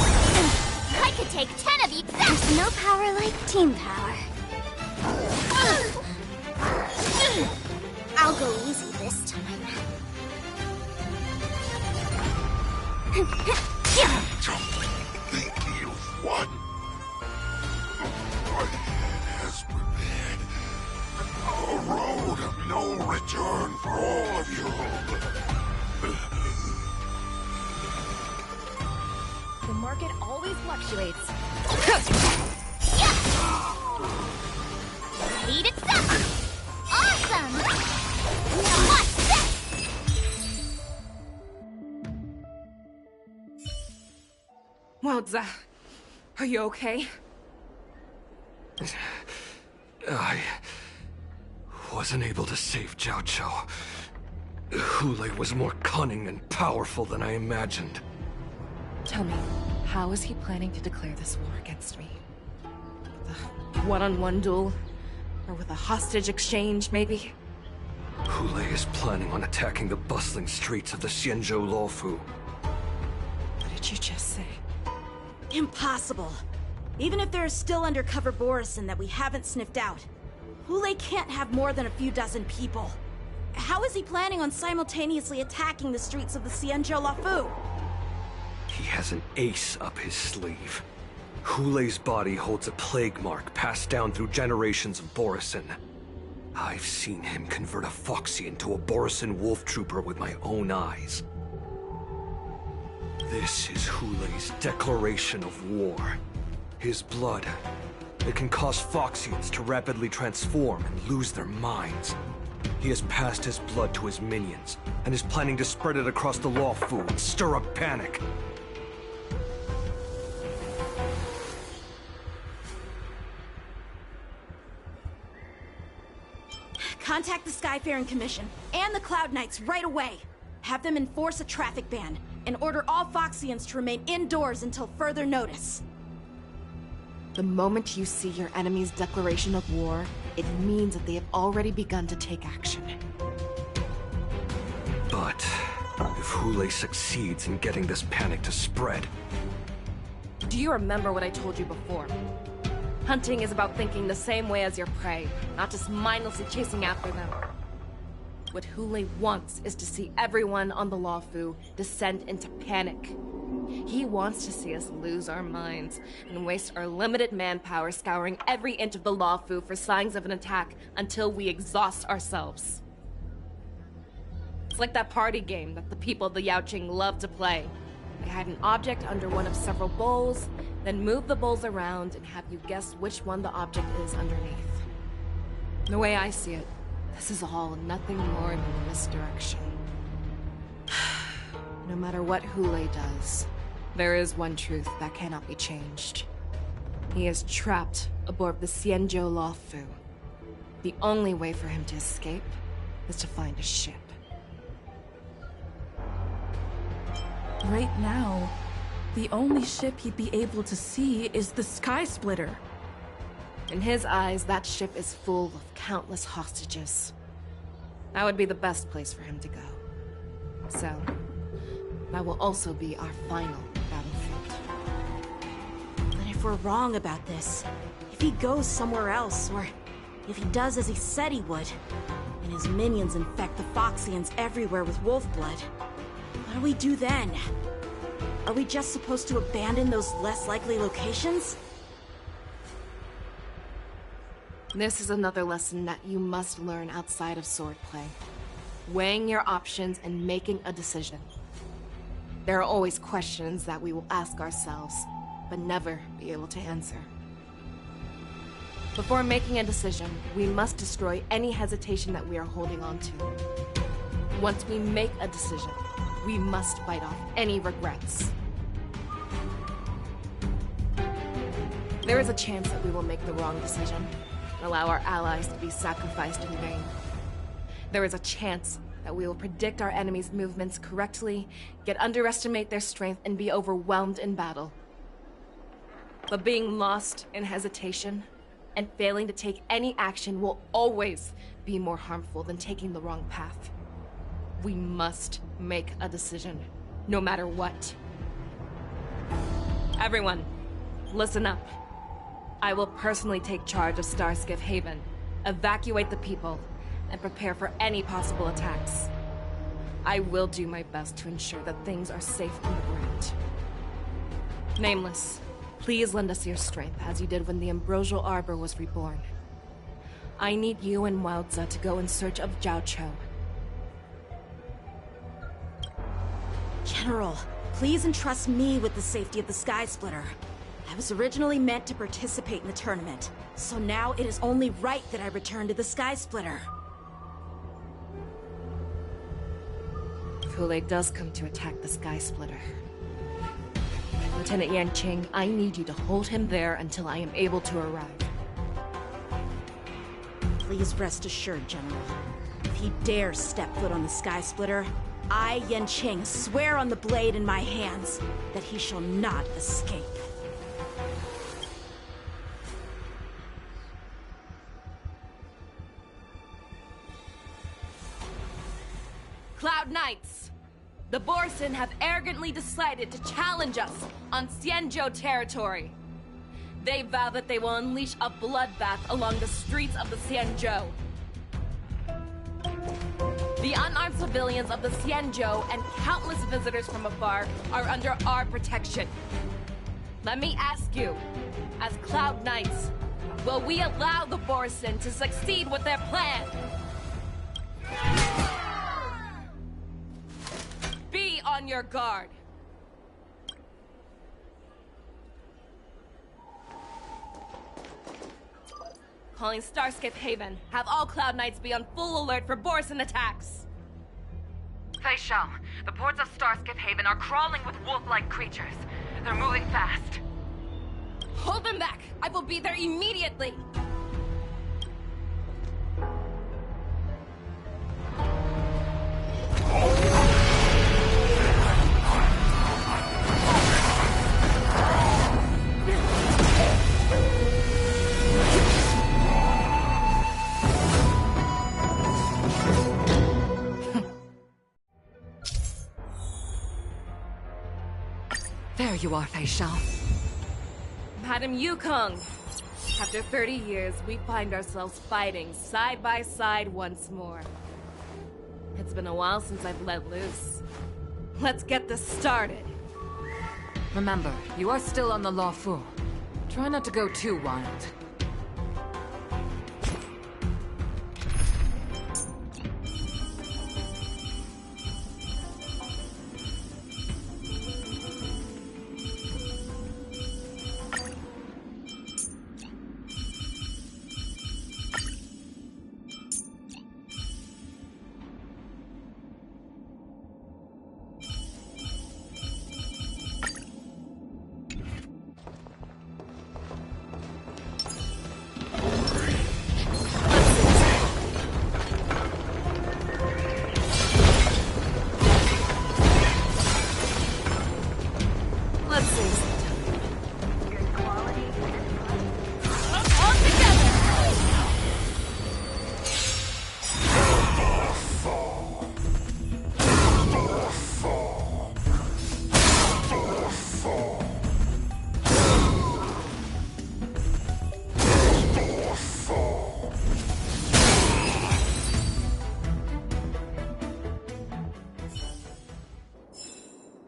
I could take 10 of you. There's no power like team power. I'll go easy this time. Don't think you've won. What has prepared a road of no return for all of you. The market always fluctuates. Eat it up! Awesome! Now watch this! Wowza. Are you okay? I wasn't able to save Jiao Chou. Hulei was more cunning and powerful than I imagined. Tell me, how is he planning to declare this war against me? The one-on-one duel? Or with a hostage exchange, maybe? Hulei is planning on attacking the bustling streets of the Xianzhou Luofu. What did you just say? Impossible. Even if there are still undercover Borisin that we haven't sniffed out, Hulei can't have more than a few dozen people. How is he planning on simultaneously attacking the streets of the Xianzhou Luofu? He has an ace up his sleeve. Hulei's body holds a plague mark passed down through generations of Borisin. I've seen him convert a Foxy into a Borisin wolf trooper with my own eyes. This is Hulei's declaration of war. His blood. It can cause Foxians to rapidly transform and lose their minds. He has passed his blood to his minions, and is planning to spread it across the Luofu and stir up panic. Contact the Skyfaring Commission and the Cloud Knights right away. Have them enforce a traffic ban and order all Foxians to remain indoors until further notice. The moment you see your enemy's declaration of war, it means that they have already begun to take action. But if Hulei succeeds in getting this panic to spread... Do you remember what I told you before? Hunting is about thinking the same way as your prey, not just mindlessly chasing after them. What Hulei wants is to see everyone on the Luofu descend into panic. He wants to see us lose our minds and waste our limited manpower scouring every inch of the Luofu for signs of an attack until we exhaust ourselves. It's like that party game that the people of the Yaoqing love to play. They hide an object under one of several bowls, then move the bowls around and have you guess which one the object is underneath. The way I see it, this is all nothing more than a misdirection. No matter what Hulei does, there is one truth that cannot be changed. He is trapped aboard the Xianzhou Luofu. The only way for him to escape is to find a ship. Right now, the only ship he'd be able to see is the Sky Splitter. In his eyes, that ship is full of countless hostages. That would be the best place for him to go. So, that will also be our final battlefield. But if we're wrong about this, if he goes somewhere else, or if he does as he said he would, and his minions infect the Foxians everywhere with wolf blood, what do we do then? Are we just supposed to abandon those less likely locations? This is another lesson that you must learn outside of swordplay. Weighing your options and making a decision. There are always questions that we will ask ourselves, but never be able to answer. Before making a decision, we must destroy any hesitation that we are holding on to. Once we make a decision, we must fight off any regrets. There is a chance that we will make the wrong decision, and allow our allies to be sacrificed in vain. There is a chance that we will predict our enemies' movements correctly, yet underestimate their strength and be overwhelmed in battle. But being lost in hesitation and failing to take any action will always be more harmful than taking the wrong path. We must make a decision, no matter what. Everyone, listen up. I will personally take charge of Starskiff Haven, evacuate the people, and prepare for any possible attacks. I will do my best to ensure that things are safe on the ground. Nameless, please lend us your strength as you did when the Ambrosial Arbor was reborn. I need you and Wildza to go in search of Jiaoqiu. General, please entrust me with the safety of the Sky Splitter. I was originally meant to participate in the tournament, so now it is only right that I return to the Sky Splitter. If Hulei does come to attack the Sky Splitter, Lieutenant Yanqing, I need you to hold him there until I am able to arrive. Please rest assured, General. If he dares step foot on the Sky Splitter, I, Yanqing, swear on the blade in my hands that he shall not escape. Cloud Knights! The Borson have arrogantly decided to challenge us on Xianzhou territory. They vow that they will unleash a bloodbath along the streets of the Xianzhou. The unarmed civilians of the Xianzhou and countless visitors from afar are under our protection. Let me ask you, as Cloud Knights, will we allow the Borson to succeed with their plan? Be on your guard. Calling Starskiff Haven. Have all Cloud Knights be on full alert for Borson attacks. Fei Shao, the ports of Starskiff Haven are crawling with wolf-like creatures. They're moving fast. Hold them back! I will be there immediately! There you are, Fei Shao. Madam Yukong, after 30 years, we find ourselves fighting side by side once more. It's been a while since I've let loose. Let's get this started. Remember, you are still on the Luofu. Try not to go too wild.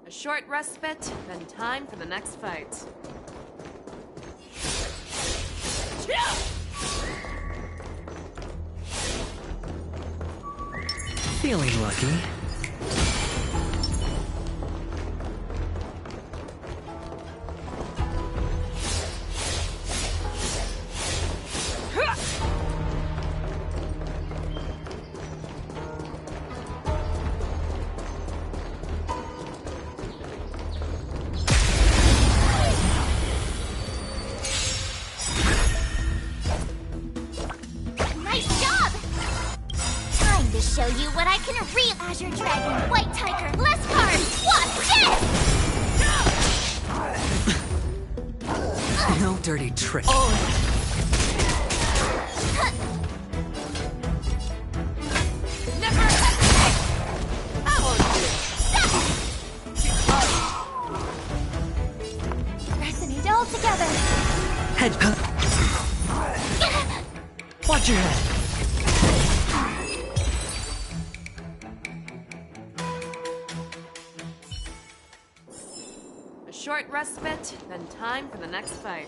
Short respite, then time for the next fight. Feeling lucky. Nice job! Kinda. to show you what I can Azure Dragon, White Tiger, less cards! Watch this! No dirty trick. Never hesitate! Resonate all together! Head. Watch your head. A short respite, then time for the next fight.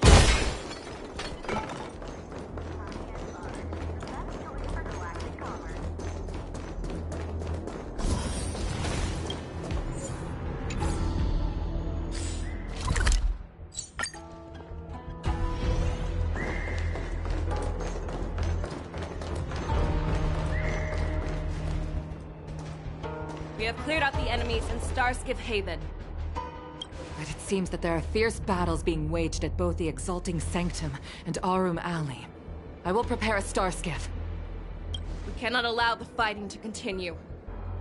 We have cleared out the enemies in Starskiff Haven. But it seems that there are fierce battles being waged at both the Exalting Sanctum and Aurum Alley. I will prepare a Starskiff. We cannot allow the fighting to continue.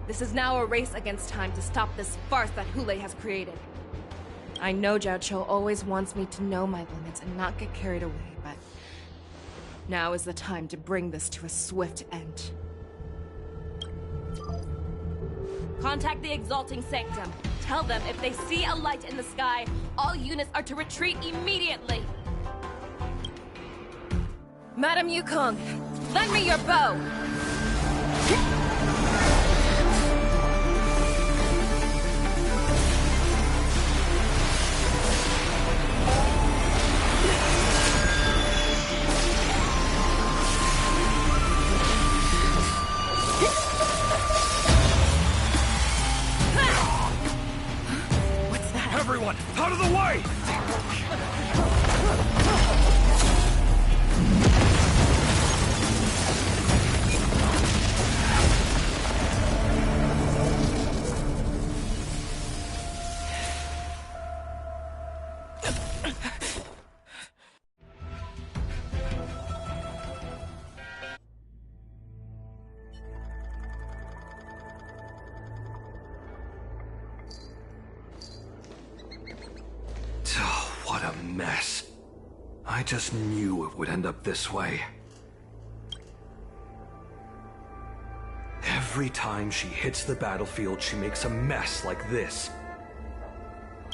This is now a race against time to stop this farce that Hoolay has created. I know Jiao Cho always wants me to know my limits and not get carried away, but now is the time to bring this to a swift end. Contact the Exalting Sanctum. Tell them if they see a light in the sky, all units are to retreat immediately. Madam Yukong, lend me your bow! Everyone, out of the way! What a mess. I just knew it would end up this way. Every time she hits the battlefield, she makes a mess like this.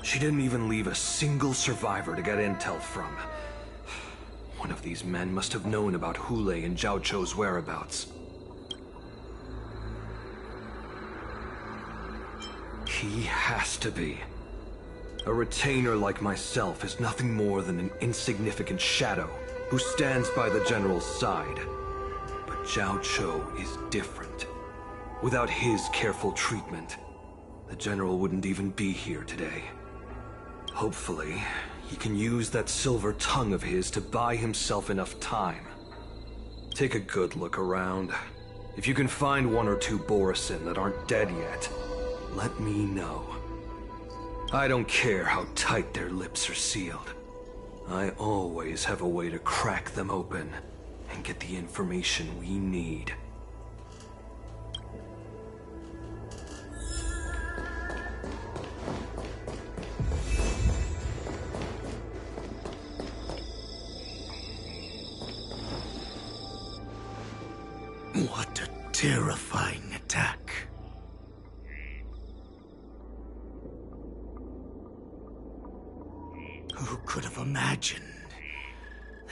She didn't even leave a single survivor to get intel from. One of these men must have known about Hoolay and Jiao Cho's whereabouts. He has to be. A retainer like myself is nothing more than an insignificant shadow who stands by the General's side. But Jiao Cho is different. Without his careful treatment, the General wouldn't even be here today. Hopefully, he can use that silver tongue of his to buy himself enough time. Take a good look around. If you can find one or two Borisin that aren't dead yet, let me know. I don't care how tight their lips are sealed. I always have a way to crack them open and get the information we need. What a terrifying attack. Who could have imagined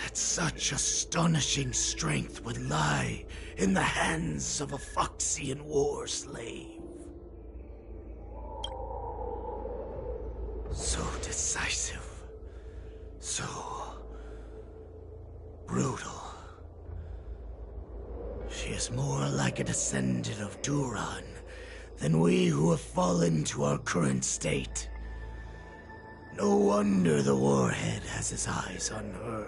that such astonishing strength would lie in the hands of a Foxian war slave? So decisive, so brutal. She is more like a descendant of Duran than we who have fallen to our current state. No wonder the Warhead has his eyes on her.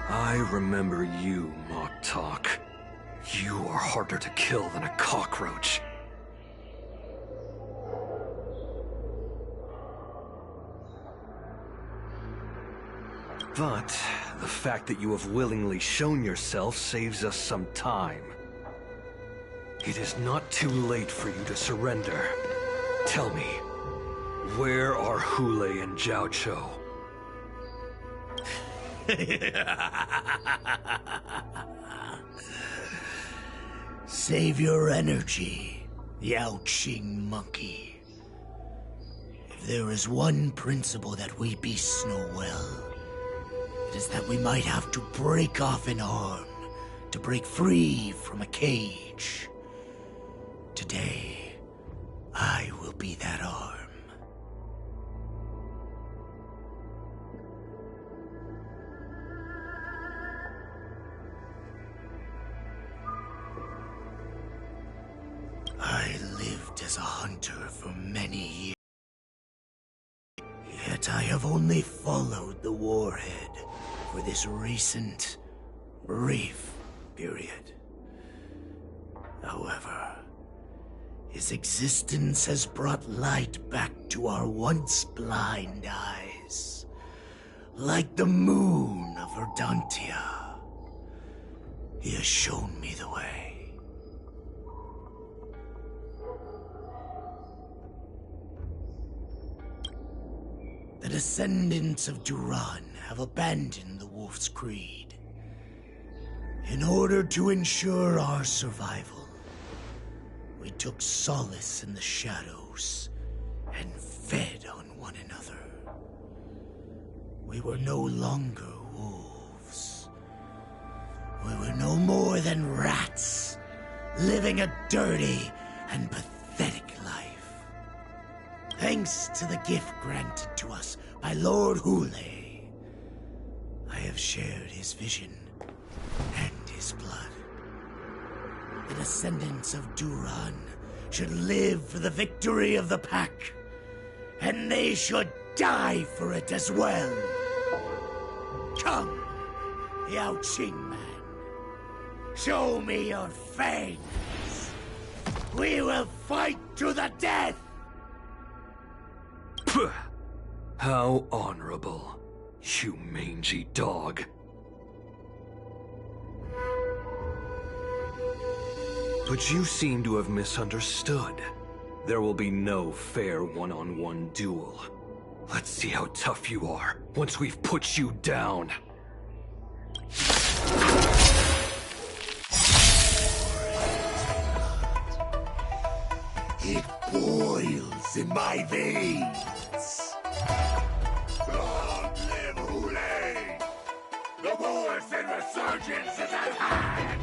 I remember you, Moktok. You are harder to kill than a cockroach. But the fact that you have willingly shown yourself saves us some time. It is not too late for you to surrender. Tell me, where are Hule and Jiao Cho? Save your energy, Yaoqing monkey. If there is one principle that we beasts know well, it is that we might have to break off an arm to break free from a cage. Today, I will be that arm. I lived as a hunter for many years. Yet I have only followed the warhead for this recent, brief period. However, his existence has brought light back to our once blind eyes, like the moon of Verdantia. He has shown me the way. The descendants of Duran have abandoned the Wolf's Creed. In order to ensure our survival, we took solace in the shadows and fed on one another. We were no longer wolves. We were no more than rats, living a dirty and pathetic life. Thanks to the gift granted to us by Lord Hule, I have shared his vision and his blood. The descendants of Duran should live for the victory of the Pack, and they should die for it as well. Come, Yaoqing man. Show me your fangs. We will fight to the death! How honorable, you mangy dog. But you seem to have misunderstood. There will be no fair one-on-one duel. Let's see how tough you are once we've put you down. It boils in my veins. Long live Hule! The Borisin resurgence is at hand!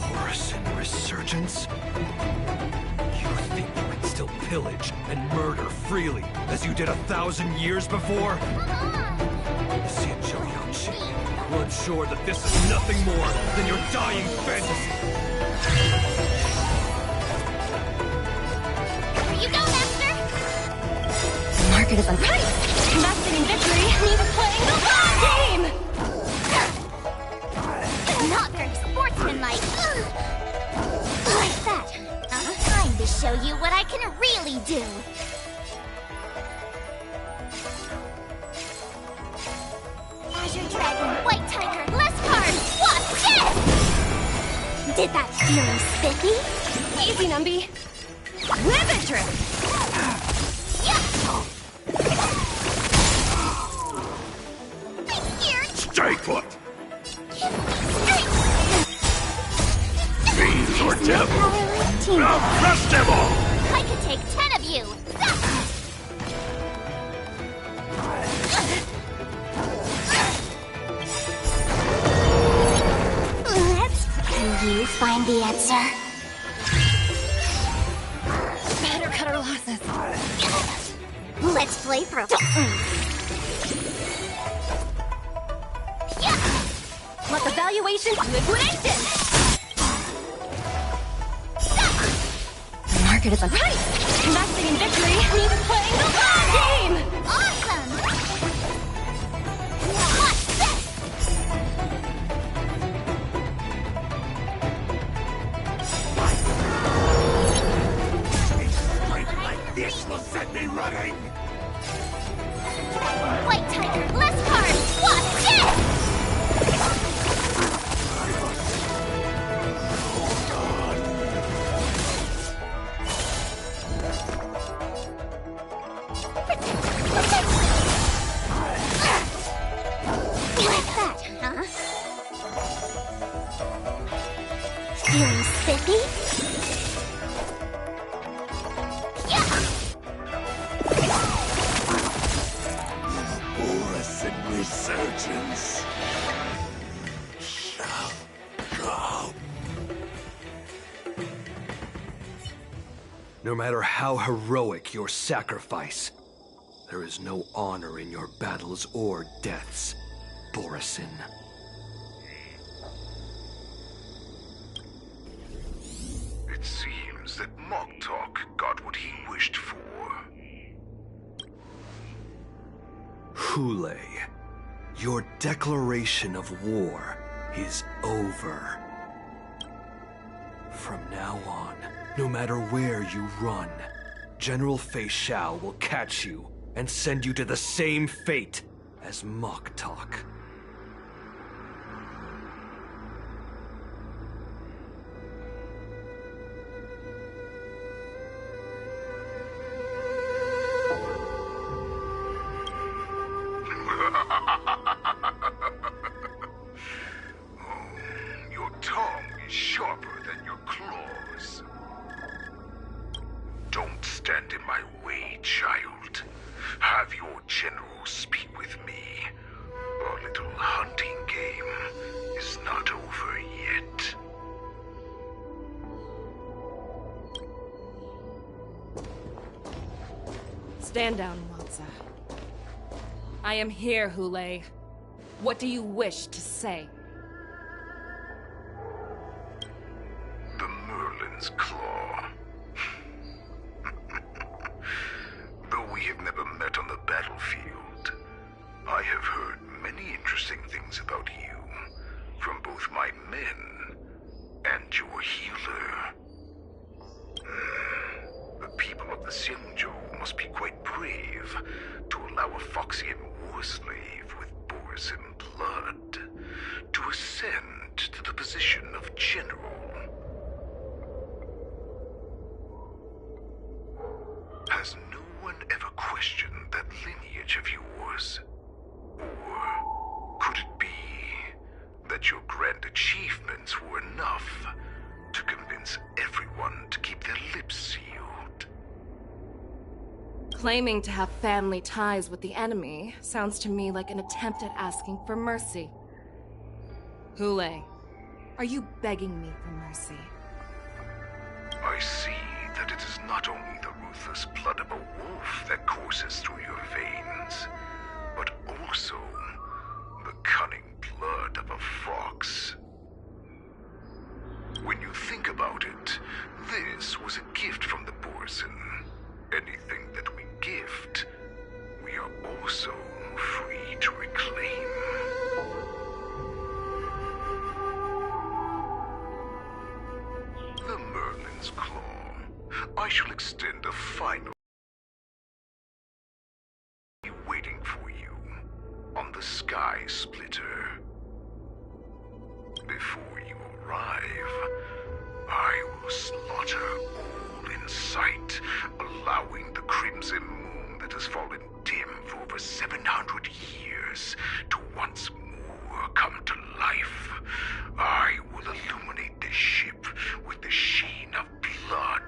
Borisin resurgence? You think you can still pillage and murder freely, as you did 1,000 years before? Xianzhou Yaoqing, well, I'm sure that this is nothing more than your dying fantasy. You go, Master! Market is right! Investing in victory means playing the long game! Not very sportsmanlike. Like that. Time to show you what I can really do. Azure Dragon, White Tiger, less cards! What's this? Did that feel spiffy? Easy, Numby. Whip it, Drip! Stay put! Fiends or devil! Now crush them all! I could take 10 of you! Can you find the answer? Better cut our losses. Let's play pro. Let the valuation liquidation! The market is right! Investing in victory means playing the long game! Awesome! What's this? Strength like this will set me running! White Tiger, less No matter how heroic your sacrifice, there is no honor in your battles or deaths, Borisin. It seems that Moktok got what he wished for. Hule, your declaration of war is over. From now on, no matter where you run, General Fei Xiao will catch you and send you to the same fate as Moktok. Your tongue is sharper than your claws. Don't stand in my way, child. Have your general speak with me. Our little hunting game is not over yet. Stand down, Watsa. I am here, Hule. What do you wish to say? The Merlin's Claw. Though we have never met on the battlefield, I have heard many interesting things about you from both my men and your healer. The people of the Xianzhou must be quite brave to allow a Foxian war slave with Borisin blood to ascend to the position of general. Has no one ever questioned that lineage of yours? Or could it be that your grand achievements were enough to convince everyone to keep their lips sealed? Claiming to have family ties with the enemy sounds to me like an attempt at asking for mercy. Hule, are you begging me for mercy? I see that it is not only the ruthless blood of a wolf that courses through your veins, but also the cunning blood of a fox. When you think about it, this was a gift from the Borisin. Anything that we gift, we are also free to reclaim. The Merlin's Claw. I shall extend a final waiting for you on the Sky Splitter. Before you arrive, I will slaughter all in sight, allowing the crimson moon that has fallen dim for over 700 years to once more come to life. I will illuminate this ship with the sheen of blood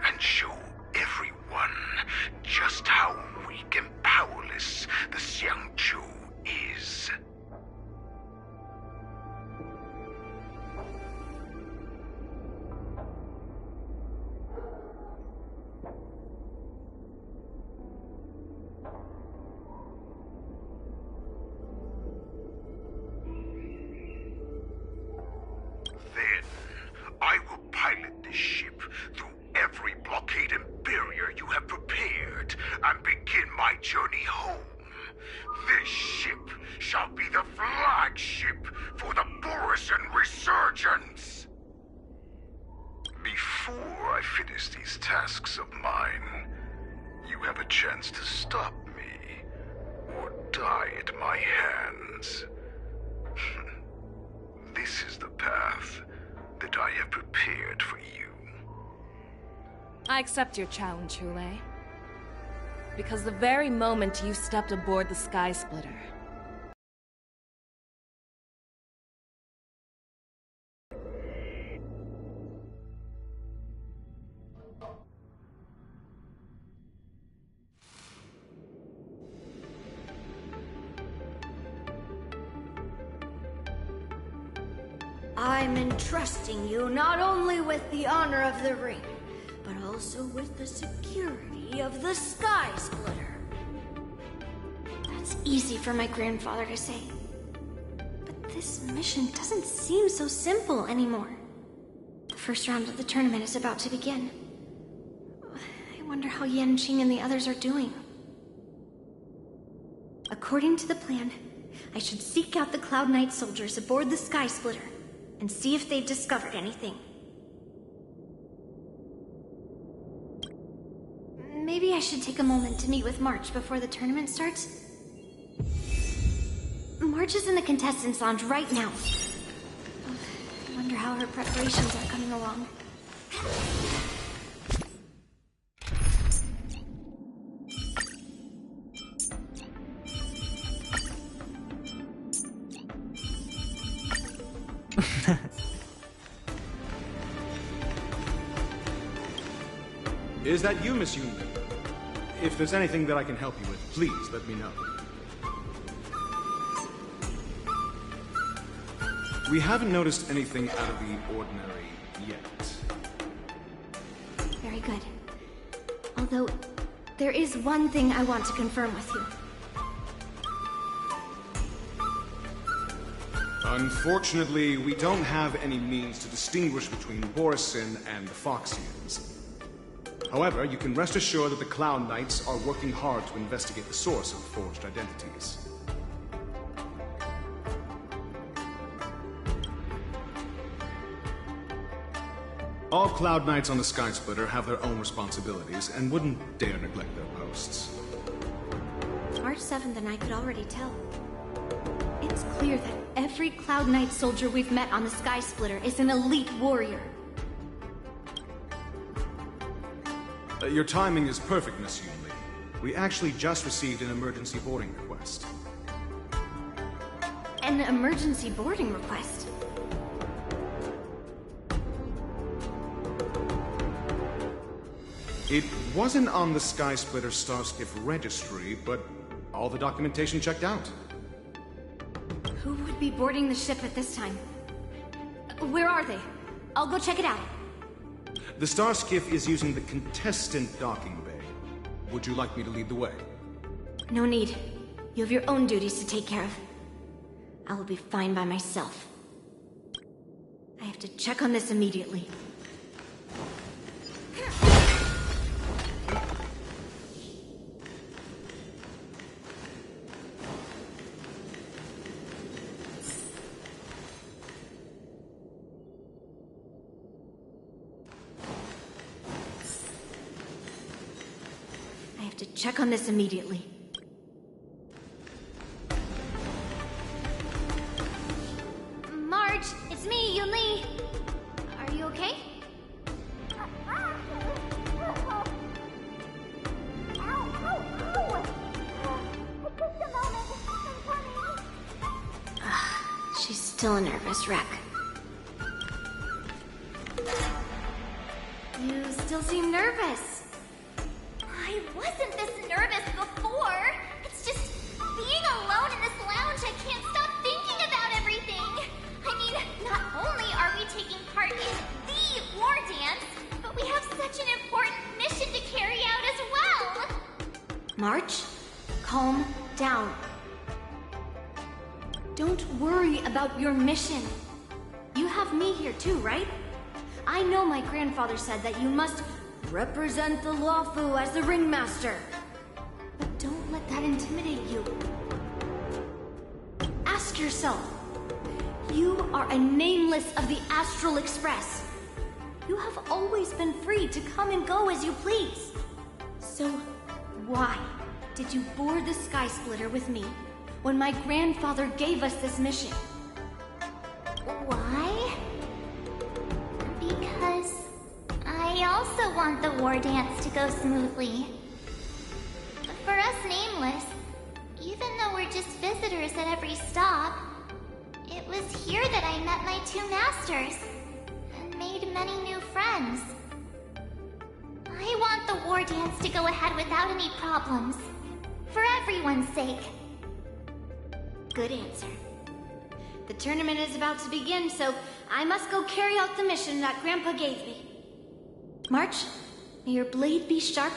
and show everyone just how weak and powerless the Xianzhou is. Then, I will pilot this ship through every blockade and barrier you have prepared and begin my journey home. This ship shall be the flagship for the Borisin Resurgence. Before I finish these tasks of mine, you have a chance to stop me or die at my hands. This is the path that I have prepared for you. I accept your challenge, Hule. Because the very moment you stepped aboard the Sky Splitter, I'm entrusting you not only with the honor of the ring, but also with the security of the Sky Splitter. That's easy for my grandfather to say. But this mission doesn't seem so simple anymore. The first round of the tournament is about to begin. I wonder how Yanqing and the others are doing. According to the plan, I should seek out the Cloud Knight soldiers aboard the Sky Splitter and see if they've discovered anything. Maybe I should take a moment to meet with March before the tournament starts. March is in the contestants' lounge right now. I wonder how her preparations are coming along. Is that you, Miss Yunli? If there's anything that I can help you with, please let me know. We haven't noticed anything out of the ordinary yet. Very good. Although, there is one thing I want to confirm with you. Unfortunately, we don't have any means to distinguish between Borisin and the Foxians. However, you can rest assured that the Cloud Knights are working hard to investigate the source of forged identities. All Cloud Knights on the Sky Splitter have their own responsibilities and wouldn't dare neglect their posts. March 7th and I could already tell. It's clear that every Cloud Knight soldier we've met on the Sky Splitter is an elite warrior. Your timing is perfect, Miss Yunli. We actually just received an emergency boarding request. An emergency boarding request? It wasn't on the Sky Splitter Starskiff registry, but all the documentation checked out. Who would be boarding the ship at this time? Where are they? I'll go check it out. The Starskiff is using the contestant docking bay. Would you like me to lead the way? No need. You have your own duties to take care of. I will be fine by myself. I have to check on this immediately. Check on this immediately. March, it's me, Yunli. Are you okay? She's still a nervous wreck. You still seem nervous. I wasn't this nervous before. It's just being alone in this lounge, I can't stop thinking about everything. I mean, not only are we taking part in the war dance, but we have such an important mission to carry out as well. March, calm down. Don't worry about your mission. You have me here too, right? I know my grandfather said that you must represent the Luofu as the ringmaster. But don't let that intimidate you. Ask yourself, you are a nameless of the Astral Express. You have always been free to come and go as you please. So why did you board the Sky Splitter with me when my grandfather gave us this mission? Why? Because I also want the war dance to go smoothly. For us Nameless, even though we're just visitors at every stop, it was here that I met my two masters and made many new friends. I want the war dance to go ahead without any problems, for everyone's sake. Good answer. The tournament is about to begin, so I must go carry out the mission that Grandpa gave me. March, May your blade be sharp,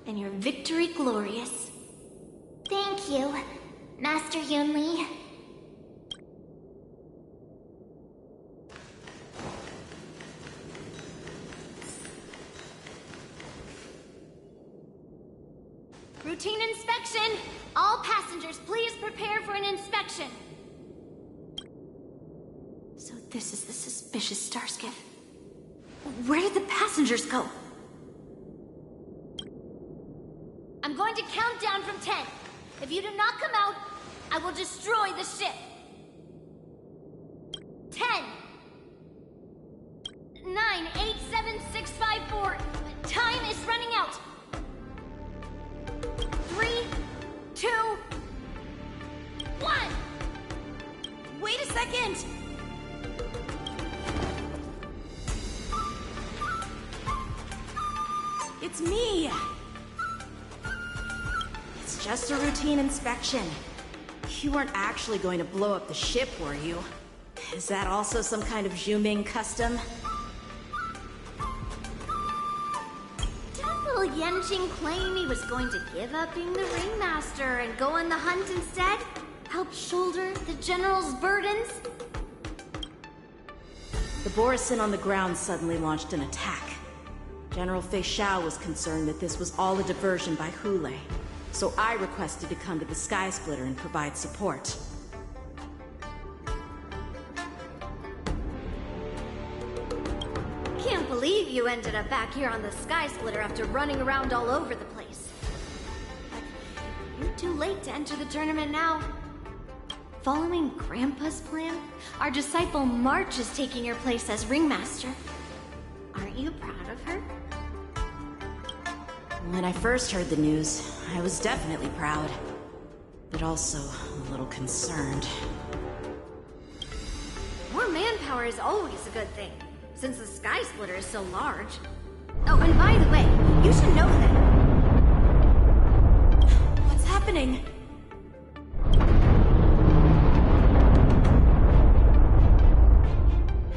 and your victory glorious. Thank you, Master Yunli. Routine inspection! All passengers, please prepare for an inspection. So this is the suspicious Starskiff. Where did the passengers go? I'm going to count down from 10. If you do not come out, I will destroy the ship. 10, 9, 8, 7, 6, 5, 4. Time is running out. 3, 2, 1. Wait a second! It's me! It's just a routine inspection. You weren't actually going to blow up the ship, were you? Is that also some kind of Zhuming custom? Didn't little Yanqing claim he was going to give up being the ringmaster and go on the hunt instead? Help shoulder the general's burdens? The Borisin on the ground suddenly launched an attack. General Fei Xiao was concerned that this was all a diversion by Hule, so I requested to come to the Sky Splitter and provide support. Can't believe you ended up back here on the Sky Splitter after running around all over the place. But you're too late to enter the tournament now. Following Grandpa's plan, our disciple March is taking your place as ringmaster. Aren't you proud of her? When I first heard the news, I was definitely proud, but also a little concerned. More manpower is always a good thing, since the Sky Splitter is so large. Oh, and by the way, you should know that... What's happening?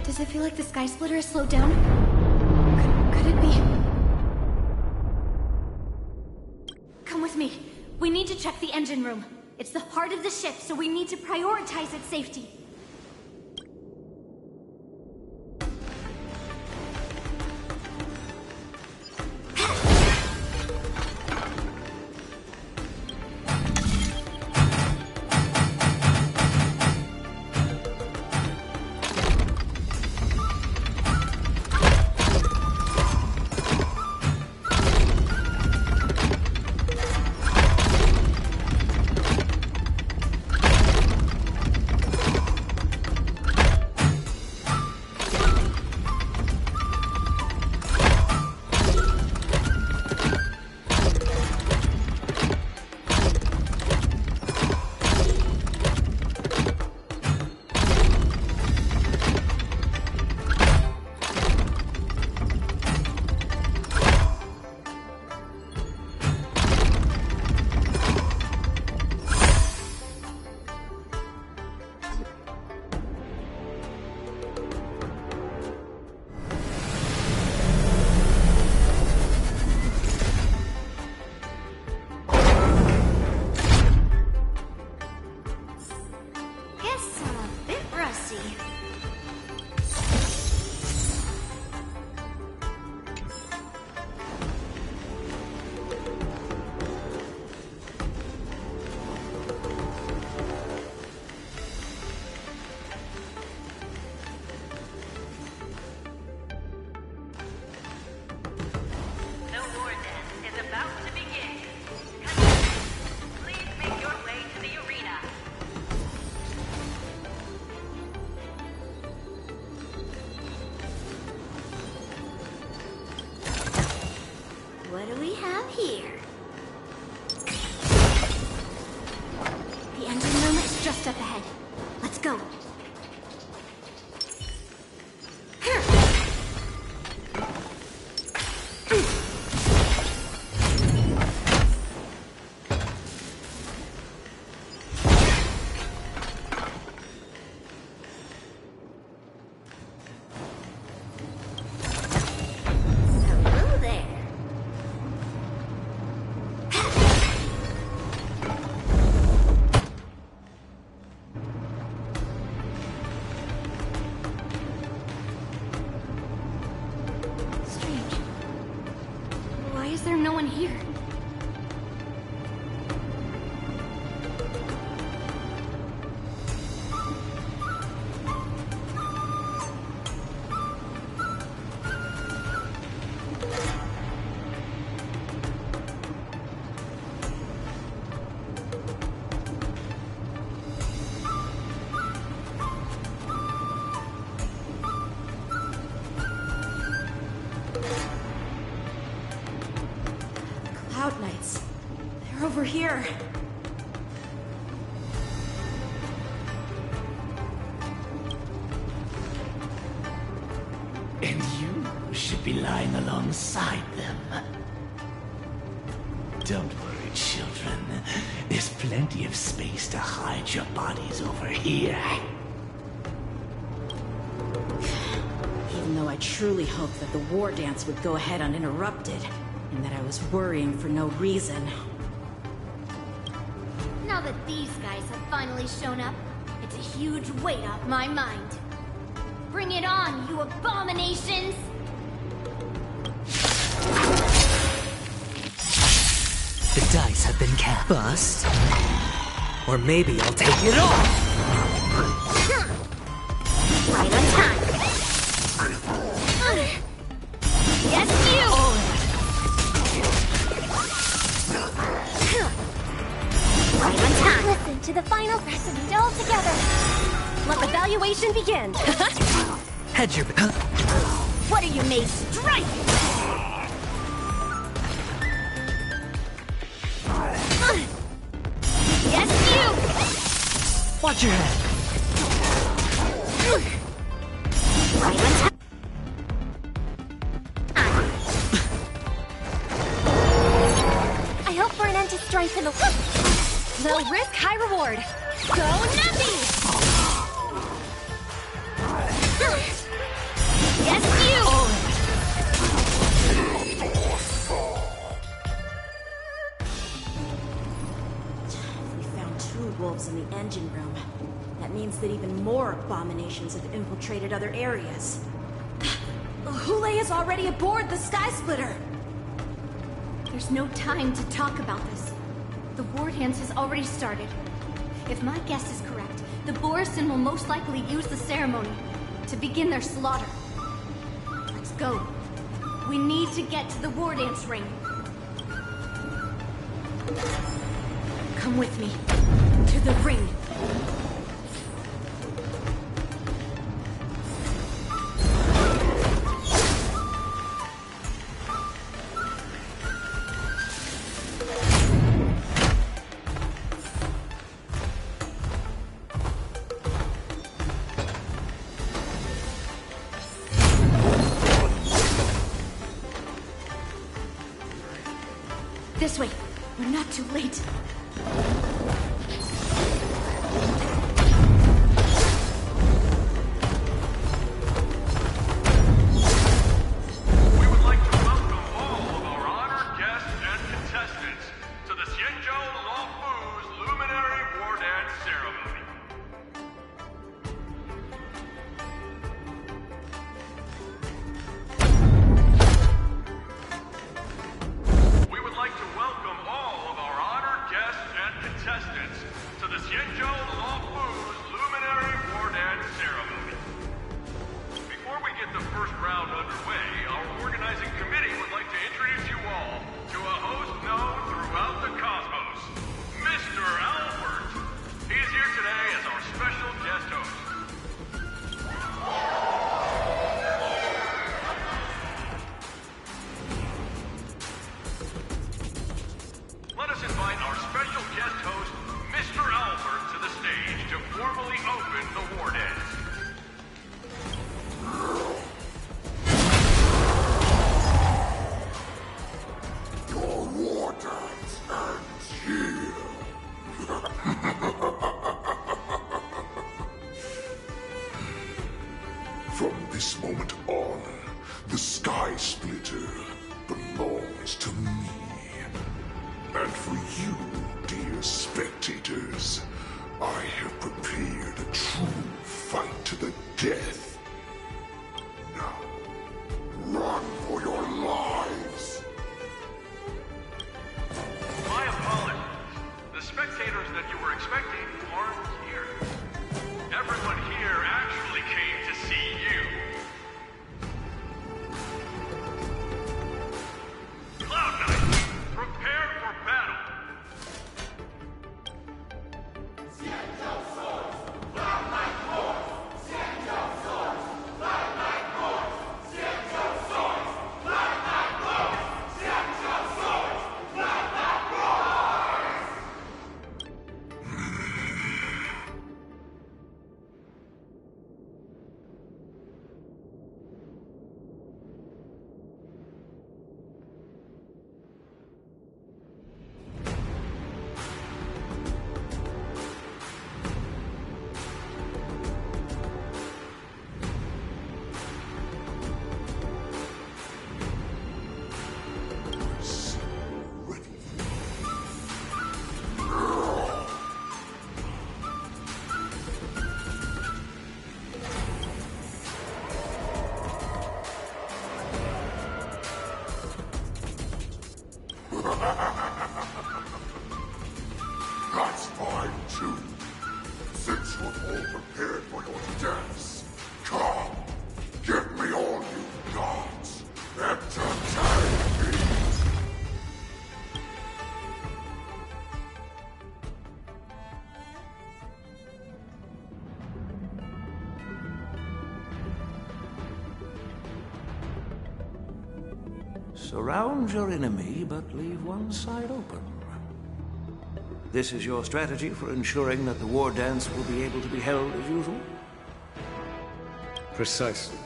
Does it feel like the Sky Splitter has slowed down? Could it be? Come with me. We need to check the engine room. It's the heart of the ship, so we need to prioritize its safety. What do we have here? The engine room is just up ahead. Let's go. Hello there. there no one here? Cloud Knights. They're over here. And you should be lying alongside them. Don't worry, children. There's plenty of space to hide your bodies over here. Even though I truly hoped that the war dance would go ahead uninterrupted, and that I was worrying for no reason. Now that these guys have finally shown up, it's a huge weight off my mind. Bring it on, you abominations! The dice have been cast. Bust. Or maybe I'll take it all! Right on time! Yes, you! Right on time! Listen to the final recipe all together! Let the valuation begin! Head your... What are you made? Strike! Yes, you! Watch your head! Right on time! I hope for an end to strife in the... Low risk, high reward. Go Navi! Yes, you! We found 2 wolves in the engine room. That means that even more abominations have infiltrated other areas. Hule is already aboard the Sky Splitter! There's no time to talk about this. The war dance has already started. If my guess is correct, the Borisin will most likely use the ceremony to begin their slaughter. Let's go. We need to get to the war dance ring. Come with me. To the ring. This way. We're not too late. We would like to welcome all of our honored guests and contestants to the Xianzhou Luofu's Luminary War Dance Ceremony. We would like to welcome all of our honored guests and contestants to the Xianzhou Luofu's Luminary War Dance Ceremony. Before we get the first round underway, our organizing committee would like to introduce you all to a host known throughout the cosmos, Mr. Albert. He is here today as our special guest host. Let us invite our special guest host, Mr. Albert, to the stage to formally open the war dance. Your war dance ends here. From this moment on, the Sky Splitter belongs to me. And for you, dear spectators, I have prepared a true fight to the death. Now, run for your lives! expecting aren't here. Everyone here actually came to see you. Cloud Knight, prepare for battle. That's fine too. Since you're all prepared for your dance, come, give me all you got. Entertain me. Surround your enemy, but leave one side open. This is your strategy for ensuring that the war dance will be able to be held as usual? Precisely.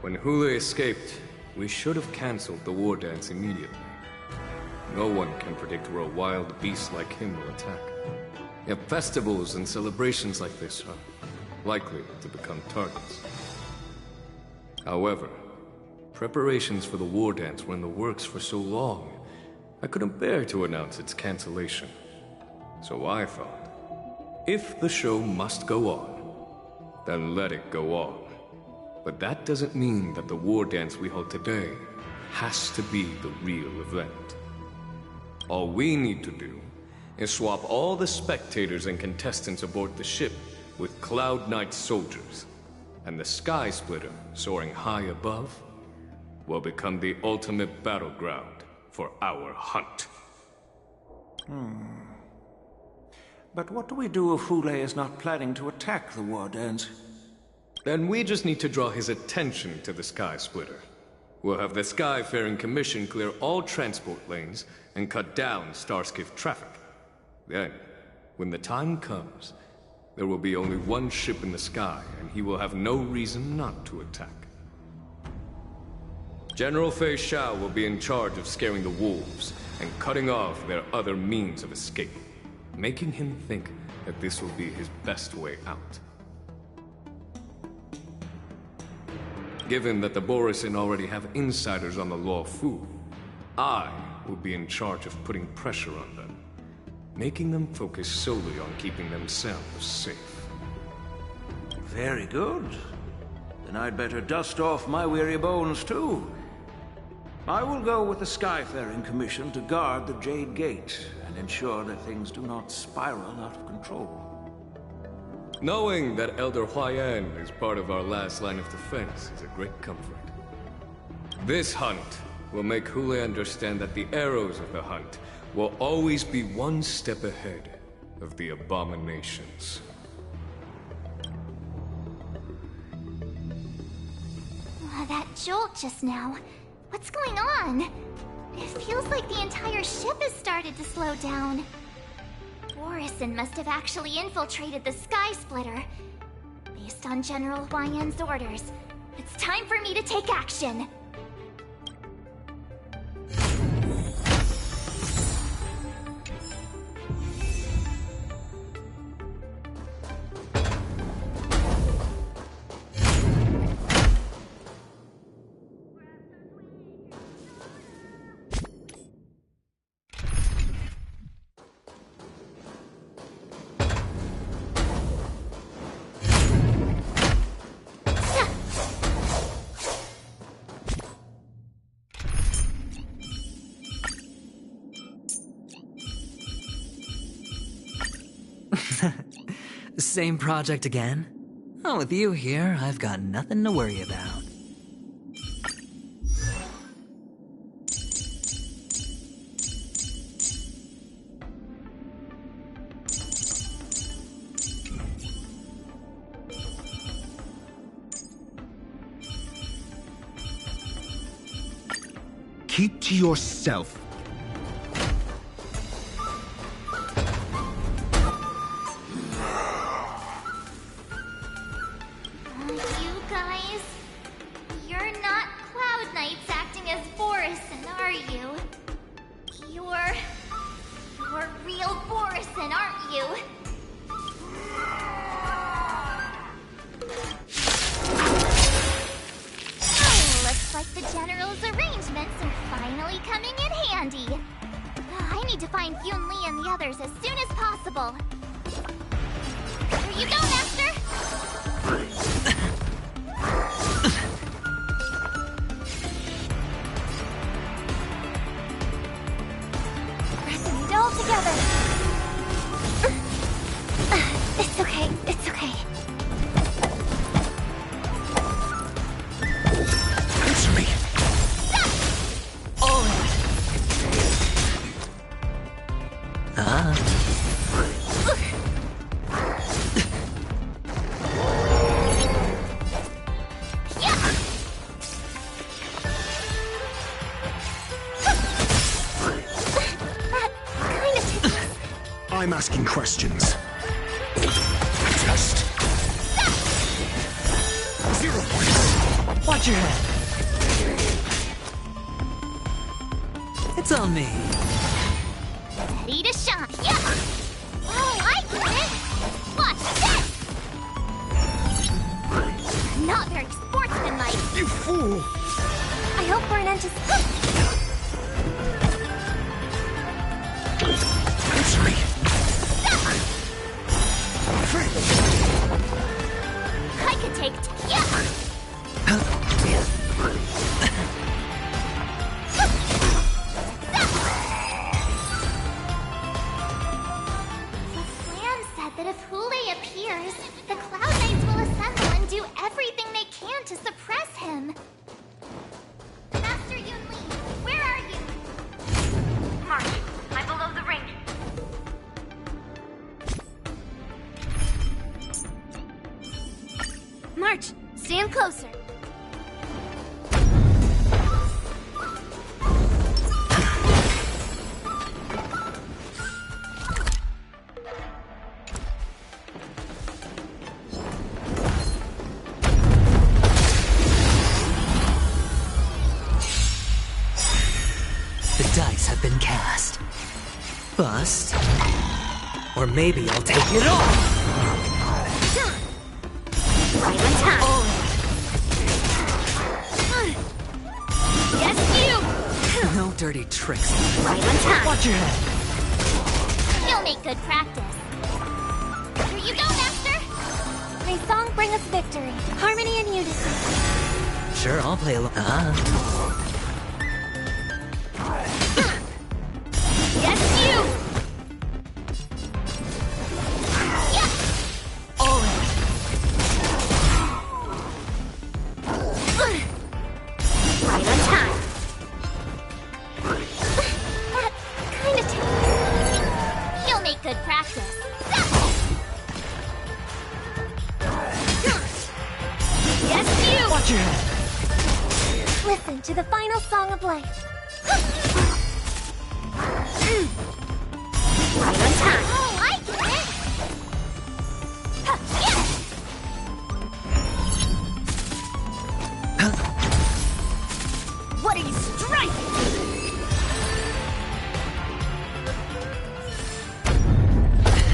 When Hule escaped, we should have cancelled the war dance immediately. No one can predict where a wild beast like him will attack. Yet festivals and celebrations like this are likely to become targets. However, preparations for the war dance were in the works for so long, I couldn't bear to announce its cancellation. So I thought, if the show must go on, then let it go on. But that doesn't mean that the war dance we hold today has to be the real event. All we need to do is swap all the spectators and contestants aboard the ship with Cloud Knight soldiers, and the Sky Splitter, soaring high above, will become the ultimate battleground for our hunt. But what do we do if Hule is not planning to attack the war dance? Then we just need to draw his attention to the Sky Splitter. We'll have the Skyfaring Commission clear all transport lanes and cut down Starskiff traffic. Then, when the time comes, there will be only one ship in the sky, and he will have no reason not to attack. General Fei Xiao will be in charge of scaring the wolves and cutting off their other means of escape, making him think that this will be his best way out. Given that the Borisin already have insiders on the Luofu, I will be in charge of putting pressure on them, making them focus solely on keeping themselves safe. Very good. Then I'd better dust off my weary bones too. I will go with the Skyfaring Commission to guard the Jade Gate and ensure that things do not spiral out of control. Knowing that Elder Huayan is part of our last line of defense is a great comfort. This hunt will make Hule understand that the arrows of the hunt will always be one step ahead of the abominations. That jolt just now. What's going on? It feels like the entire ship has started to slow down. Borisin must have actually infiltrated the Sky Splitter. Based on General Huayan's orders, it's time for me to take action. Same project again? Oh, with you here, I've got nothing to worry about. Keep to yourself. You guys, you're not Cloud Knights acting as Borison, are you? You're real Borison, aren't you? Looks like the General's arrangements are finally coming in handy. I need to find Yun Li and the others as soon as possible. Here you go, Master! Pressing it all together. It's okay, it's okay. Answer me. I'm asking questions. Test. 0 points. Watch your head. It's on me. Ready to shine. Yeah! Oh, I get it! Watch this! Not very sportsmanlike. You fool! I hope for an end to... Answer me. I could take... Yeah! That if Hule appears, the Cloud Knights will assemble and do everything they can to suppress him. Master Yun Li, where are you? March, I'm below the ring. March, stand closer. The dice have been cast. Bust. Or maybe I'll take it all! Right on time. Yes, you! No dirty tricks. Right on time. Watch your head. You'll make good practice. Here you go, Master! May song bring us victory, harmony and unity. Sure, I'll play along. Yes, you! Right on time. That kind of takes... You'll make good practice. Yes, you! Watch your head. Listen to the final song of life. Right on time. Oh, I get it! What are you striking?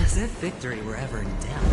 As if victory were ever in doubt.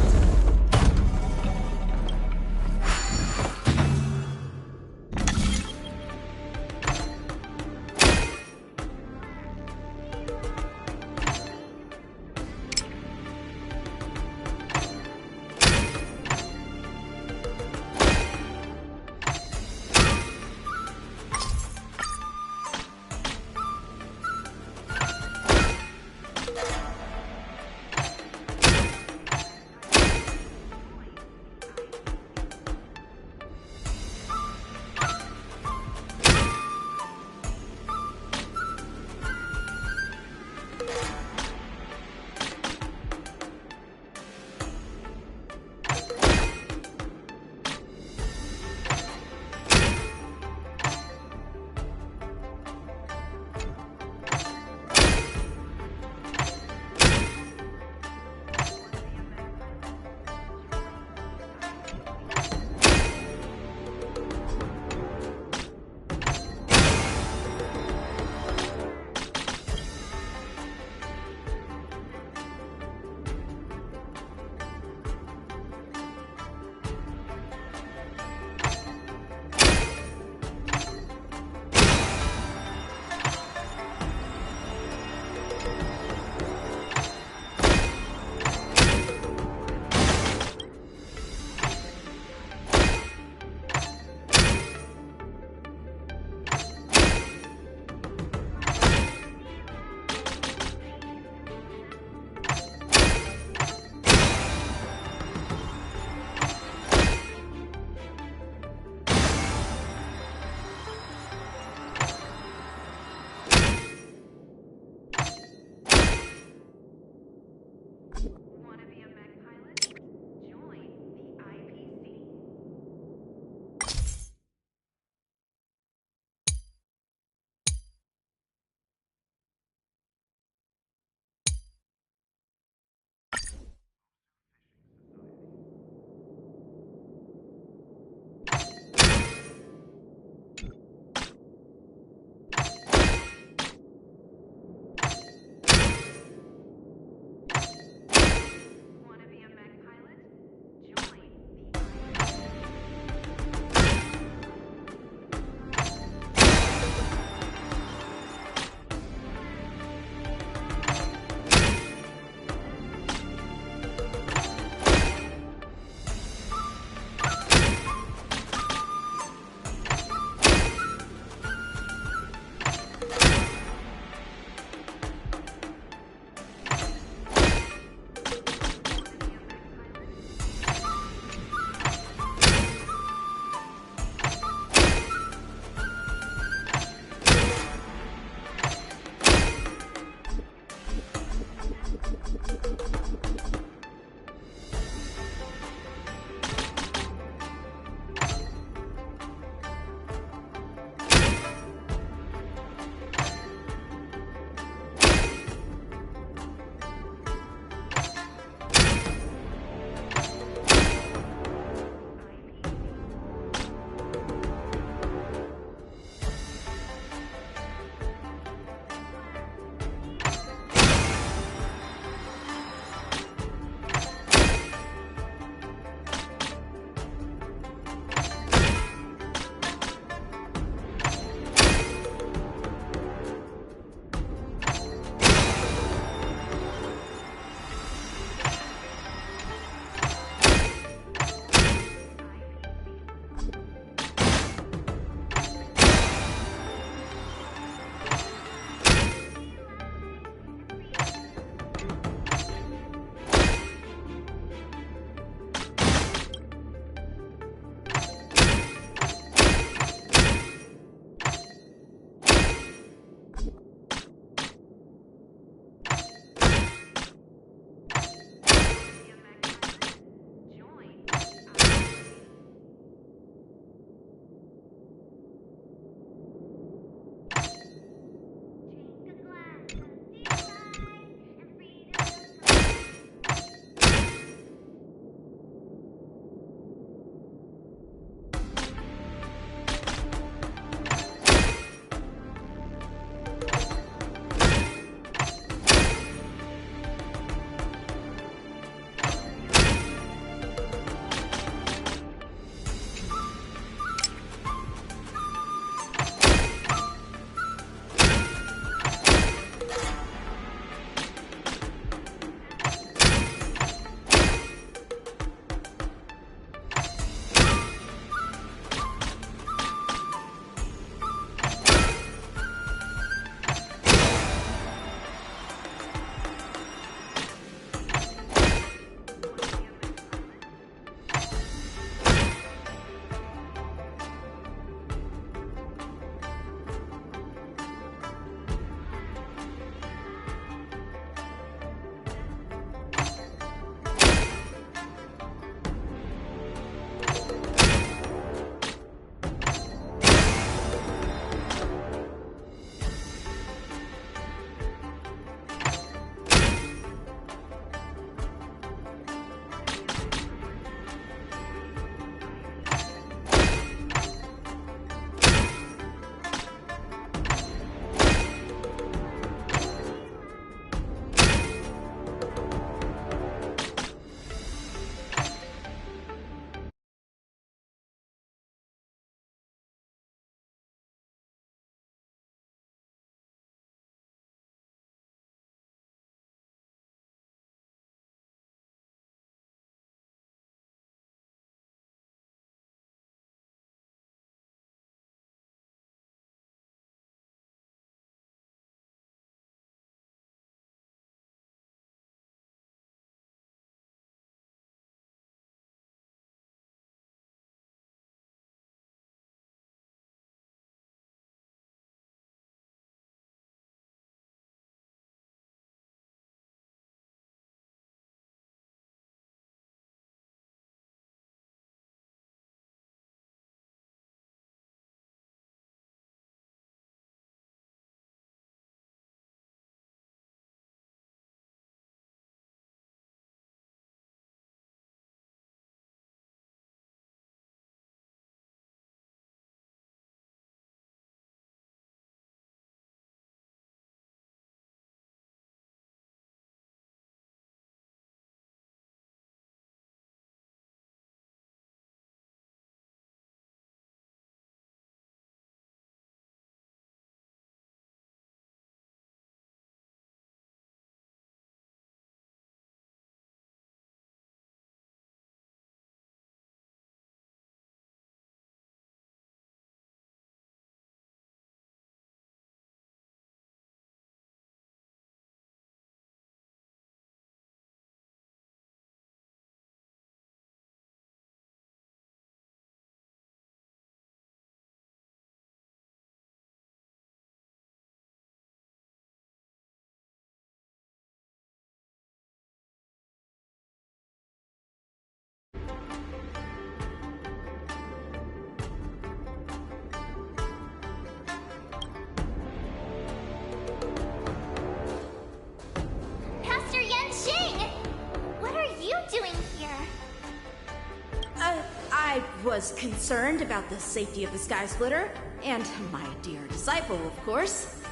was concerned about the safety of the Sky Splitter, and my dear disciple, of course.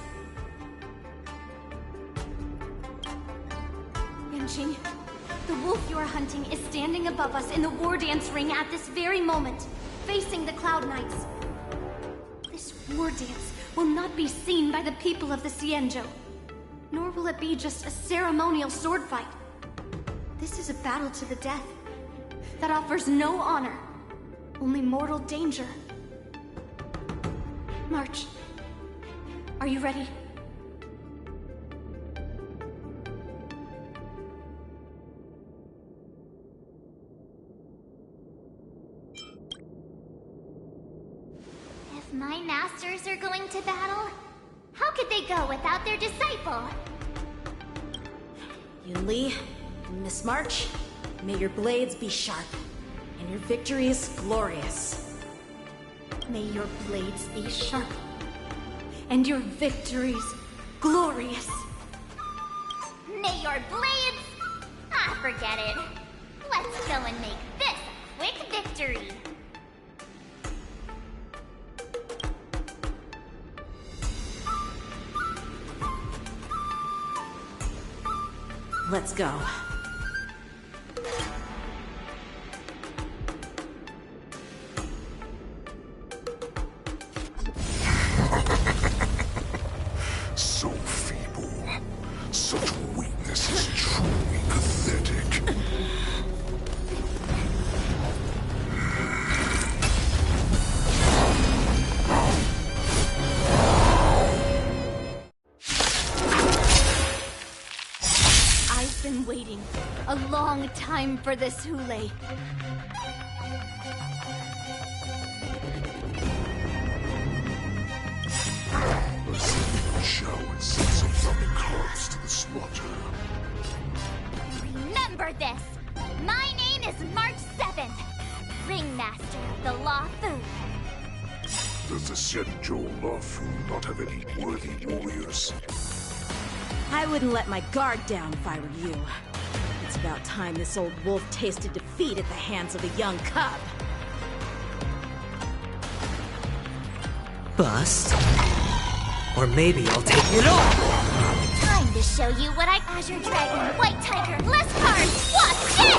Yanqing, the wolf you are hunting is standing above us in the war dance ring at this very moment, facing the Cloud Knights. This war dance will not be seen by the people of the Xianzhou, nor will it be just a ceremonial sword fight. This is a battle to the death that offers no honor, only mortal danger. March, are you ready? If my masters are going to battle, how could they go without their disciple? Yunli, Miss March, may your blades be sharp, and your victories glorious. May your blades be sharp, and your victories glorious. May your blades... Ah, forget it. Let's go and make this a quick victory. Let's go. So feeble. Such weakness is truly pathetic. I've been waiting a long time for this, Hule. A single show and send some yummy carbs to the slaughter. Remember this! My name is March 7th, Ringmaster of the Luofu. Does the Xianzhou Luofu not have any worthy warriors? I wouldn't let my guard down if I were you. It's about time this old wolf tasted defeat at the hands of a young cub. Bust? Or maybe I'll take it all! Time to show you what Azure Dragon, White Tiger, less cards, watch this!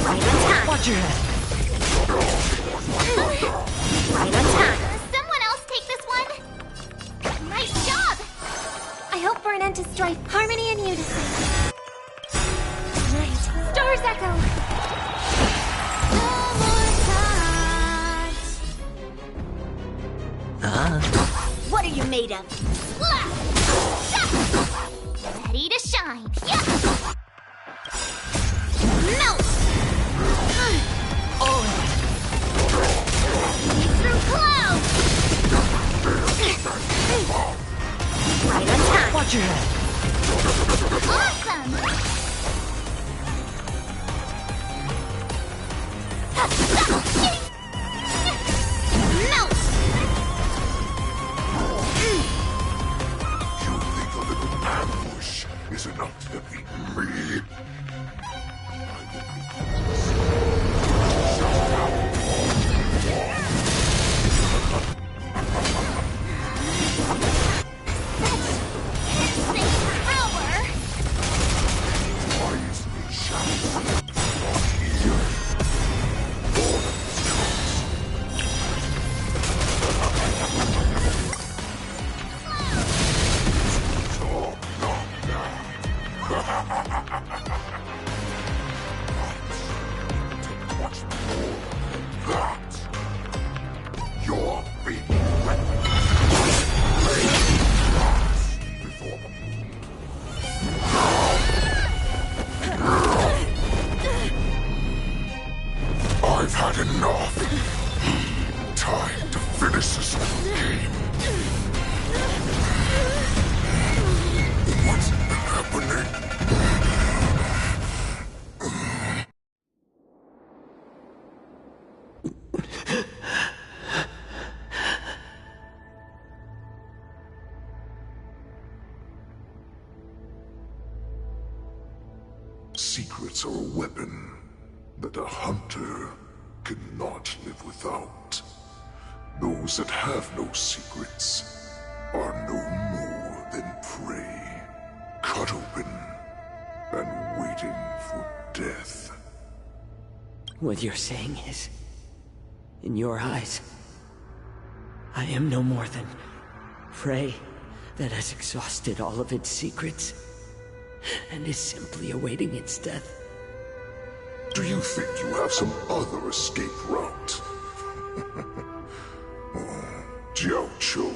Right on time. Watch your head. Right on time. Someone else take this one? Nice job! I hope for an end to strife, harmony, and unison. Right. Stars echo! What are you made of? Ready to shine. Yeah. Melt! Through clouds! Right on time. Watch your head. Awesome! Melt! Ambush is enough to defeat me. I've had enough. Time to finish this game. What's happening? Secrets are a weapon, that a hunter cannot live without. Those that have no secrets are no more than prey, cut open and waiting for death. What you're saying is, in your eyes, I am no more than prey that has exhausted all of its secrets and is simply awaiting its death. Do you think you have some other escape route? Jiao Cho,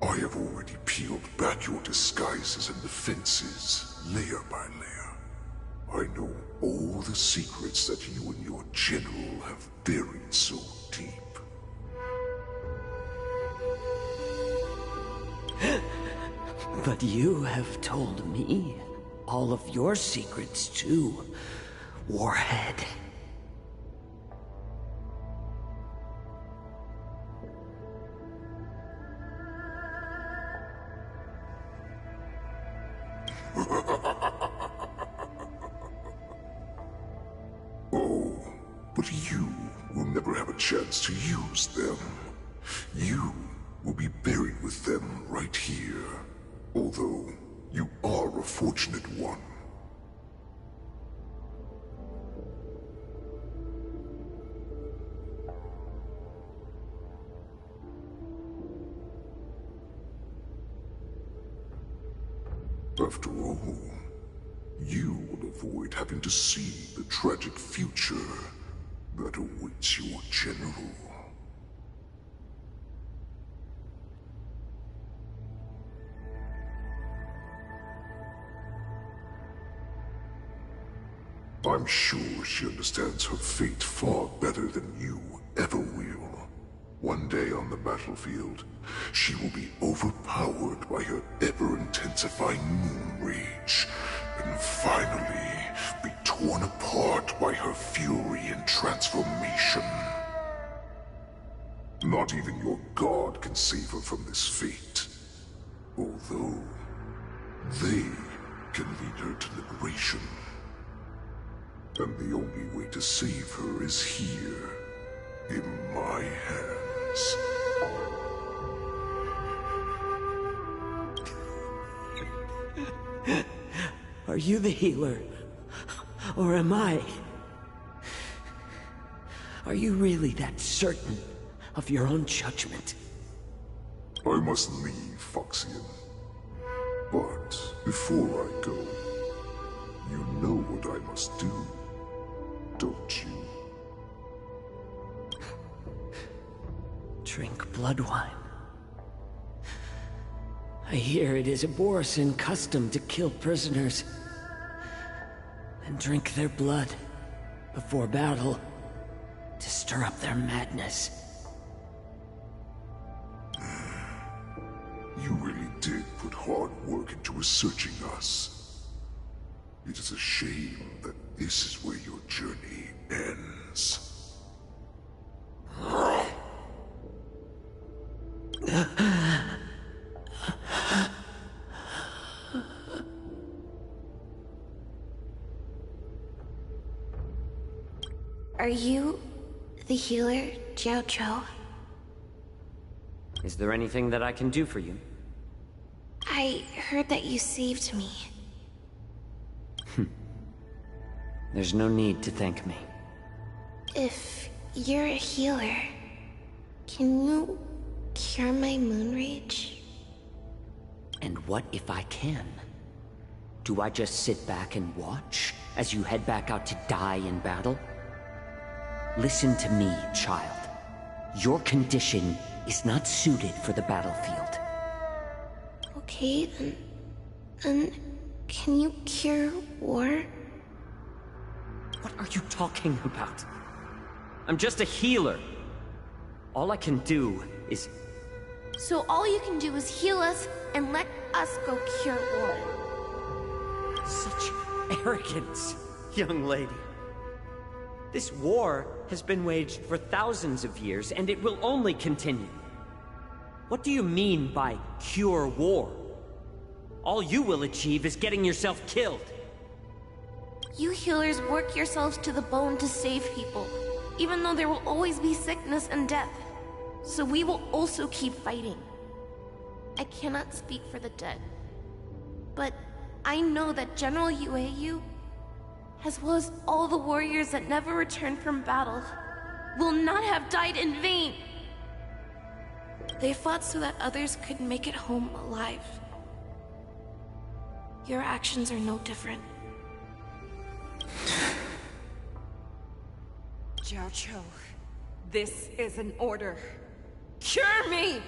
I have already peeled back your disguises and defenses, layer by layer. I know all the secrets that you and your general have buried so deep. But you have told me all of your secrets too, Warhead. Oh, but you will never have a chance to use them. You will be buried with them right here. Although, you are a fortunate one. After all, you will avoid having to see the tragic future that awaits your general. I'm sure she understands her fate far better than you ever will. One day on the battlefield, she will be overpowered by her ever-intensifying moon rage, and finally be torn apart by her fury and transformation. Not even your god can save her from this fate, although they can lead her to liberation. And the only way to save her is here, in my hands. Are you the healer? Or am I? Are you really that certain of your own judgment? I must leave, Foxian. But before I go, you know what I must do, don't you? Drink blood wine. I hear it is a Borisin custom to kill prisoners and drink their blood before battle to stir up their madness. You really did put hard work into researching us. It is a shame that this is where your journey ends. Are you the healer, Jiao Cho? Is there anything that I can do for you? I heard that you saved me. There's no need to thank me. If you're a healer, can you cure my moon rage? And what if I can? Do I just sit back and watch as you head back out to die in battle? Listen to me, child. Your condition is not suited for the battlefield. Okay, then can you cure war? What are you talking about? I'm just a healer. All I can do is... So all you can do is heal us and let us go cure war. Such arrogance, young lady. This war has been waged for thousands of years, and it will only continue. What do you mean by cure war? All you will achieve is getting yourself killed. You healers work yourselves to the bone to save people, even though there will always be sickness and death. So we will also keep fighting. I cannot speak for the dead, but I know that General Yueyu, as well as all the warriors that never returned from battle, will not have died in vain. They fought so that others could make it home alive. Your actions are no different. Jiaoqiu, this is an order. Cure me!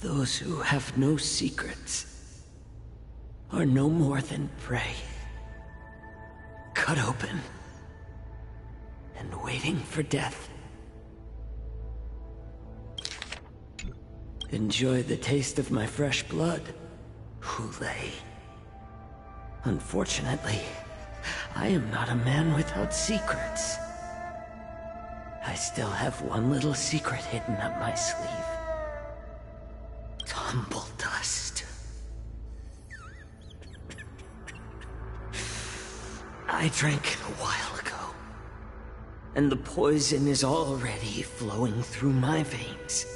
Those who have no secrets are no more than prey, cut open and waiting for death. Enjoy the taste of my fresh blood, Hu Lei. Unfortunately, I am not a man without secrets. I still have one little secret hidden up my sleeve. Tumble dust. I drank it a while ago, and the poison is already flowing through my veins.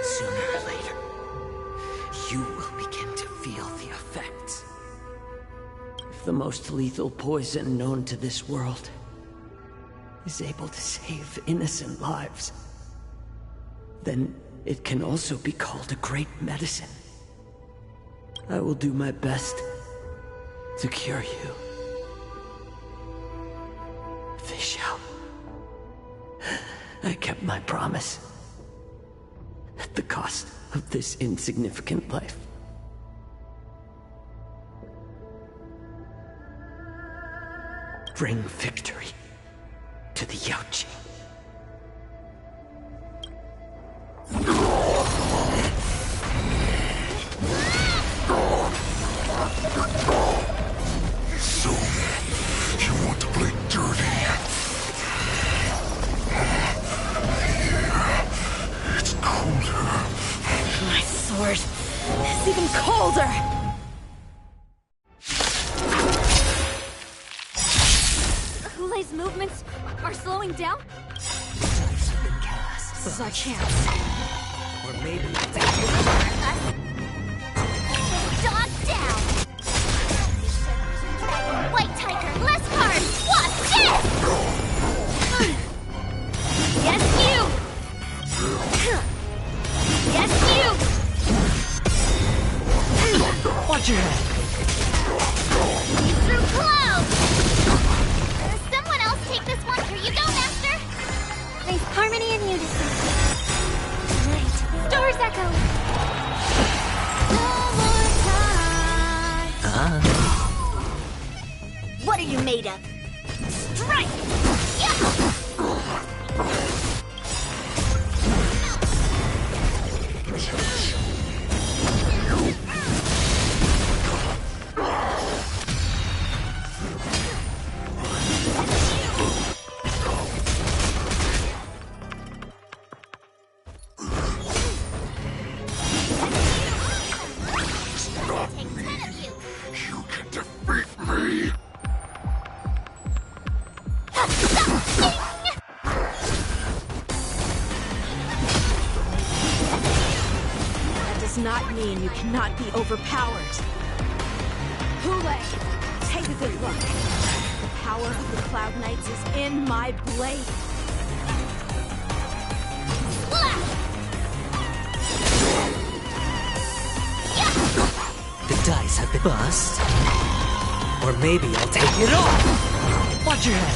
Sooner or later, you will begin to feel the effects. If the most lethal poison known to this world is able to save innocent lives, then it can also be called a great medicine. I will do my best to cure you. Fei Xiao, I kept my promise at the cost of this insignificant life. Bring victory to the Yaoqing. So, you want to play dirty? Yeah, it's colder. My sword is even colder! Hu Lei's movements are slowing down? Dice have been cast. This is our chance. Or maybe it's Dog down! White Tiger, less hard! Watch this! Yes, you! Yes, you! Watch your head! Through clouds! Someone else take this one. Here you go, Master! Nice harmony and unison. Right. Stars echo! What are you made of? Strike! Yeah! Stop me! You can defeat me! That does not mean you cannot be overpowered. Hu Lei, take a good look. The power of the Cloud Knights is in my blade. The dice have been bust. Or maybe I'll take it off! Watch your head!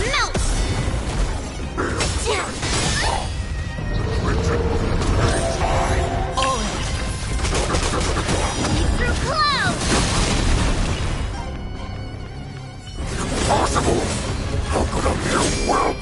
Melt! All in! Through clouds! Impossible! How could a mere whelp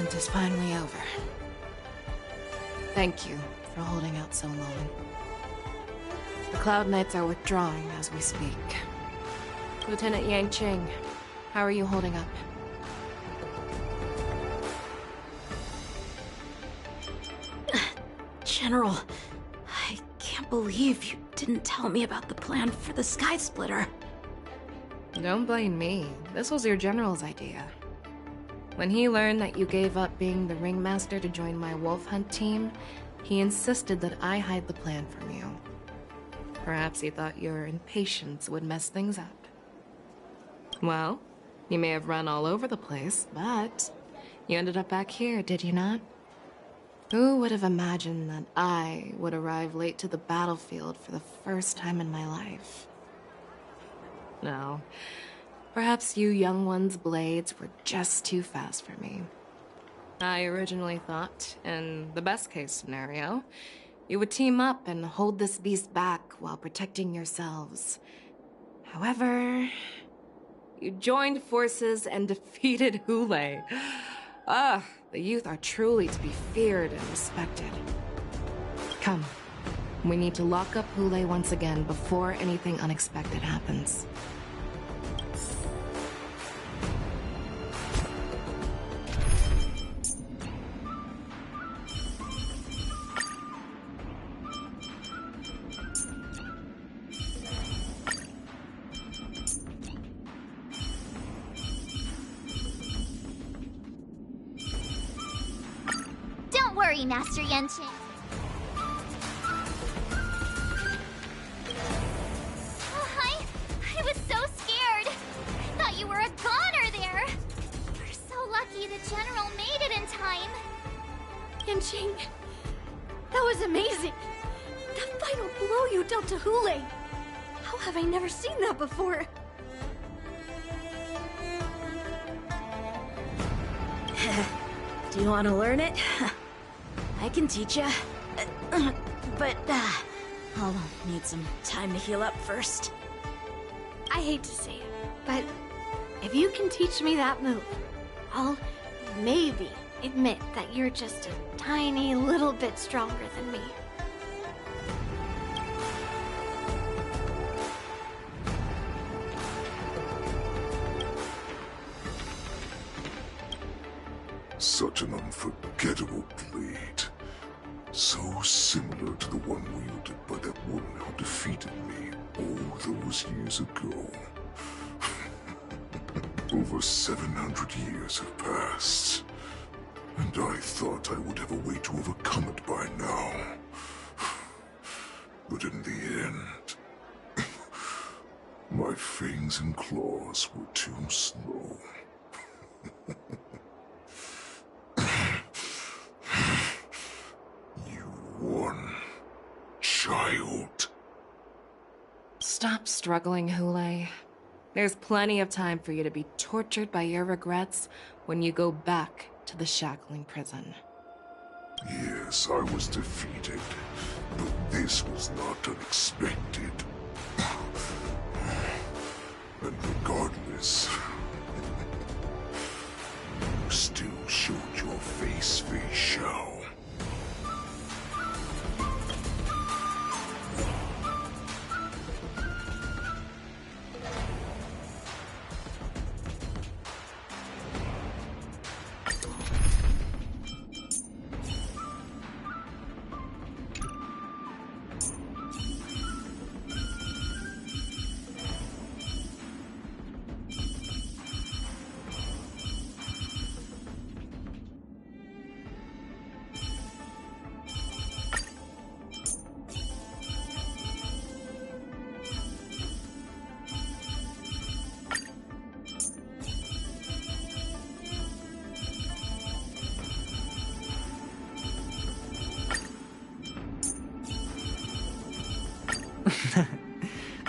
hunt is finally over. Thank you for holding out so long. The Cloud Knights are withdrawing as we speak. Lieutenant Yanqing, how are you holding up? General, I can't believe you didn't tell me about the plan for the Sky Splitter. Don't blame me. This was your general's idea. When he learned that you gave up being the ringmaster to join my wolf hunt team, he insisted that I hide the plan from you. Perhaps he thought your impatience would mess things up. Well, you may have run all over the place, but you ended up back here, did you not? Who would have imagined that I would arrive late to the battlefield for the first time in my life? No. Perhaps you young ones' blades were just too fast for me. I originally thought, in the best-case scenario, you would team up and hold this beast back while protecting yourselves. However, you joined forces and defeated Hoolay. The youth are truly to be feared and respected. Come, we need to lock up Hoolay once again before anything unexpected happens. Don't worry, Master Yanqing. I was so scared. I thought you were a goner there. We're so lucky the General made it in time. Yanqing, that was amazing. That final blow you dealt to Hoolay. How have I never seen that before? Do you want to learn it? I can teach you. But I'll need some time to heal up first. I hate to say it, but if you can teach me that move, I'll maybe admit that you're just a tiny little bit stronger than me. Such an unforgettable blade. So similar to the one wielded by that woman who defeated me all those years ago. Over 700 years have passed, and I thought I would have a way to overcome it by now. But in the end, my fangs and claws were too slow. One child. Stop struggling, Hoolay. There's plenty of time for you to be tortured by your regrets when you go back to the shackling prison. Yes, I was defeated, but this was not unexpected. And regardless, you still showed your face, Fei Xiao.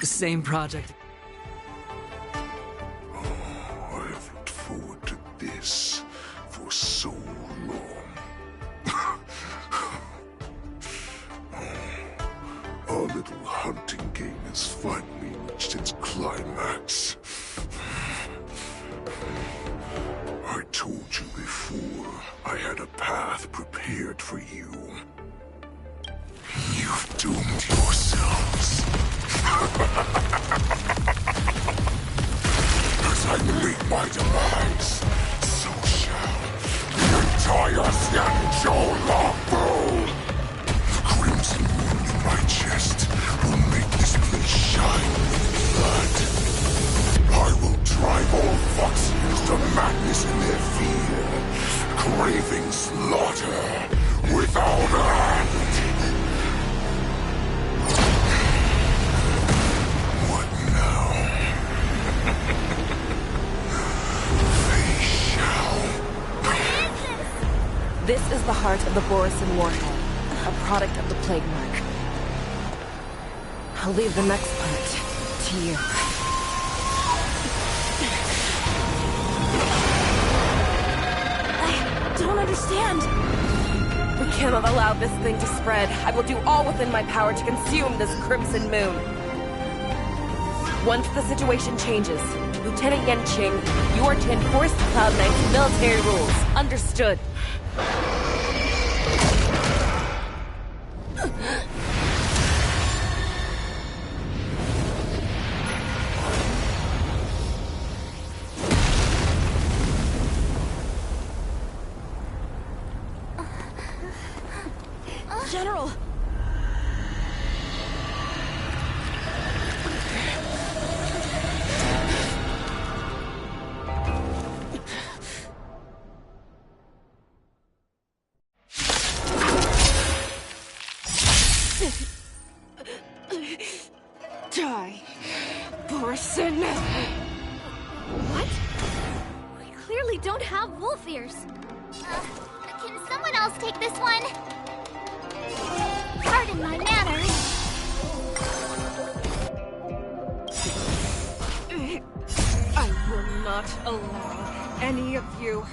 Same project. I have looked forward to this for so long. Our little hunting game has finally reached its climax. I told you before, I hard for you. You've doomed yourselves. As I meet my demise, so shall the entire Xianzhou Lafu. The crimson wound in my chest will make this place shine with blood. I will drive all Foxians to madness in their fear, craving slaughter without end. What now? They shall. This is the heart of the Borisin Warhead, a product of the Plague Mark. I'll leave the next part to you. I don't understand. We cannot allow this thing to spread. I will do all within my power to consume this Crimson Moon. Once the situation changes, Lieutenant Yanqing, you are to enforce the Cloud Knight's military rules. Understood. General! Die, Borisin! What? We clearly don't have wolf ears. Can someone else take this one? Pardon my manners. I will not allow any of you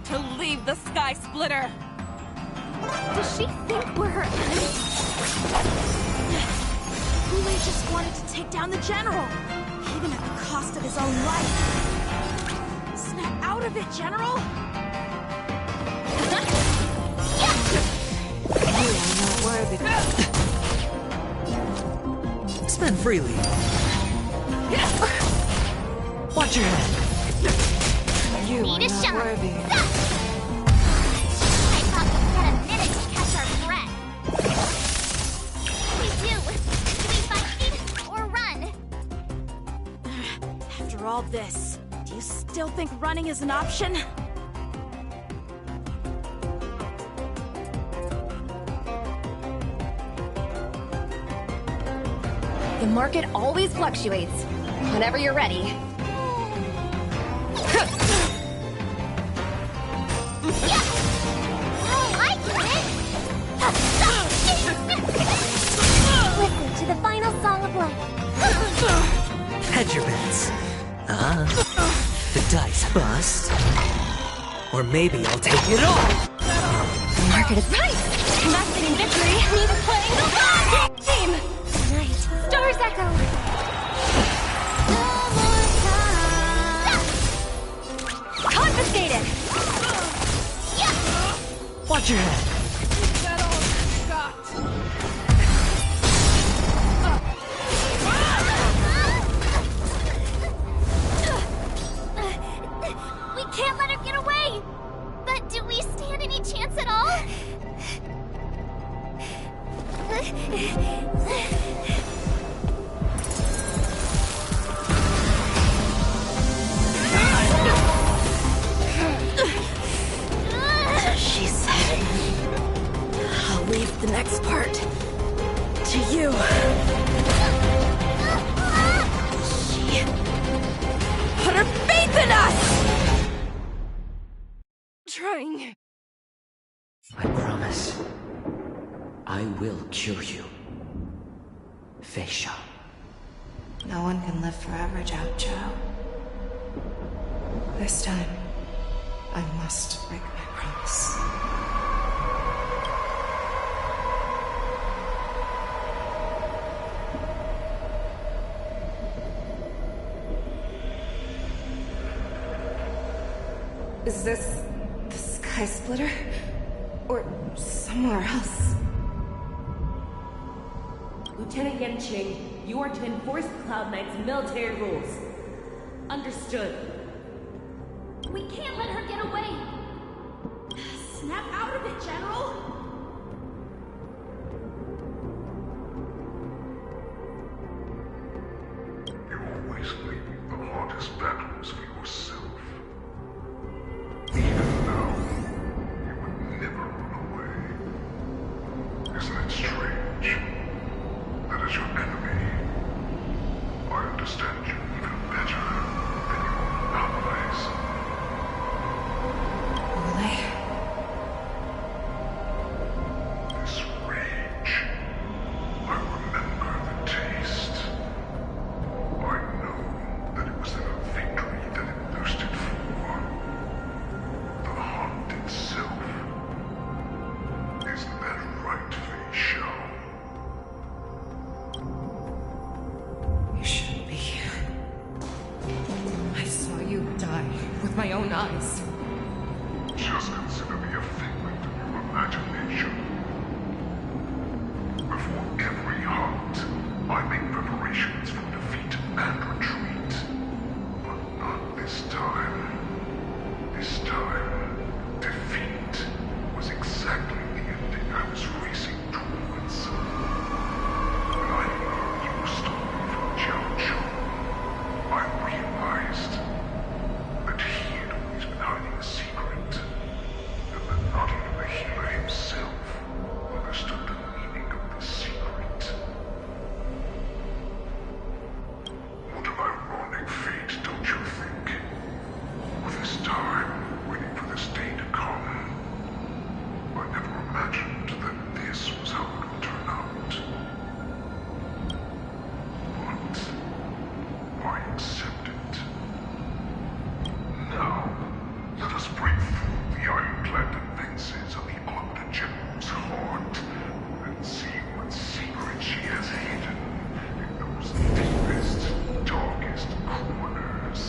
to leave the Sky Splitter! Does she think we're her enemy? Wu-Wei just wanted to take down the General, even at the cost of his own life. Snap out of it, General! You are not worthy. Spend freely. Watch your head. You Need are a not shot. worthy. I thought we'd get a minute to catch our breath. Do we fight or run? After all this, do you still think running is an option? The market always fluctuates. Whenever you're ready. Listen to the final song of life. Hedge your bets. The dice bust. Or maybe I'll take it all. The market is right. Masking victory means playing the long game. Night. Stars echo. Confiscated. Watch your head. We can't let her get away! But do we stand any chance at all? She said, I'll leave the next part to you. She put her faith in us! Trying. I promise. I will cure you. Fei Xiao. No one can live forever, Zhao Zhao. This time, I must break my promise. Is this the Sky Splitter? or somewhere else. Lieutenant Yanqing, you are to enforce the Cloud Knight's military rules. Understood. We can't let her get away! Snap out of it, General! You always leave the hardest battles for yourself. Even now, you would never run away. Isn't it strange? That is your enemy. I understand you even better than your allies. Really? This rage, I remember the taste. I know that it was their victory that it thirsted for. The hunt itself. Isn't that right, Fei Shao? You shouldn't be here. I saw you die with my own eyes. Just consider me a figment of your imagination. Before every hunt, I make preparations for defeat and retreat. But not this time. This time, defeat was exactly the ending I was racing towards. When I learned your story from Jiao Cheng, I realized that he had always been hiding a secret, and that not even the healer himself understood the meaning of this secret. What an ironic fate, don't you think? All this time, waiting for this day to come. I never imagined that this was how it would turn out. But I accept it. Now, let us break through the ironclad defenses of the Omni General's heart and see what secret she has hidden in those deepest, darkest corners.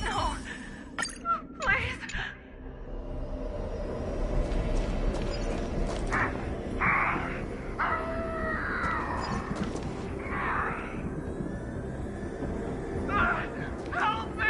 No. Please. Help me!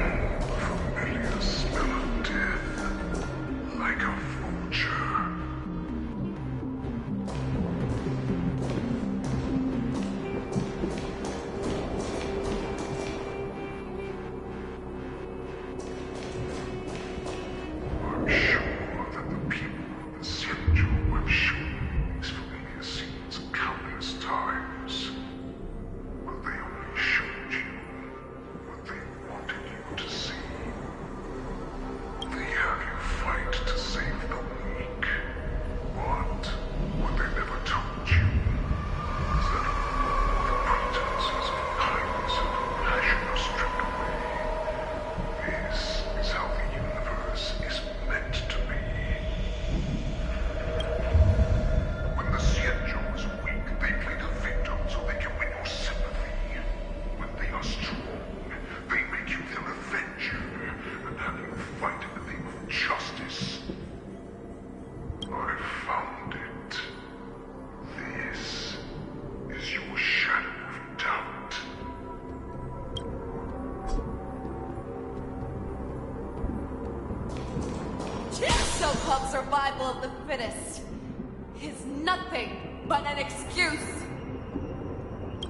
Familiar smell of death, like a vulture. I'm sure that the people of the Xianzhou have shown these familiar scenes countless times. But they only showed you what they wanted you to see. They have you fight to save the weak. But what they never told you is that all the pretenses of kindness and compassion are stripped away. This is how the universe is meant to be. When the Xianzhou is weak, they play the victim so they can win your sympathy. When they are strong, they make you their avenger and have you fight in the name of justice. I found it. This is your shadow of doubt. So-called survival of the fittest. is nothing but an excuse.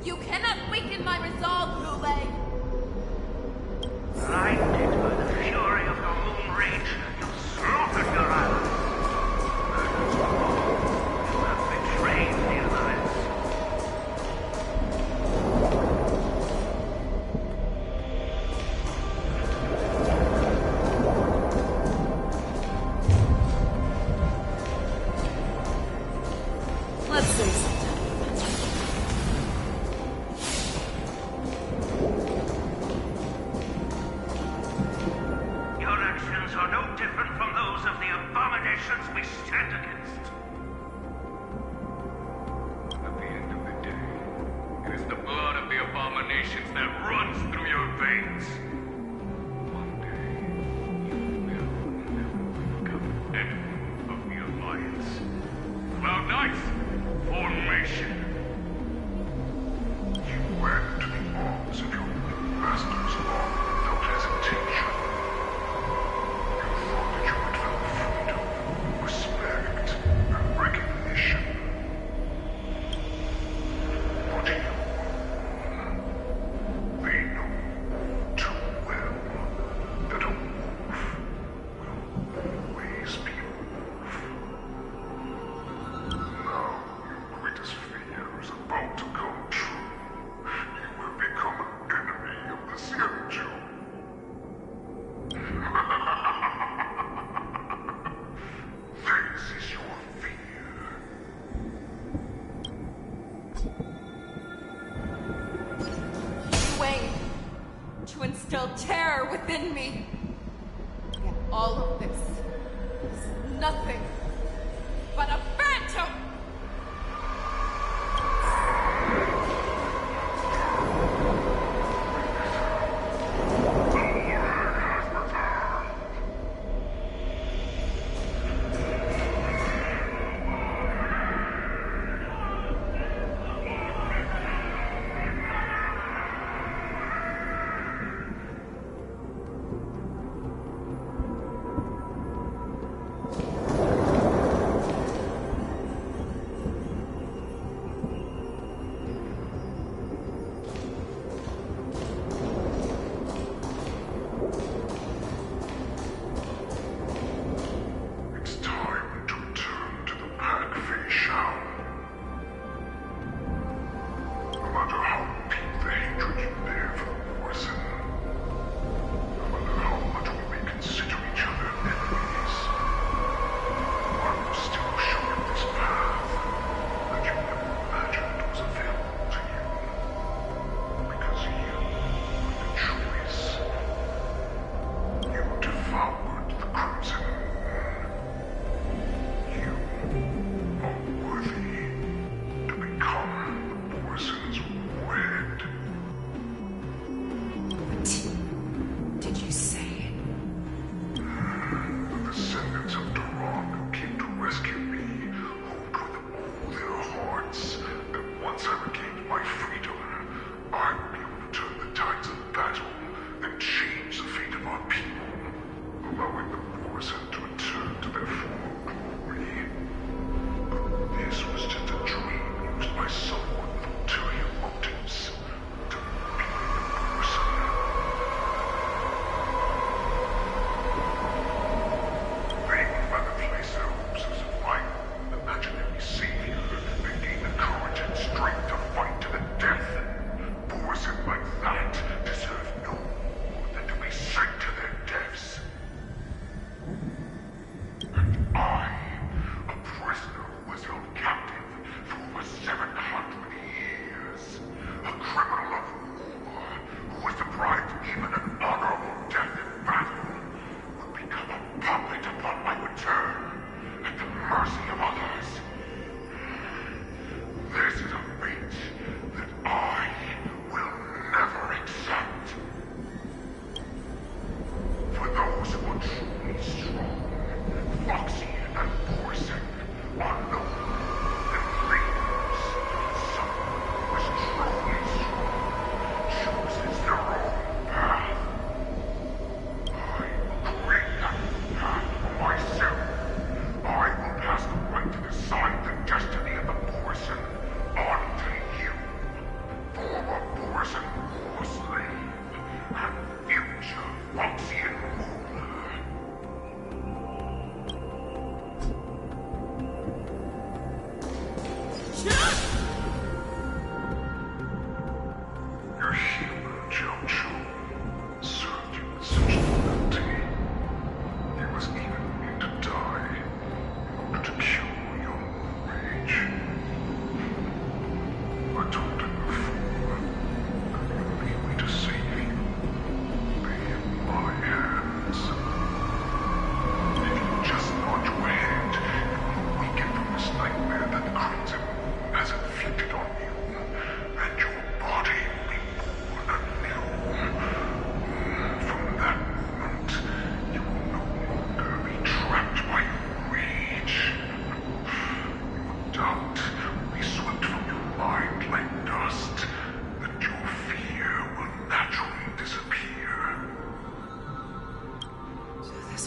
You cannot weaken my resolve, Lulei. Blinded by the fury of your moon rage, you slaughtered your allies. You have betrayed the Alliance. Let's say something. Your actions are no different from those of the abominations we stand against. At the end of the day, it is the blood of the abominations that runs through your veins. One day, you will never become enemy of the Alliance. Cloud Knights, formation. You went to the arms of your masters long without hesitation. You thought that you had found freedom, respect, and recognition. But you... they know too well that a wolf will always be a wolf. Now your greatest fear is about to come true. You will become an enemy of the Xianzhou. This is your fear. Wayne, to instill terror within me. Yet all of this is nothing but a phantom!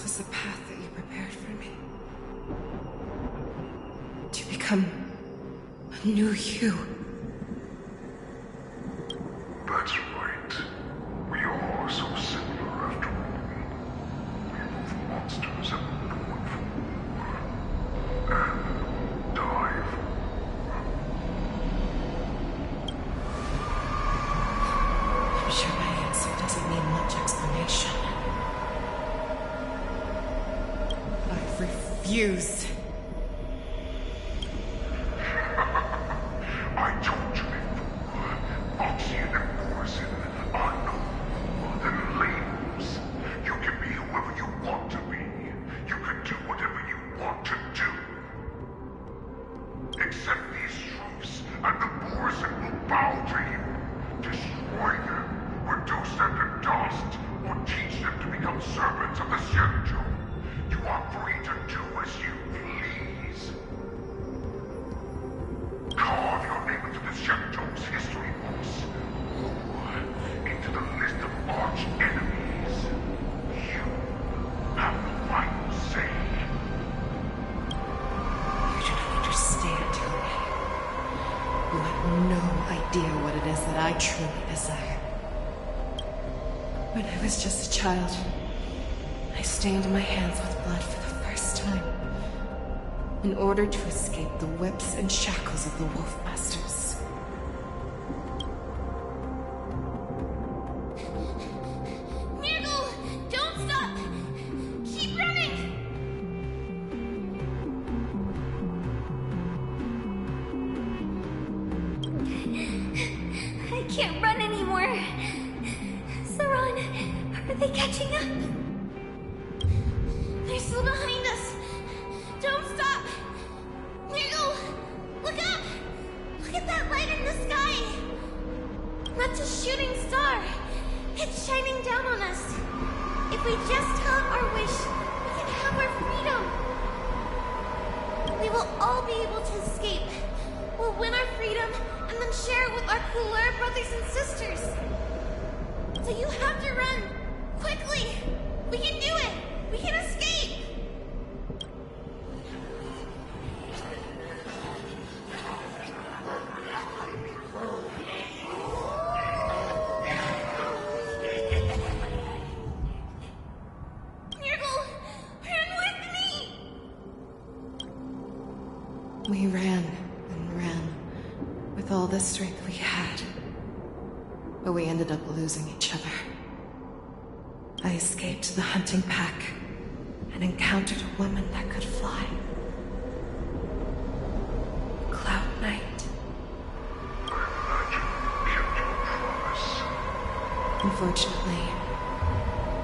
was the path that you prepared for me. To become a new you. That's right. We are so similar after all. We're both monsters and were born for war. And die for war. I'm sure my answer doesn't need much explanation. I refuse. I told you before, Foxian and Borzin are no more than labels. You can be whoever you want to be. You can do whatever you want to do. Accept these truths, and the Borzin will bow to you. Destroy them, reduce them to dust, or teach them to become servants of the Xianzhou. You are free to do as you please. Carve your name into the Xianzhou's history books, or into the list of arch enemies. You have the final say. You do not understand, Tony. You have no idea what it is that I truly desire. When I was just a child, I stained my hands with blood for the first time, in order to escape the whips and shackles of the Wolf Masters. Nurgle! Don't stop! Keep running! I can't run anymore. Saran, are they catching up? They're still behind us. Don't stop! Nurgle! Look up! Look at that light in the sky! That's a shooting star! It's shining down on us! If we just tell it our wish, we can have our freedom! We will all be able to escape. We'll win our freedom, and then share it with our Couleur brothers and sisters! So you have to run! Quickly! We can do it! We can escape! Nurgle! Run with me! We ran and ran with all the strength we had, but we ended up losing each other. I escaped the hunting pack and encountered a woman that could fly. Cloud Knight. Unfortunately,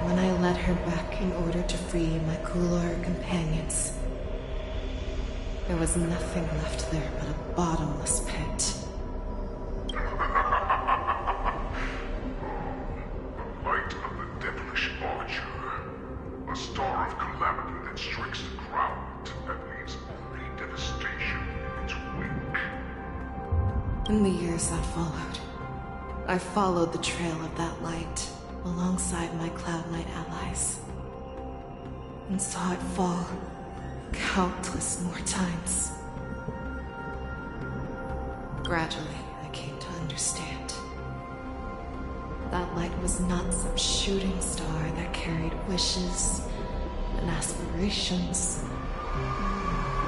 when I led her back in order to free my Couleur companions, there was nothing left there but a bottomless pit. Light of the devilish archer. A star of calamity that strikes the ground and leaves only devastation in its wake. In the years that followed, I followed the trail of that light alongside my Cloud Knight allies, and saw it fall countless more times. Gradually, I came to understand. That light was not some shooting star that carried wishes and aspirations.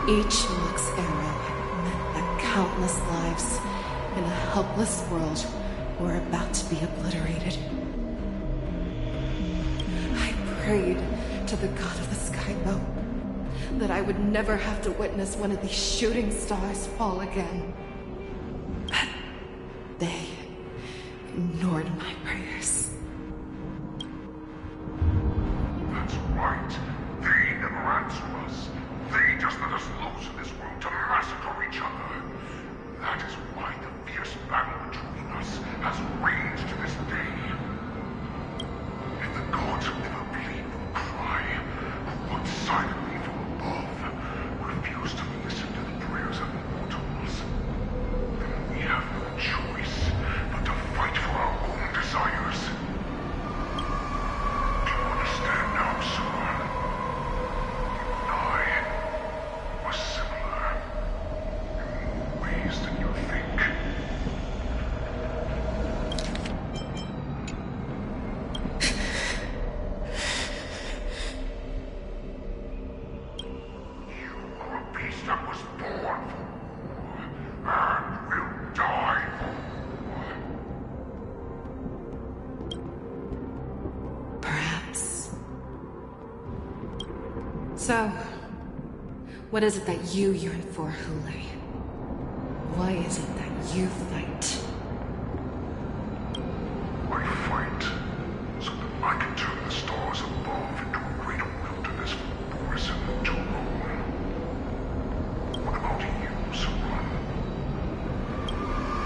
Each Lux arrow meant that countless lives in a helpless world were about to be obliterated. I prayed to the god of the Skybow that I would never have to witness one of these shooting stars fall again. But they ignored my prayers. That's right. They never answer us. They just let us loose in this world to massacre each other. That is why the fierce battle between us has raged to this day. And the gods who never bleed nor cry, who watch silently from above, refuse to listen to the prayers of mortals. We have no choice but to fight for our own desires. Do you understand now, son? that was born for and will die for. Perhaps. So, what is it that you yearn for, Hule? Why is it that you fight? I fight so that I can turn the stars above into a greater wilderness for Borson to rule. What about you, Saran?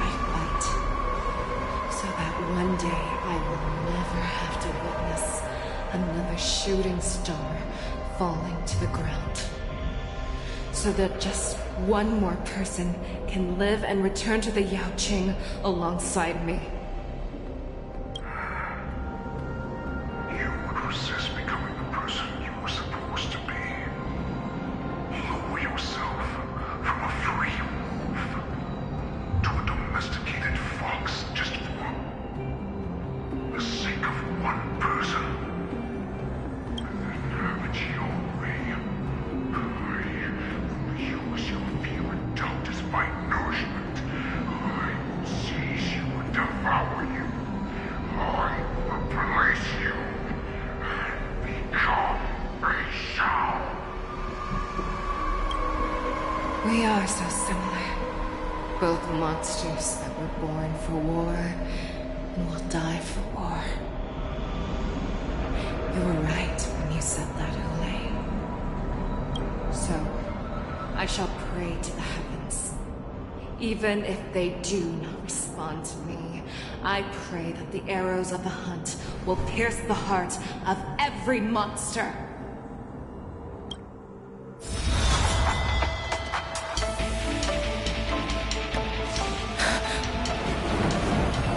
I fight so that one day I will never have to witness another shooting star falling to the ground. So that just one more person can live and return to the Yaoqing alongside me. You would resist becoming the person you were supposed to be. Lower yourself from a free wolf to a domesticated fox just for the sake of one person. And then have it your way. Use your fear and doubt as my nourishment. I will seize you and devour you. I will replace you and become a Shao. We are so similar. Both monsters that were born for war and will die for war. You were right when you said that, Hule. So, I shall pray to the heavens. Even if they do not respond to me, I pray that the arrows of the hunt will pierce the heart of every monster.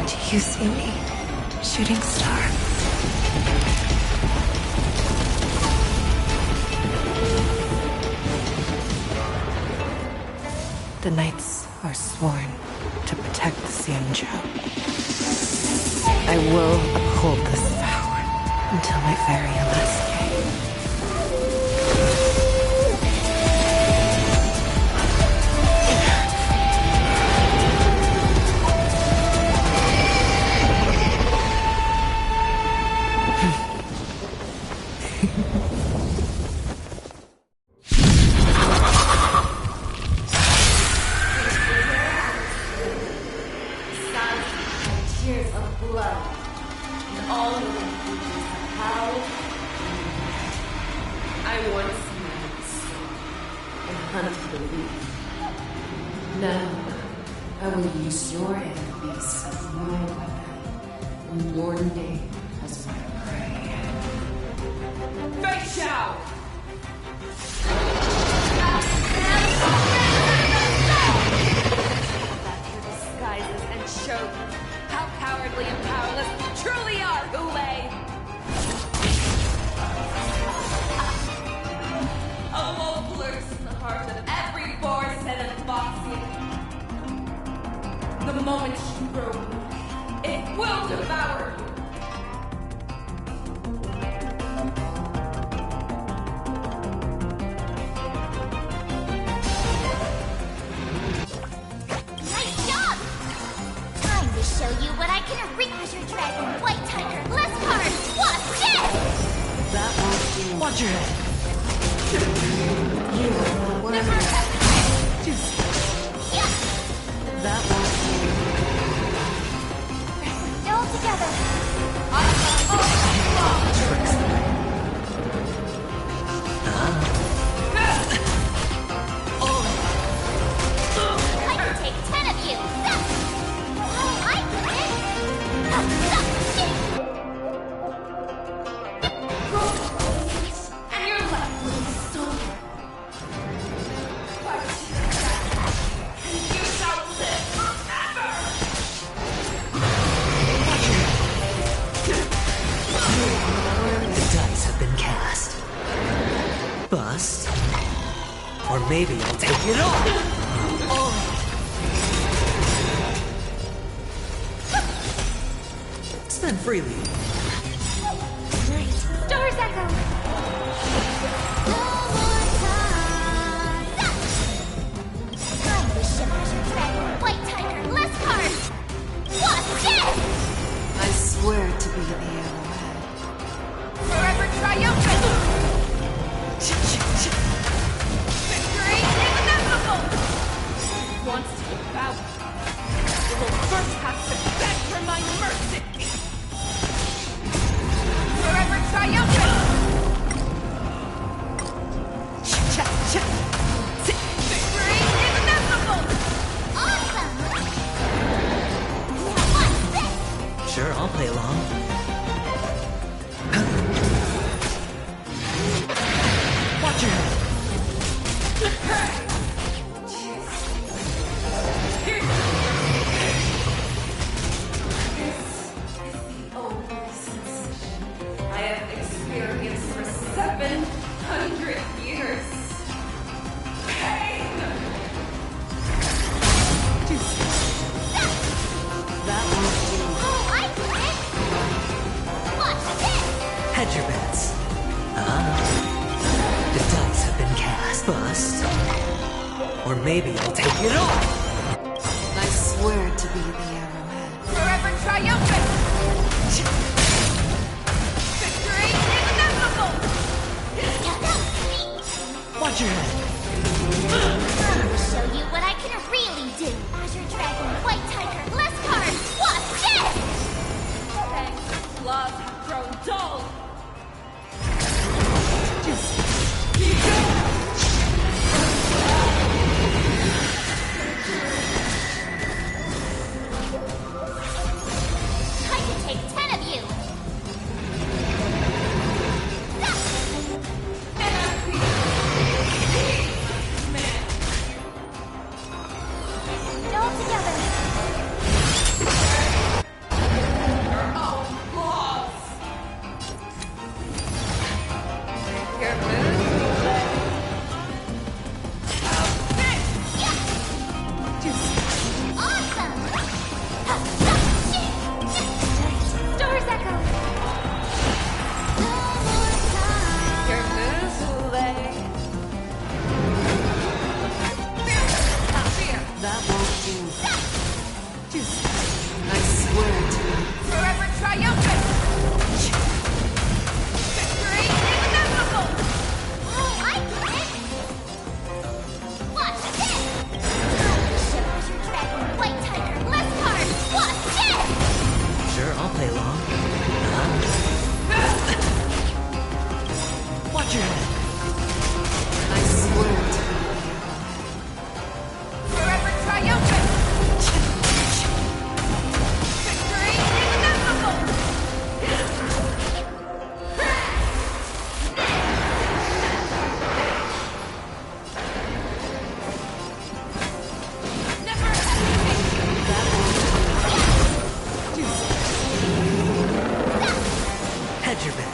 Do you see me, shooting star? The knights are sworn to protect the Xianzhou. I will uphold this vow until my very last day. Tears of blood, and all the creatures have howled. I once knew and hunted the weak. Now, I will use your enemies as my weapon, and your name as my prey. Fei Xiao! Disguises and show how cowardly and powerless you truly are, Hule! A wolf lurks in the heart of every Borson and Foxian. The moment you grow weak, it will devour you. Nice job! Time to show you what I can wreak as your dragon, White Tiger, less hard! Watch this! That won't do. Watch your head. Never Yeah! That won't All together! I can take 10 of you! Oh, I did it! And you're left with a soul. But and you shall live forever! The dice have been cast. Bust. Or maybe I'll take it all. Spend freely. Great! Stars Echo! 700 years. Pain! That won't do. Oh, I did it! Watch this! Hedge your bets. The dice have been cast. Bust. Or maybe I'll take it all. I swear to be the arrowhead. Forever triumphant! Victory inevitable! Watch your head. I'll show you what I can really do. Azure Dragon, White Tiger, less cards. Watch this! Thanks, laws have grown dull. I can take 10 of you. All together. Awesome! Stars echo. That won't do. I swear to you. Forever triumphant! Victory inevitable! Oh, I get it! Watch this! Azure Dragon, White Tiger, less cards. Watch this! Sure, I'll play along. Watch your head. I swear to be Forever triumphant! Victory inevitable! Never Hedge your bet.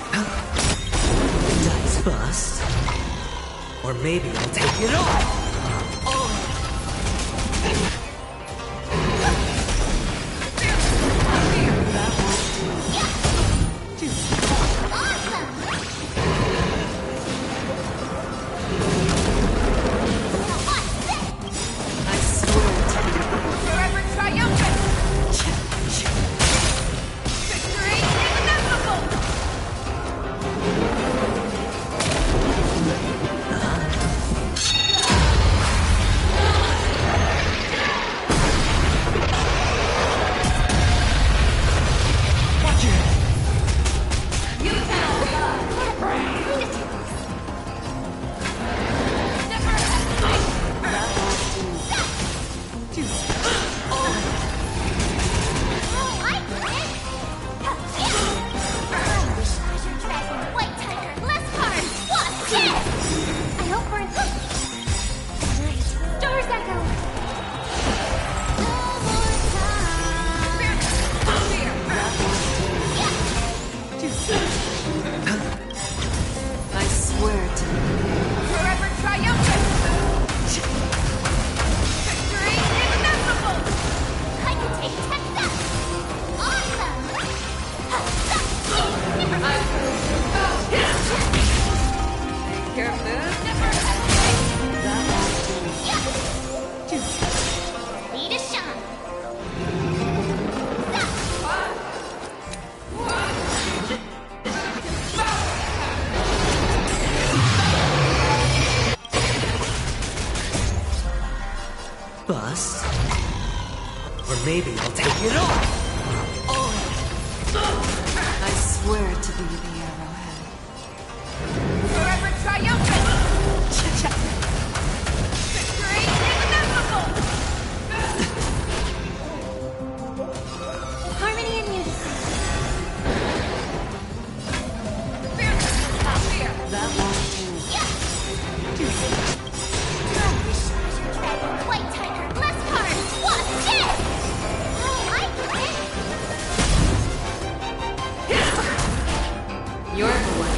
The dice bust. Or maybe I'll take it all. I swear to you. Forever triumphant! Victory inevitable! Watch your head. You cannot never hesitate! Oh, I get it! Azure Dragon, White Tiger, less cards. Watch this! I hope we're in. Stars echo. I swear to you. Forever triumphant! Victory inevitable! I can take 10 steps. Awesome! Take care of this. Never hesitate! Ready to shine. Bust. Or maybe I'll take it all. I swear to be the arrowhead. Forever triumphant! Victory inevitable! Harmony and unity. That won't do. Azure Dragon, White Tiger, less cards. Watch this! Oh, I get it! You're the one.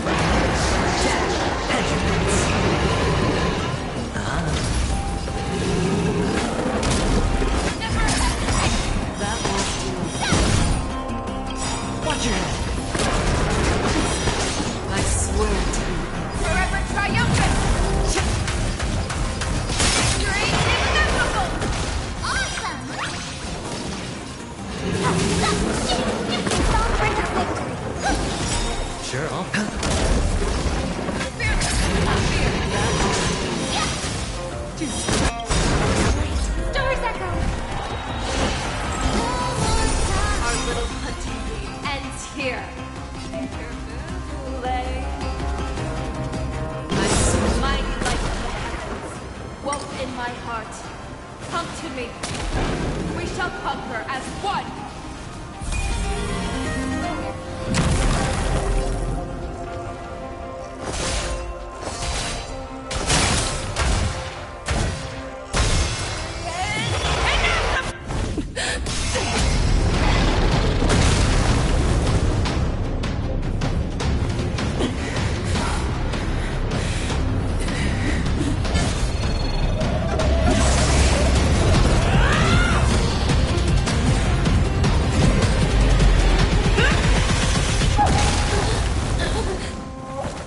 to me. We shall conquer as one.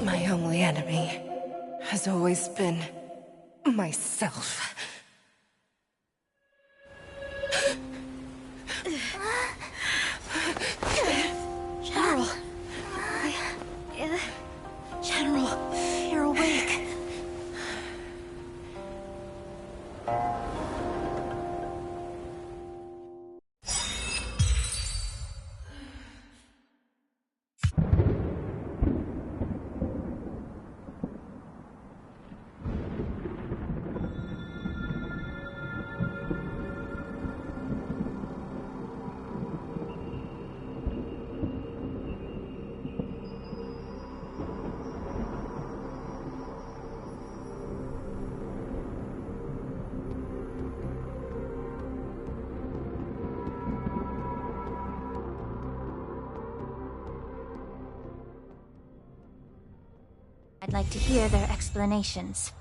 My only enemy has always been myself. General. General, you're awake. I'd like to hear their explanations.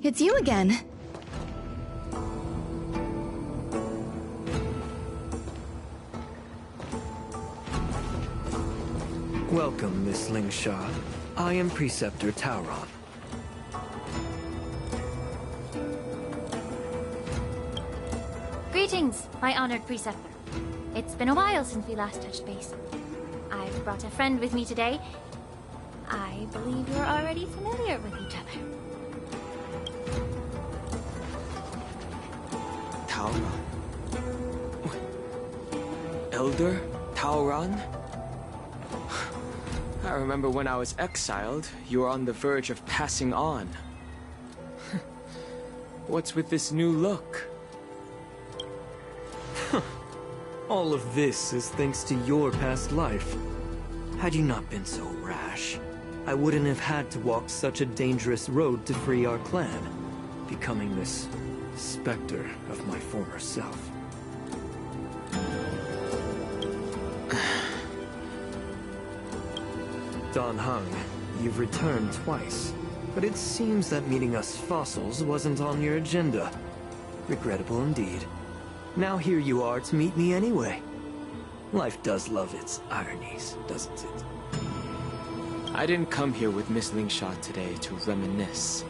It's you again. Welcome, Miss Lingsha. I am Preceptor Tauron. Greetings, my honored preceptor. It's been a while since we last touched base. I've brought a friend with me today. I believe you're already familiar with each other. Tauron? Elder Tauron? I remember when I was exiled, you were on the verge of passing on. What's with this new look? All of this is thanks to your past life. Had you not been so rash, I wouldn't have had to walk such a dangerous road to free our clan, becoming this specter of my former self. Dan Heng, you've returned twice, but it seems that meeting us fossils wasn't on your agenda. Regrettable indeed. Now here you are to meet me anyway. Life does love its ironies, doesn't it? I didn't come here with Miss Lingsha today to reminisce.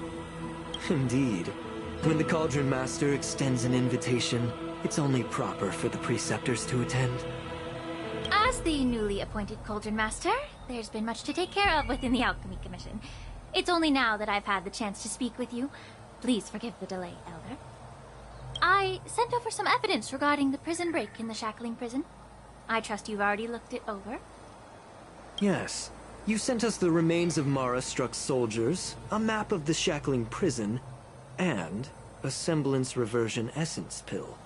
Indeed. When the Cauldron Master extends an invitation, it's only proper for the Preceptors to attend. As the newly appointed Cauldron Master, there's been much to take care of within the Alchemy Commission. It's only now that I've had the chance to speak with you. Please forgive the delay, Elder. I sent over some evidence regarding the prison break in the Shackling Prison. I trust you've already looked it over. Yes. You sent us the remains of Mara-struck soldiers, a map of the Shackling Prison, and a semblance reversion essence pill.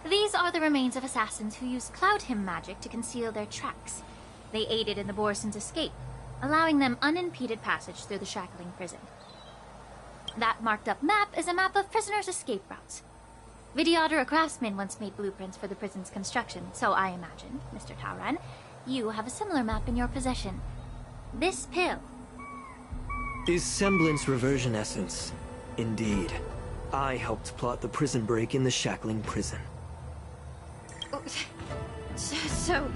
These are the remains of assassins who used Cloud Hymn magic to conceal their tracks. They aided in the Borison's escape, allowing them unimpeded passage through the Shackling Prison. That marked-up map is a map of prisoners' escape routes. Vidyadhara craftsmen once made blueprints for the prison's construction, so I imagine, Mr. Tauron, you have a similar map in your possession. This pill is semblance reversion essence. Indeed. I helped plot the prison break in the Shackling Prison. So,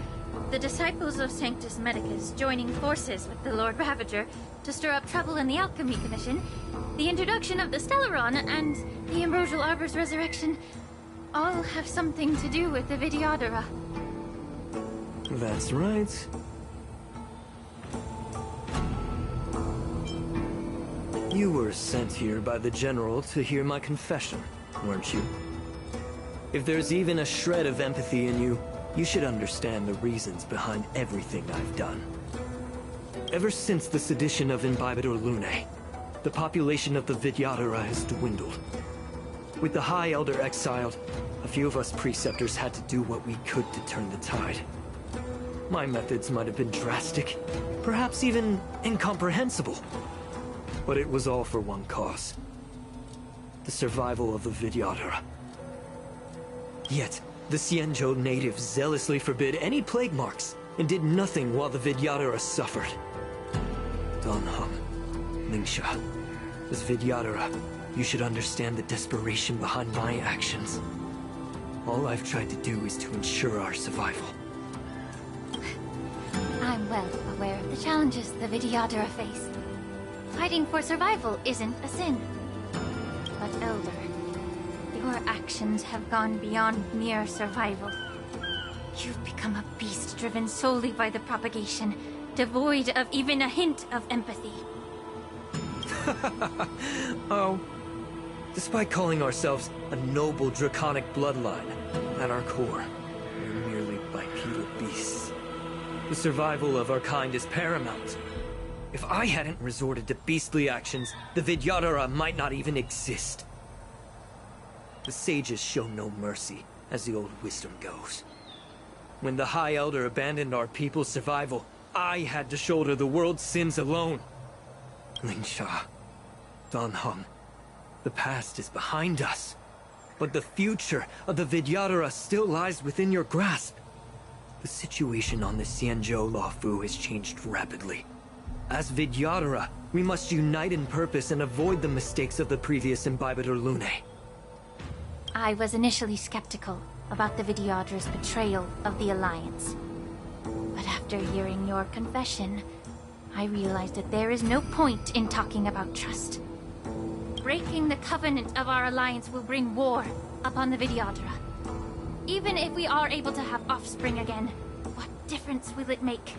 the disciples of Sanctus Medicus joining forces with the Lord Ravager to stir up trouble in the Alchemy Commission, the introduction of the Stellaron, and the Ambrosial Arbor's resurrection all have something to do with the Vidyadhara. That's right. You were sent here by the General to hear my confession, weren't you? If there's even a shred of empathy in you, you should understand the reasons behind everything I've done. Ever since the sedition of Imbibitor Lunae, the population of the Vidyadhara has dwindled. With the High Elder exiled, a few of us Preceptors had to do what we could to turn the tide. My methods might have been drastic, perhaps even incomprehensible. But it was all for one cause. The survival of the Vidyadhara. Yet, the Xianzhou natives zealously forbid any plague marks, and did nothing while the Vidyadhara suffered. Dan Heng, Lingsha, as Vidyadhara, you should understand the desperation behind my actions. All I've tried to do is to ensure our survival. I'm well aware of the challenges the Vidyadhara face. Fighting for survival isn't a sin. But Elder, your actions have gone beyond mere survival. You've become a beast driven solely by the propagation, devoid of even a hint of empathy. Oh. Despite calling ourselves a noble draconic bloodline, at our core, we're merely bipedal beasts. The survival of our kind is paramount. If I hadn't resorted to beastly actions, the Vidyadhara might not even exist. The sages show no mercy, as the old wisdom goes. When the High Elder abandoned our people's survival, I had to shoulder the world's sins alone. Lingsha, Dan Heng, the past is behind us, but the future of the Vidyadhara still lies within your grasp. The situation on the Xianzhou Luofu has changed rapidly. As Vidyadhara, we must unite in purpose and avoid the mistakes of the previous Imbibitor Lunae. I was initially skeptical about the Vidyadhara's betrayal of the Alliance. But after hearing your confession, I realized that there is no point in talking about trust. Breaking the covenant of our Alliance will bring war upon the Vidyadhara. Even if we are able to have offspring again, what difference will it make?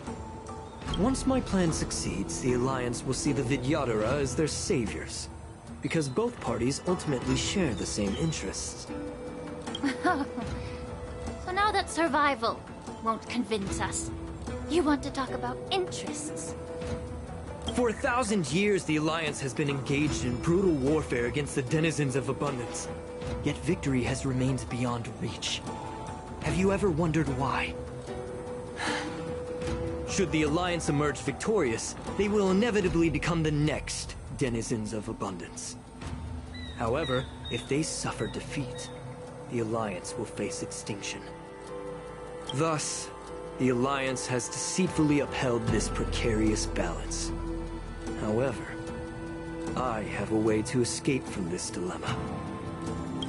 Once my plan succeeds, the Alliance will see the Vidyadhara as their saviors. Because both parties ultimately share the same interests. So now that survival won't convince us, you want to talk about interests? For 1,000 years, the Alliance has been engaged in brutal warfare against the denizens of abundance. Yet victory has remained beyond reach. Have you ever wondered why? Should the Alliance emerge victorious, they will inevitably become the next denizens of abundance. However, if they suffer defeat, the Alliance will face extinction. Thus, the Alliance has deceitfully upheld this precarious balance. However, I have a way to escape from this dilemma.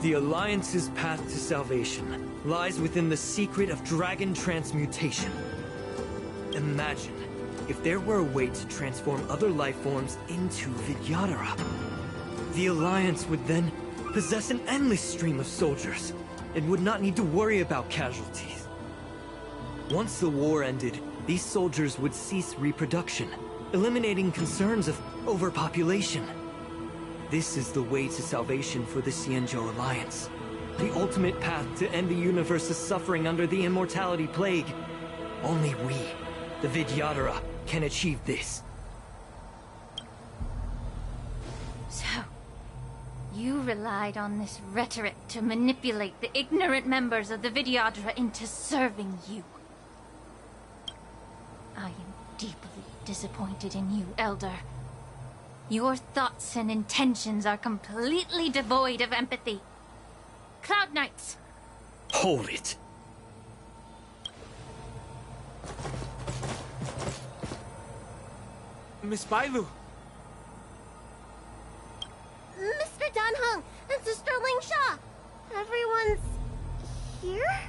The Alliance's path to salvation lies within the secret of dragon transmutation. Imagine if there were a way to transform other life forms into Vidyadhara. The Alliance would then possess an endless stream of soldiers, and would not need to worry about casualties. Once the war ended, these soldiers would cease reproduction, eliminating concerns of overpopulation. This is the way to salvation for the Xianzhou Alliance. The ultimate path to end the universe's suffering under the Immortality Plague. Only we, the Vidyadhara, can achieve this. So, you relied on this rhetoric to manipulate the ignorant members of the Vidyadhara into serving you. I am deeply disappointed in you, Elder. Your thoughts and intentions are completely devoid of empathy. Cloud Knights! Hold it! Miss Bailu! Mr. Dan Heng and Sister Lingsha! Everyone's here?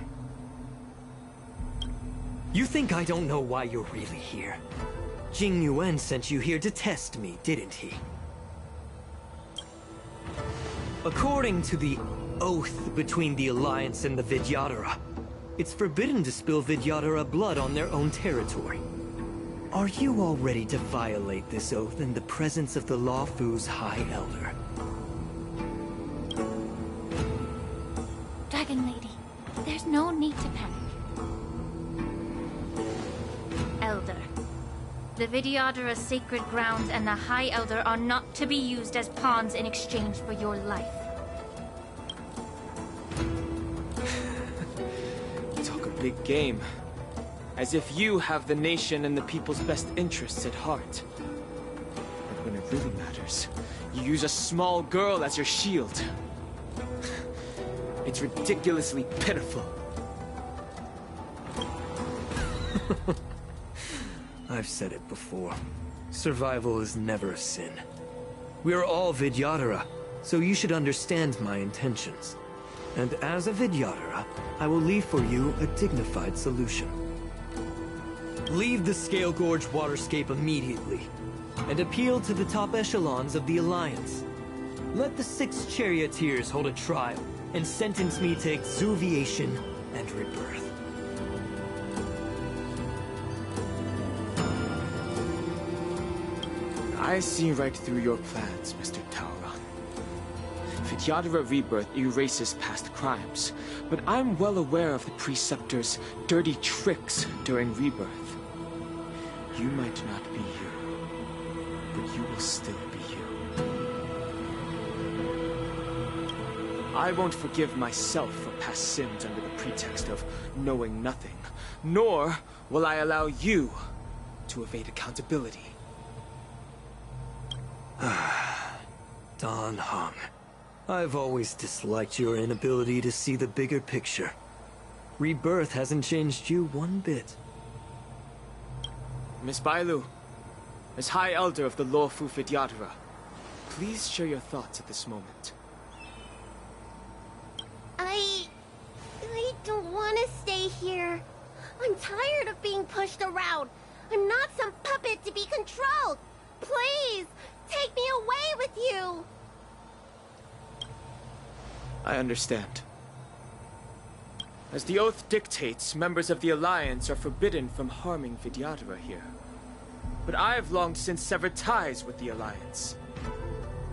You think I don't know why you're really here? Jing Yuan sent you here to test me, didn't he? According to the oath between the Alliance and the Vidyadhara, It's forbidden to spill Vidyadhara blood on their own territory. Are you all ready to violate this oath in the presence of the Luofu's High Elder? Dragon Lady, there's no need to panic. Elder, the Vidyadhara sacred grounds and the High Elder are not to be used as pawns in exchange for your life. Talk a big game. As if you have the nation and the people's best interests at heart. But when it really matters, you use a small girl as your shield. It's ridiculously pitiful. I've said it before. Survival is never a sin. We're all Vidyadhara, so you should understand my intentions. And as a Vidyadhara, I will leave for you a dignified solution. Leave the Scale Gorge waterscape immediately, and appeal to the top echelons of the Alliance. Let the 6 charioteers hold a trial, and sentence me to exuviation and rebirth. I see right through your plans, Mr. Tauron. Vidyadhara Rebirth erases past crimes, but I'm well aware of the Preceptor's dirty tricks during Rebirth. You might not be you, but you will still be you. I won't forgive myself for past sins under the pretext of knowing nothing, nor will I allow you to evade accountability. Dan Heng, I've always disliked your inability to see the bigger picture. Rebirth hasn't changed you one bit. Miss Bailu, as High Elder of the Luofu Vidyadhara, please share your thoughts at this moment. I don't want to stay here. I'm tired of being pushed around. I'm not some puppet to be controlled. Please, take me away with you. I understand. As the oath dictates, members of the Alliance are forbidden from harming Vidyadhara here. But I've long since severed ties with the Alliance.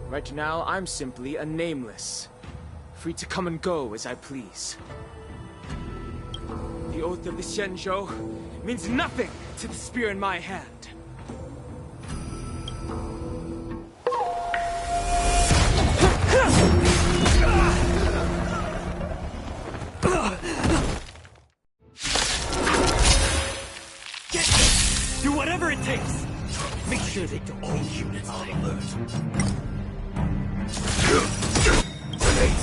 Right now, I'm simply a nameless, free to come and go as I please. The oath of the Xianzhou means nothing to the spear in my hand. Do whatever it takes! Make sure they don't all units on alert.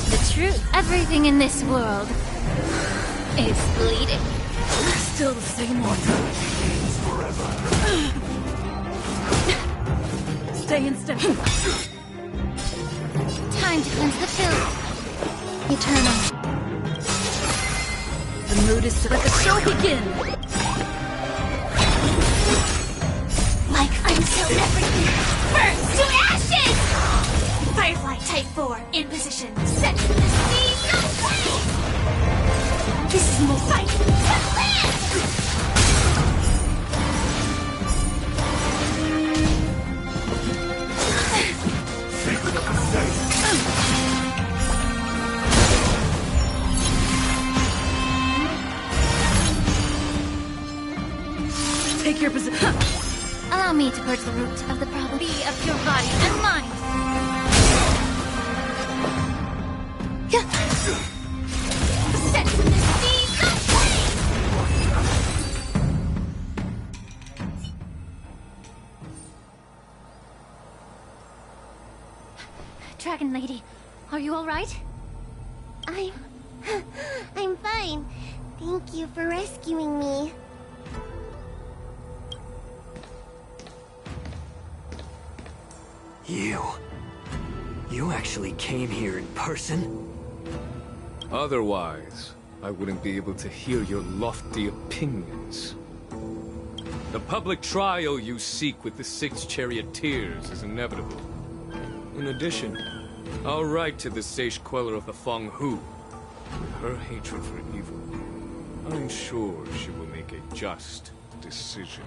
The truth. Everything in this world is bleeding. Still the same one. Stay in step. Time to cleanse the filth. Eternal. The mood is set. Let the show begin! Like until everything burns to ashes! Firefly Type 4 in position. Set to the sea. No way! This is more fight to live! Take your position. Allow me to purge the root of the problem. Be of pure body and mind. Set to the sea. No way! Dragon Lady, are you all right? I'm fine. Thank you for rescuing me. You actually came here in person? Otherwise, I wouldn't be able to hear your lofty opinions. The public trial you seek with the 6 charioteers is inevitable. In addition, I'll write to the Sage Queller of the Feng Hu with her hatred for evil. I'm sure she will make a just decision.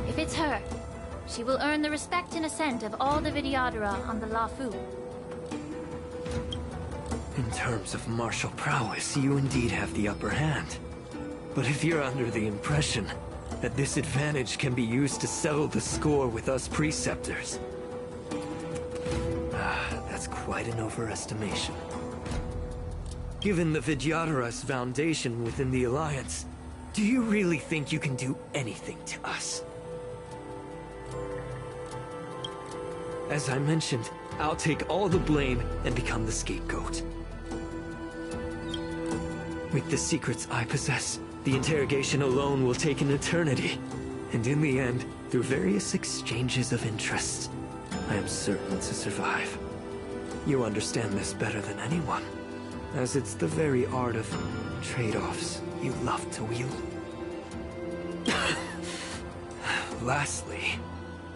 If it's her, she will earn the respect and assent of all the Vidyadhara on the Luofu. In terms of martial prowess, you indeed have the upper hand. But if you're under the impression that this advantage can be used to settle the score with us Preceptors, that's quite an overestimation. Given the Vidyadhara's foundation within the Alliance, do you really think you can do anything to us? As I mentioned, I'll take all the blame and become the scapegoat. With the secrets I possess, the interrogation alone will take an eternity. And in the end, through various exchanges of interest, I am certain to survive. You understand this better than anyone, as it's the very art of trade-offs you love to wield. Lastly,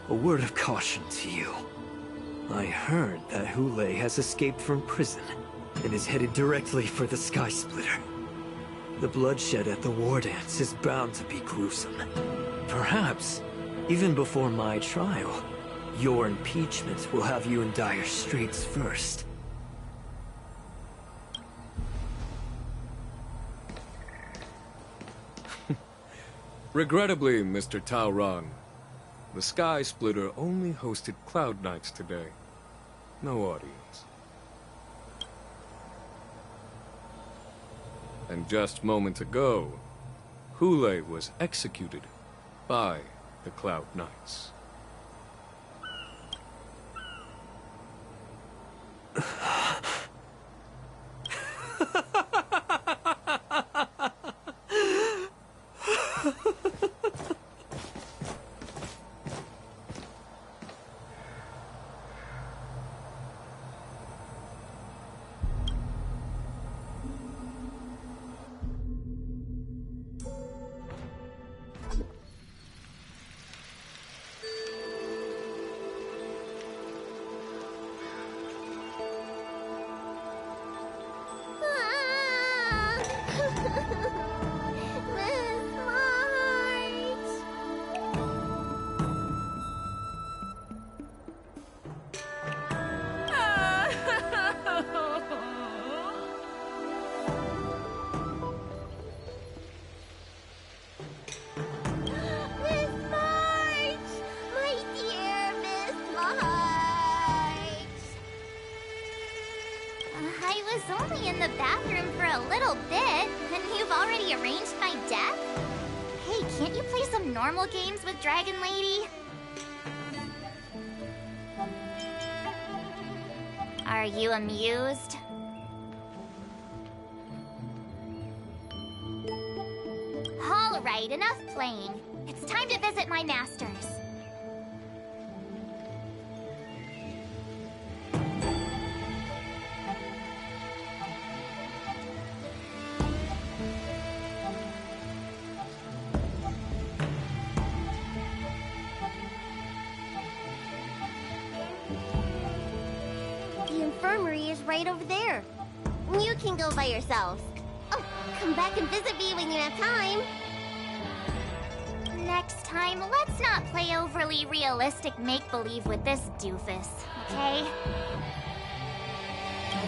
a word of caution to you. I heard that Hoolay has escaped from prison and is headed directly for the Sky Splitter. The bloodshed at the war dance is bound to be gruesome. Perhaps, even before my trial, your impeachment will have you in dire straits first. Regrettably, Mr. Taoran, the Sky Splitter only hosted Cloud Knights today. No audience. And just moments ago, Hoolay was executed by the Cloud Knights. I was only in the bathroom for a little bit, and you've already arranged my death? Hey, can't you play some normal games with Dragon Lady? Are you amused? All right, enough playing. It's time to visit my masters. The infirmary is right over there. You can go by yourselves. Oh, come back and visit me when you have time. Next time, let's not play overly realistic make-believe with this doofus, okay?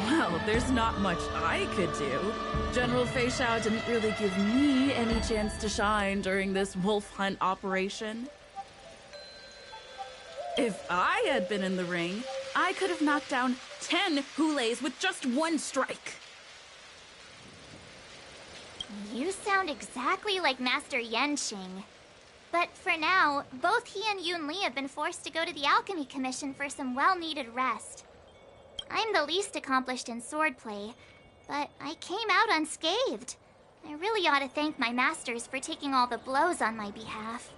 Well, there's not much I could do. General Fei Shao didn't really give me any chance to shine during this wolf hunt operation. If I had been in the ring, I could have knocked down 10 Hoolays with just one strike. You sound exactly like Master Yenshing. But for now, both he and Yun Li have been forced to go to the Alchemy Commission for some well-needed rest. I'm the least accomplished in swordplay, but I came out unscathed. I really ought to thank my masters for taking all the blows on my behalf.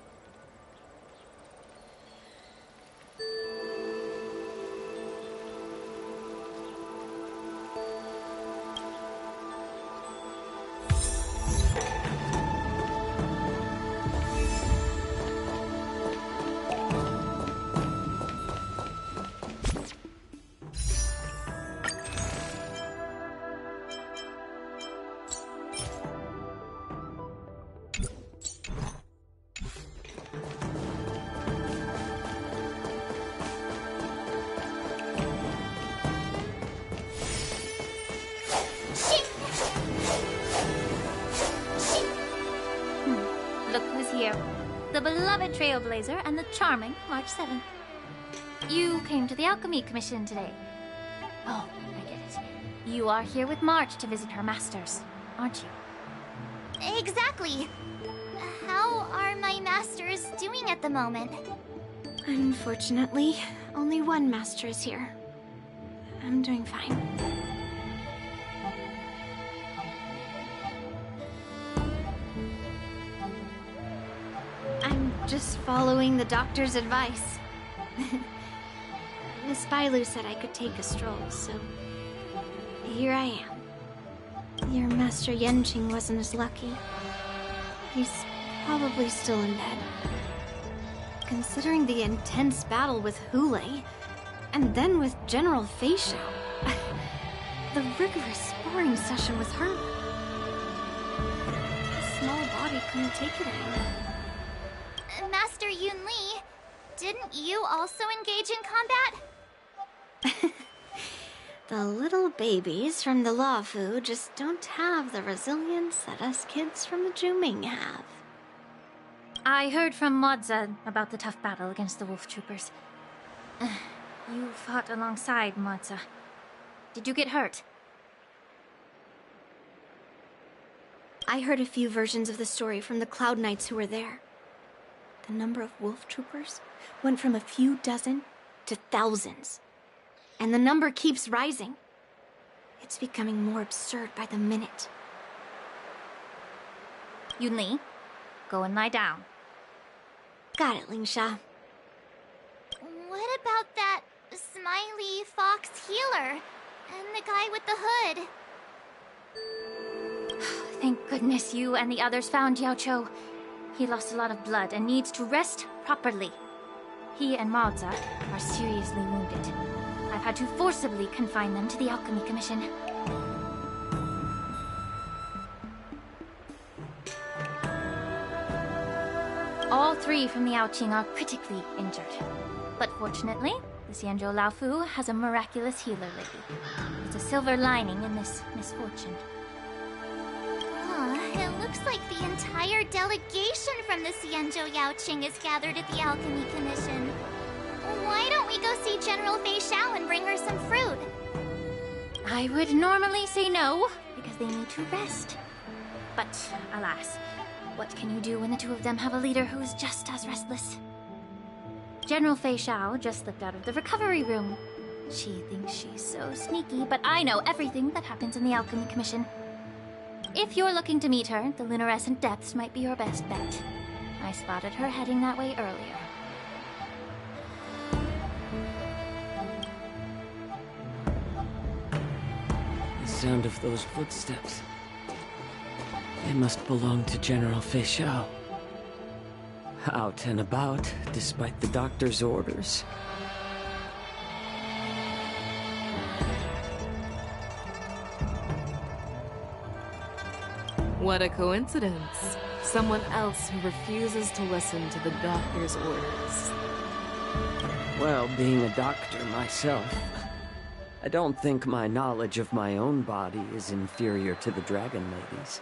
beloved Trailblazer and the charming March 7th. You came to the Alchemy Commission today. Oh, I get it. You are here with March to visit her masters, aren't you? Exactly. How are my masters doing at the moment? Unfortunately, only one master is here. I'm doing fine. I'm just following the doctor's advice. Miss Bailu said I could take a stroll, so here I am. Your Master Yenching wasn't as lucky. He's probably still in bed. Considering the intense battle with Hule, and then with General Fei Xiao, the rigorous sparring session with her. His small body couldn't take it anymore. Master Yunli, didn't you also engage in combat? The little babies from the Luofu just don't have the resilience that us kids from the Zhuming have. I heard from Modza about the tough battle against the wolf troopers. You fought alongside Modza. Did you get hurt? I heard a few versions of the story from the Cloud Knights who were there. The number of wolf troopers went from a few dozen to thousands. And the number keeps rising. It's becoming more absurd by the minute. Yunli, go and lie down. Got it, Lingsha. What about that smiley fox healer and the guy with the hood? Thank goodness you and the others found Yao Cho. He lost a lot of blood and needs to rest properly. He and Maoza are seriously wounded. I've had to forcibly confine them to the Alchemy Commission. All three from the Yaoqing are critically injured. But fortunately, the Xianzhou Laofu has a miraculous healer lady. It's a silver lining in this misfortune. It looks like the entire delegation from the Xianzhou Yaoqing is gathered at the Alchemy Commission. Why don't we go see General Fei Xiao and bring her some fruit? I would normally say no, because they need to rest. But, alas, what can you do when the two of them have a leader who's just as restless? General Fei Xiao just slipped out of the recovery room. She thinks she's so sneaky, but I know everything that happens in the Alchemy Commission. If you're looking to meet her, the Lunarescent Depths might be your best bet. I spotted her heading that way earlier. The sound of those footsteps. They must belong to General Fei Xiao. Out and about, despite the doctor's orders. What a coincidence. Someone else who refuses to listen to the doctor's orders. Well, being a doctor myself, I don't think my knowledge of my own body is inferior to the Dragon Lady's.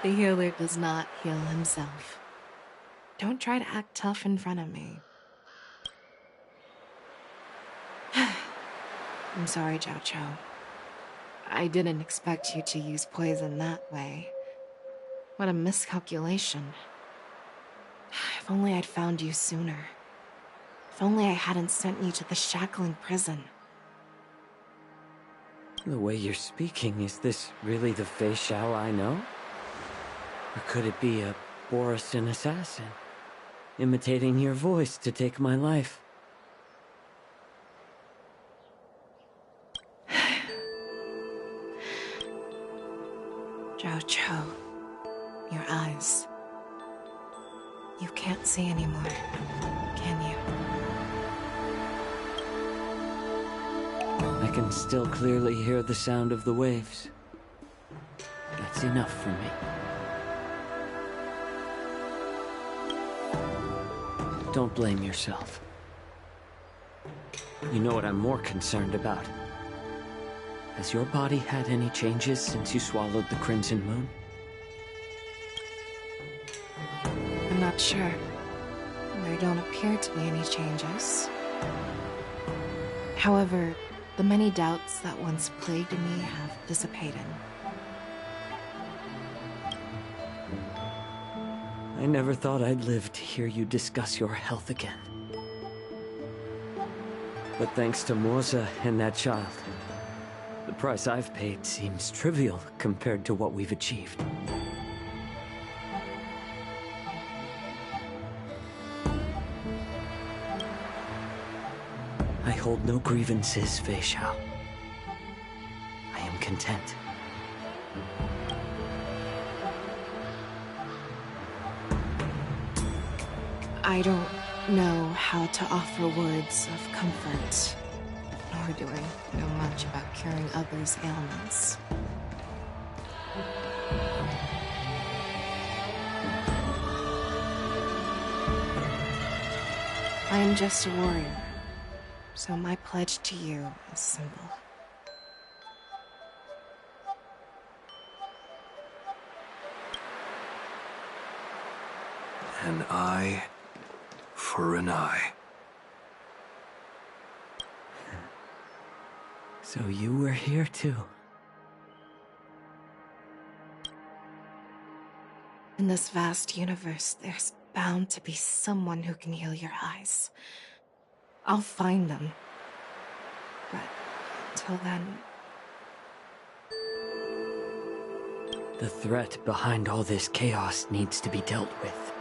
The healer does not heal himself. Don't try to act tough in front of me. I'm sorry, Jiao Cho. I didn't expect you to use poison that way. What a miscalculation. If only I'd found you sooner. If only I hadn't sent you to the shackling prison. The way you're speaking, is this really the Fei Xiao I know? Or could it be a Borisin assassin, imitating your voice to take my life? Jiao Cho, your eyes. You can't see anymore, can you? I can still clearly hear the sound of the waves. That's enough for me. Don't blame yourself. You know what I'm more concerned about? Has your body had any changes since you swallowed the Crimson Moon? I'm not not sure. There don't appear to be any changes. However, the many doubts that once plagued me have dissipated. I never thought I'd live to hear you discuss your health again. But thanks to Morza and that child, the price I've paid seems trivial compared to what we've achieved. I hold no grievances, Fei Xiao. I am content. I don't know how to offer words of comfort, nor do I know much about curing others' ailments. I am just a warrior, so my pledge to you is simple. An eye for an eye. So you were here too. In this vast universe, there's bound to be someone who can heal your eyes. I'll find them. But until then... The threat behind all this chaos needs to be dealt with.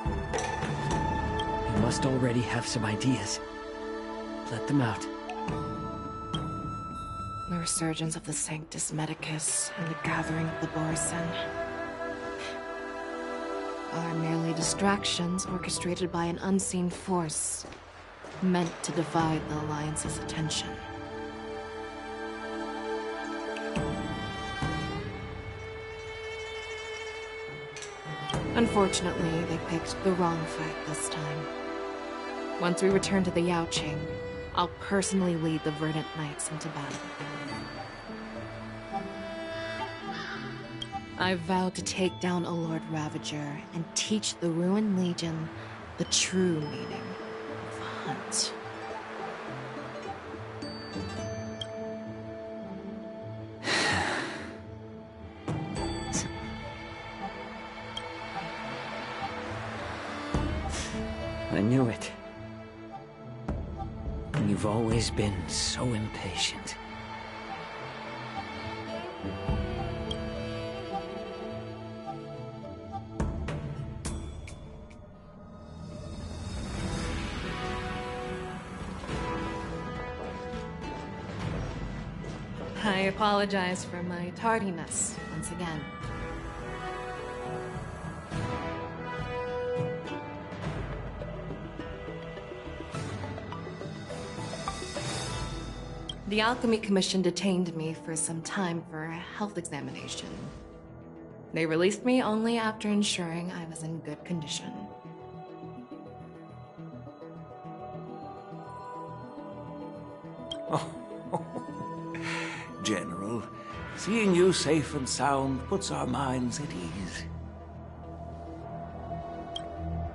You must already have some ideas. Let them out. The resurgence of the Sanctus Medicus and the gathering of the Borisin are merely distractions orchestrated by an unseen force, meant to divide the Alliance's attention. Unfortunately, they picked the wrong fight this time. Once we return to the Yaoqing, I'll personally lead the Verdant Knights into battle. I vowed to take down a Lord Ravager and teach the Ruined Legion the true meaning of hunt. I knew it. You've always been so impatient. I apologize for my tardiness once again. The Alchemy Commission detained me for some time for a health examination. They released me only after ensuring I was in good condition. General, seeing you safe and sound puts our minds at ease.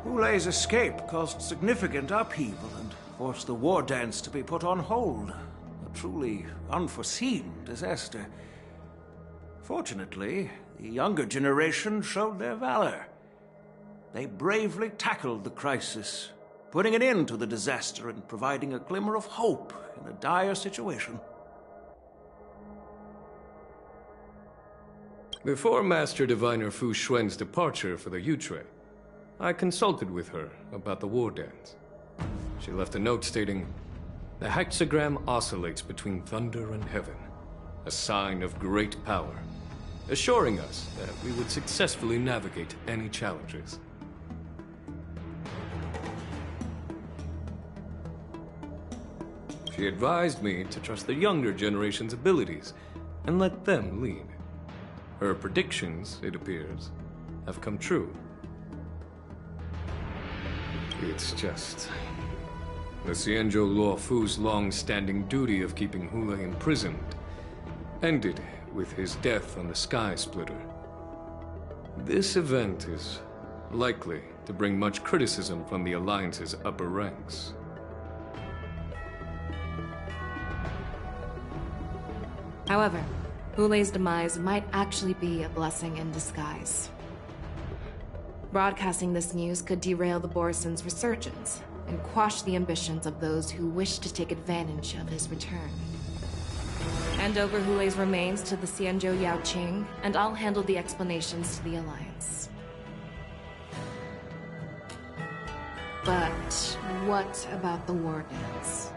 Hulei's escape caused significant upheaval and forced the war dance to be put on hold. A truly unforeseen disaster. Fortunately, the younger generation showed their valor. They bravely tackled the crisis, putting an end to the disaster and providing a glimmer of hope in a dire situation. Before Master Diviner Fu Xuan's departure for the Yutre, I consulted with her about the war dance. She left a note stating, "The hexagram oscillates between thunder and heaven, a sign of great power, assuring us that we would successfully navigate any challenges." She advised me to trust the younger generation's abilities and let them lead. Her predictions, it appears, have come true. It's just... the Xianzhou Luofu's long-standing duty of keeping Hulei imprisoned ended with his death on the Sky Splitter. This event is likely to bring much criticism from the Alliance's upper ranks. However, Hule's demise might actually be a blessing in disguise. Broadcasting this news could derail the Borison's resurgence and quash the ambitions of those who wish to take advantage of his return. Hand over Hule's remains to the Xianzhou Yaoqing, and I'll handle the explanations to the Alliance. But what about the war dance?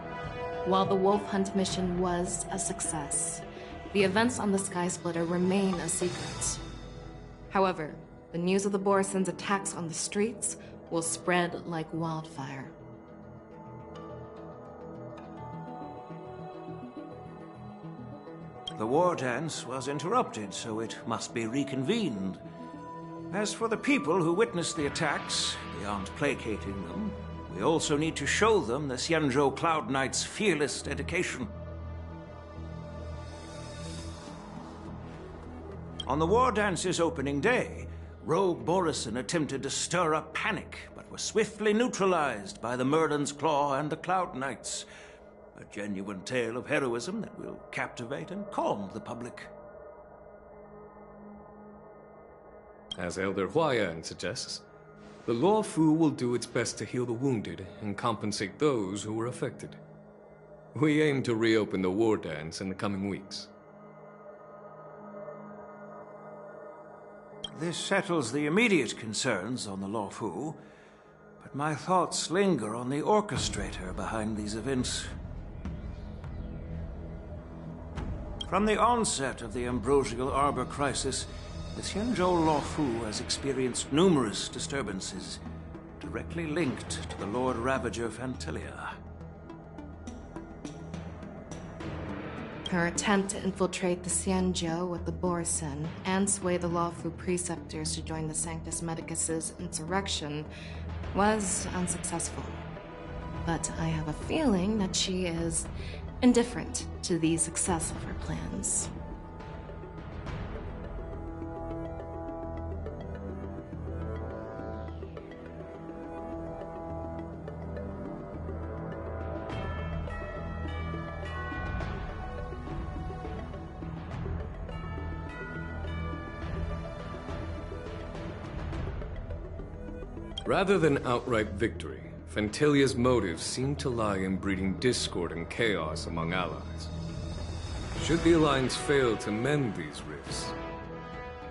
While the Wolf Hunt mission was a success, the events on the Sky Splitter remain a secret. However, the news of the Borison's attacks on the streets will spread like wildfire. The war dance was interrupted, so it must be reconvened. As for the people who witnessed the attacks, beyond placating them, we also need to show them the Xianzhou Cloud Knight's fearless dedication. On the war dance's opening day, Rogue Borison attempted to stir up panic, but was swiftly neutralized by the Merlin's Claw and the Cloud Knights. A genuine tale of heroism that will captivate and calm the public. As Elder Huaiyan suggests, the Law Fu will do its best to heal the wounded and compensate those who were affected. We aim to reopen the war dance in the coming weeks. This settles the immediate concerns on the Law Fu, but my thoughts linger on the orchestrator behind these events. From the onset of the Ambrosial Arbor crisis, the Xianzhou Law Fu has experienced numerous disturbances, directly linked to the Lord Ravager Phantilia. Her attempt to infiltrate the Xianzhou with the Borison and sway the Law Fu preceptors to join the Sanctus Medicus's insurrection was unsuccessful. But I have a feeling that she is indifferent to the success of her plans. Rather than outright victory, Phantilia's motives seem to lie in breeding discord and chaos among allies. Should the Alliance fail to mend these rifts,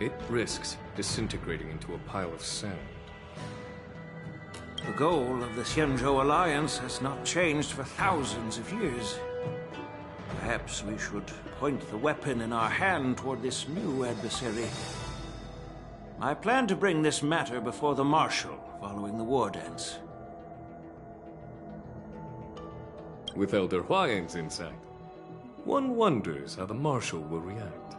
it risks disintegrating into a pile of sand. The goal of the Xianzhou Alliance has not changed for thousands of years. Perhaps we should point the weapon in our hand toward this new adversary. I plan to bring this matter before the Marshal following the war dance. With Elder Huaiyan's insight, one wonders how the Marshal will react.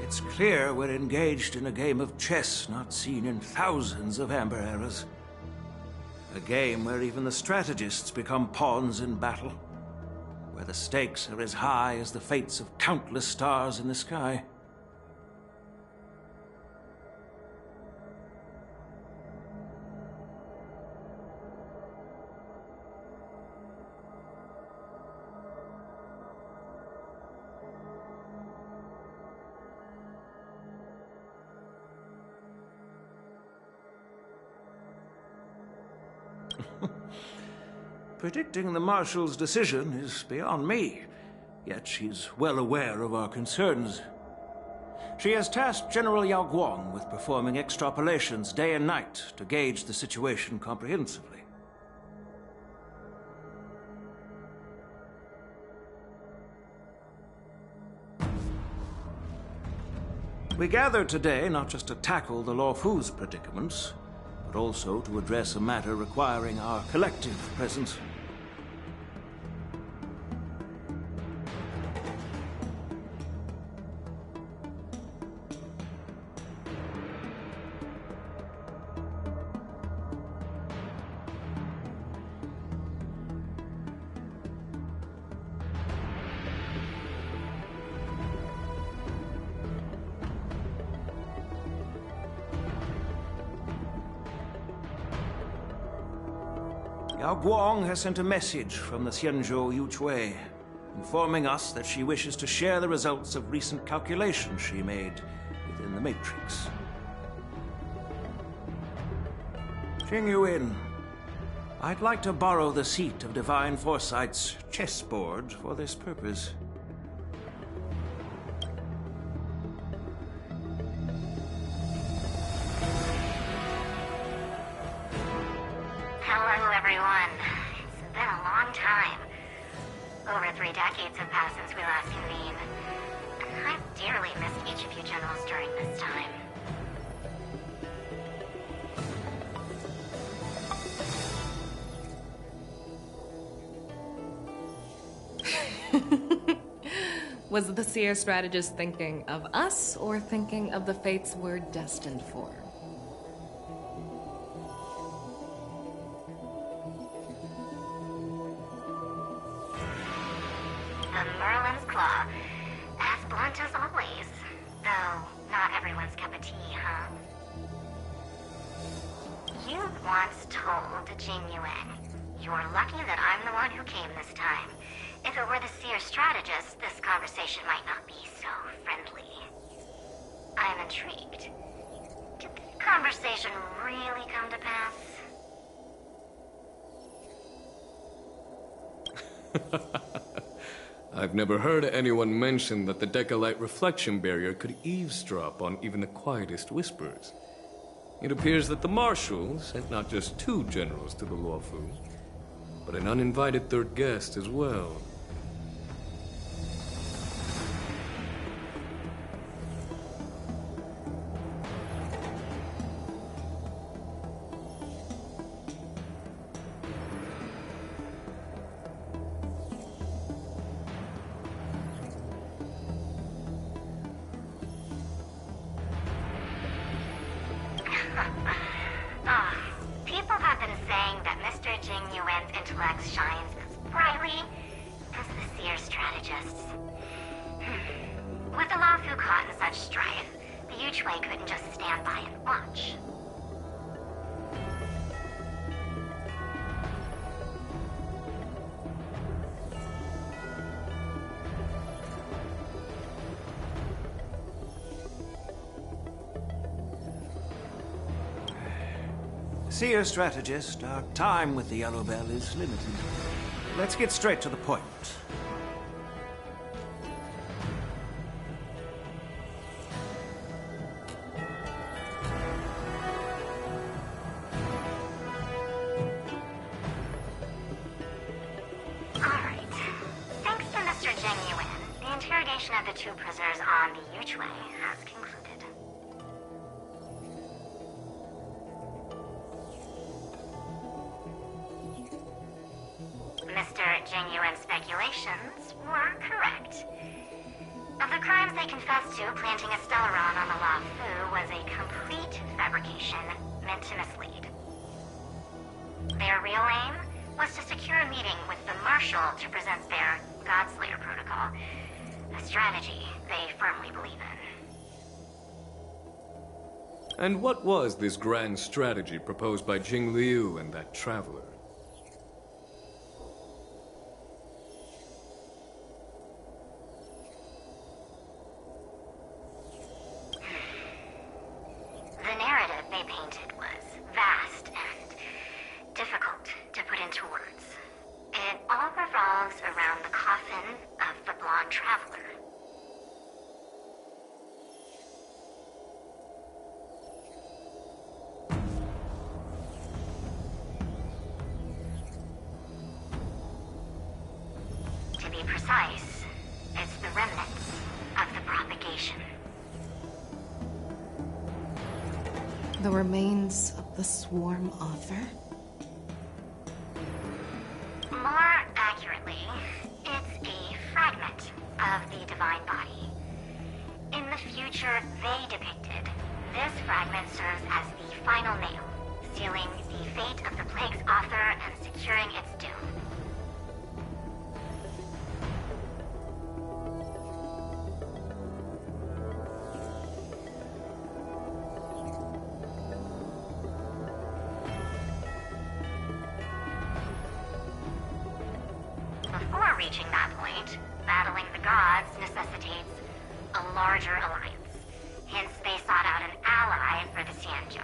It's clear we're engaged in a game of chess not seen in thousands of Amber eras. A game where even the strategists become pawns in battle, where the stakes are as high as the fates of countless stars in the sky. Predicting the Marshal's decision is beyond me, yet she's well aware of our concerns. She has tasked General Yao Guang with performing extrapolations day and night to gauge the situation comprehensively. We gathered today not just to tackle the Law Fu's predicaments, but also to address a matter requiring our collective presence. Yao Guang has sent a message from the Xianzhou Yuchui, informing us that she wishes to share the results of recent calculations she made within the Matrix. Jing Yuan, I'd like to borrow the seat of Divine Foresight's chessboard for this purpose. Hello, everyone. It's been a long time. Over 3 decades have passed since we last convened. I've dearly missed each of you generals during this time. Was the Seer strategist thinking of us, or thinking of the fates we're destined for? The Merlin's Claw. As blunt as always. Though, not everyone's cup of tea, huh? You once told Jing Yuan, "You're lucky that I'm the one who came this time. If it were the Seer strategist, this conversation might not be so friendly." I'm intrigued. Did the conversation really come to pass? I've never heard anyone mention that the Decalite reflection barrier could eavesdrop on even the quietest whispers. It appears that the Marshal sent not just 2 generals to the Luofu, but an uninvited 3rd guest as well. People have been saying that Mr. Jing Yuan's intellect shines as brightly as the Seer strategists. With the Luofu caught in such strife, the Yuchui couldn't just stand by and watch. Seer strategist, our time with the Yellow Bell is limited. Let's get straight to the point. Alright. Thanks to Mr. Jing Yuan, the interrogation of the 2 prisoners on the Yuchui has concluded. Mr. Jing Yuan's speculations were correct. Of the crimes they confessed to, planting a Stellaron on the Luofu was a complete fabrication meant to mislead. Their real aim was to secure a meeting with the Marshal to present their Godslayer protocol, a strategy they firmly believe in. And what was this grand strategy proposed by Jing Liu and that traveler? The narrative they painted was vast and difficult to put into words. It all revolves around the coffin of the blonde traveler. To be precise, it's the remnants of the propagation. The remains of the Swarm Author? More accurately, it's a fragment of the Divine Body. In the future they depicted, this fragment serves as the final nail, sealing the fate of the Plague's author and securing its doom. battling the gods necessitates a larger alliance. Hence, they sought out an ally for the Xianzhou.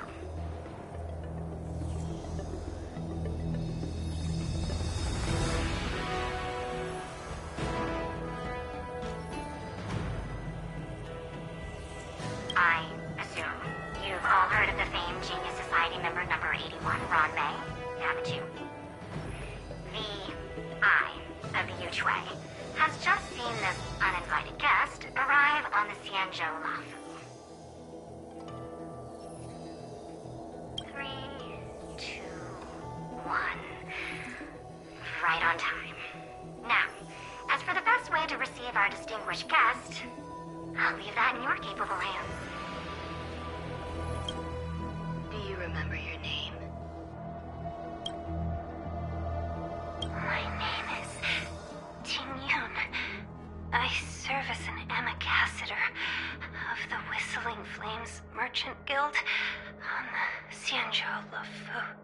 I assume you've all heard of the famed Genius Society member number 81, Ron Mei, haven't you? The Eye of the Yuchue has just seen this uninvited guest arrive on the Xianzhou Lafu. 3, 2, 1. Right on time. Now, as for the best way to receive our distinguished guest, I'll leave that in your capable hands. Do you remember your name? My name is Ting Yun. I serve as an ambassador of the Whistling Flames Merchant Guild on the Xianzhou Lafu.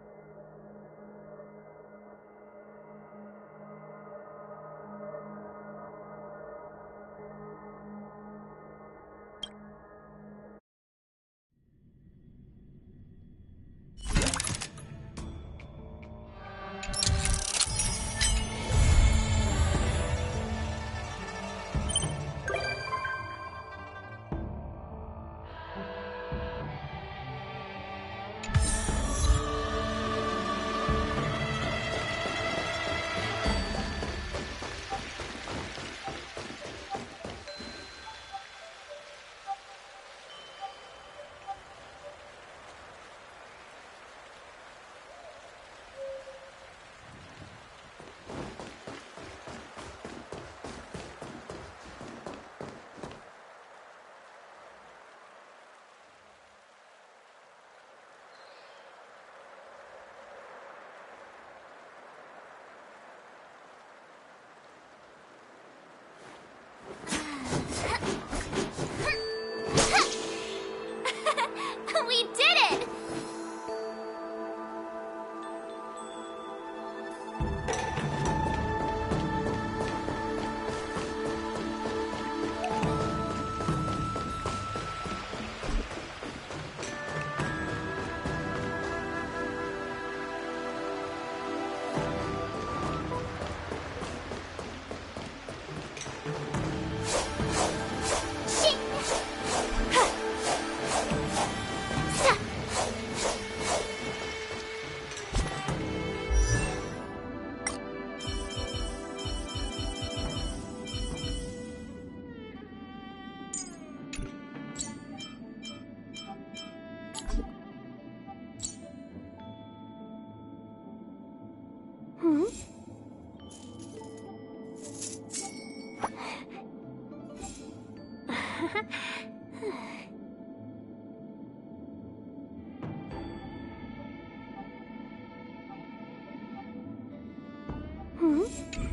We did it! Hmm?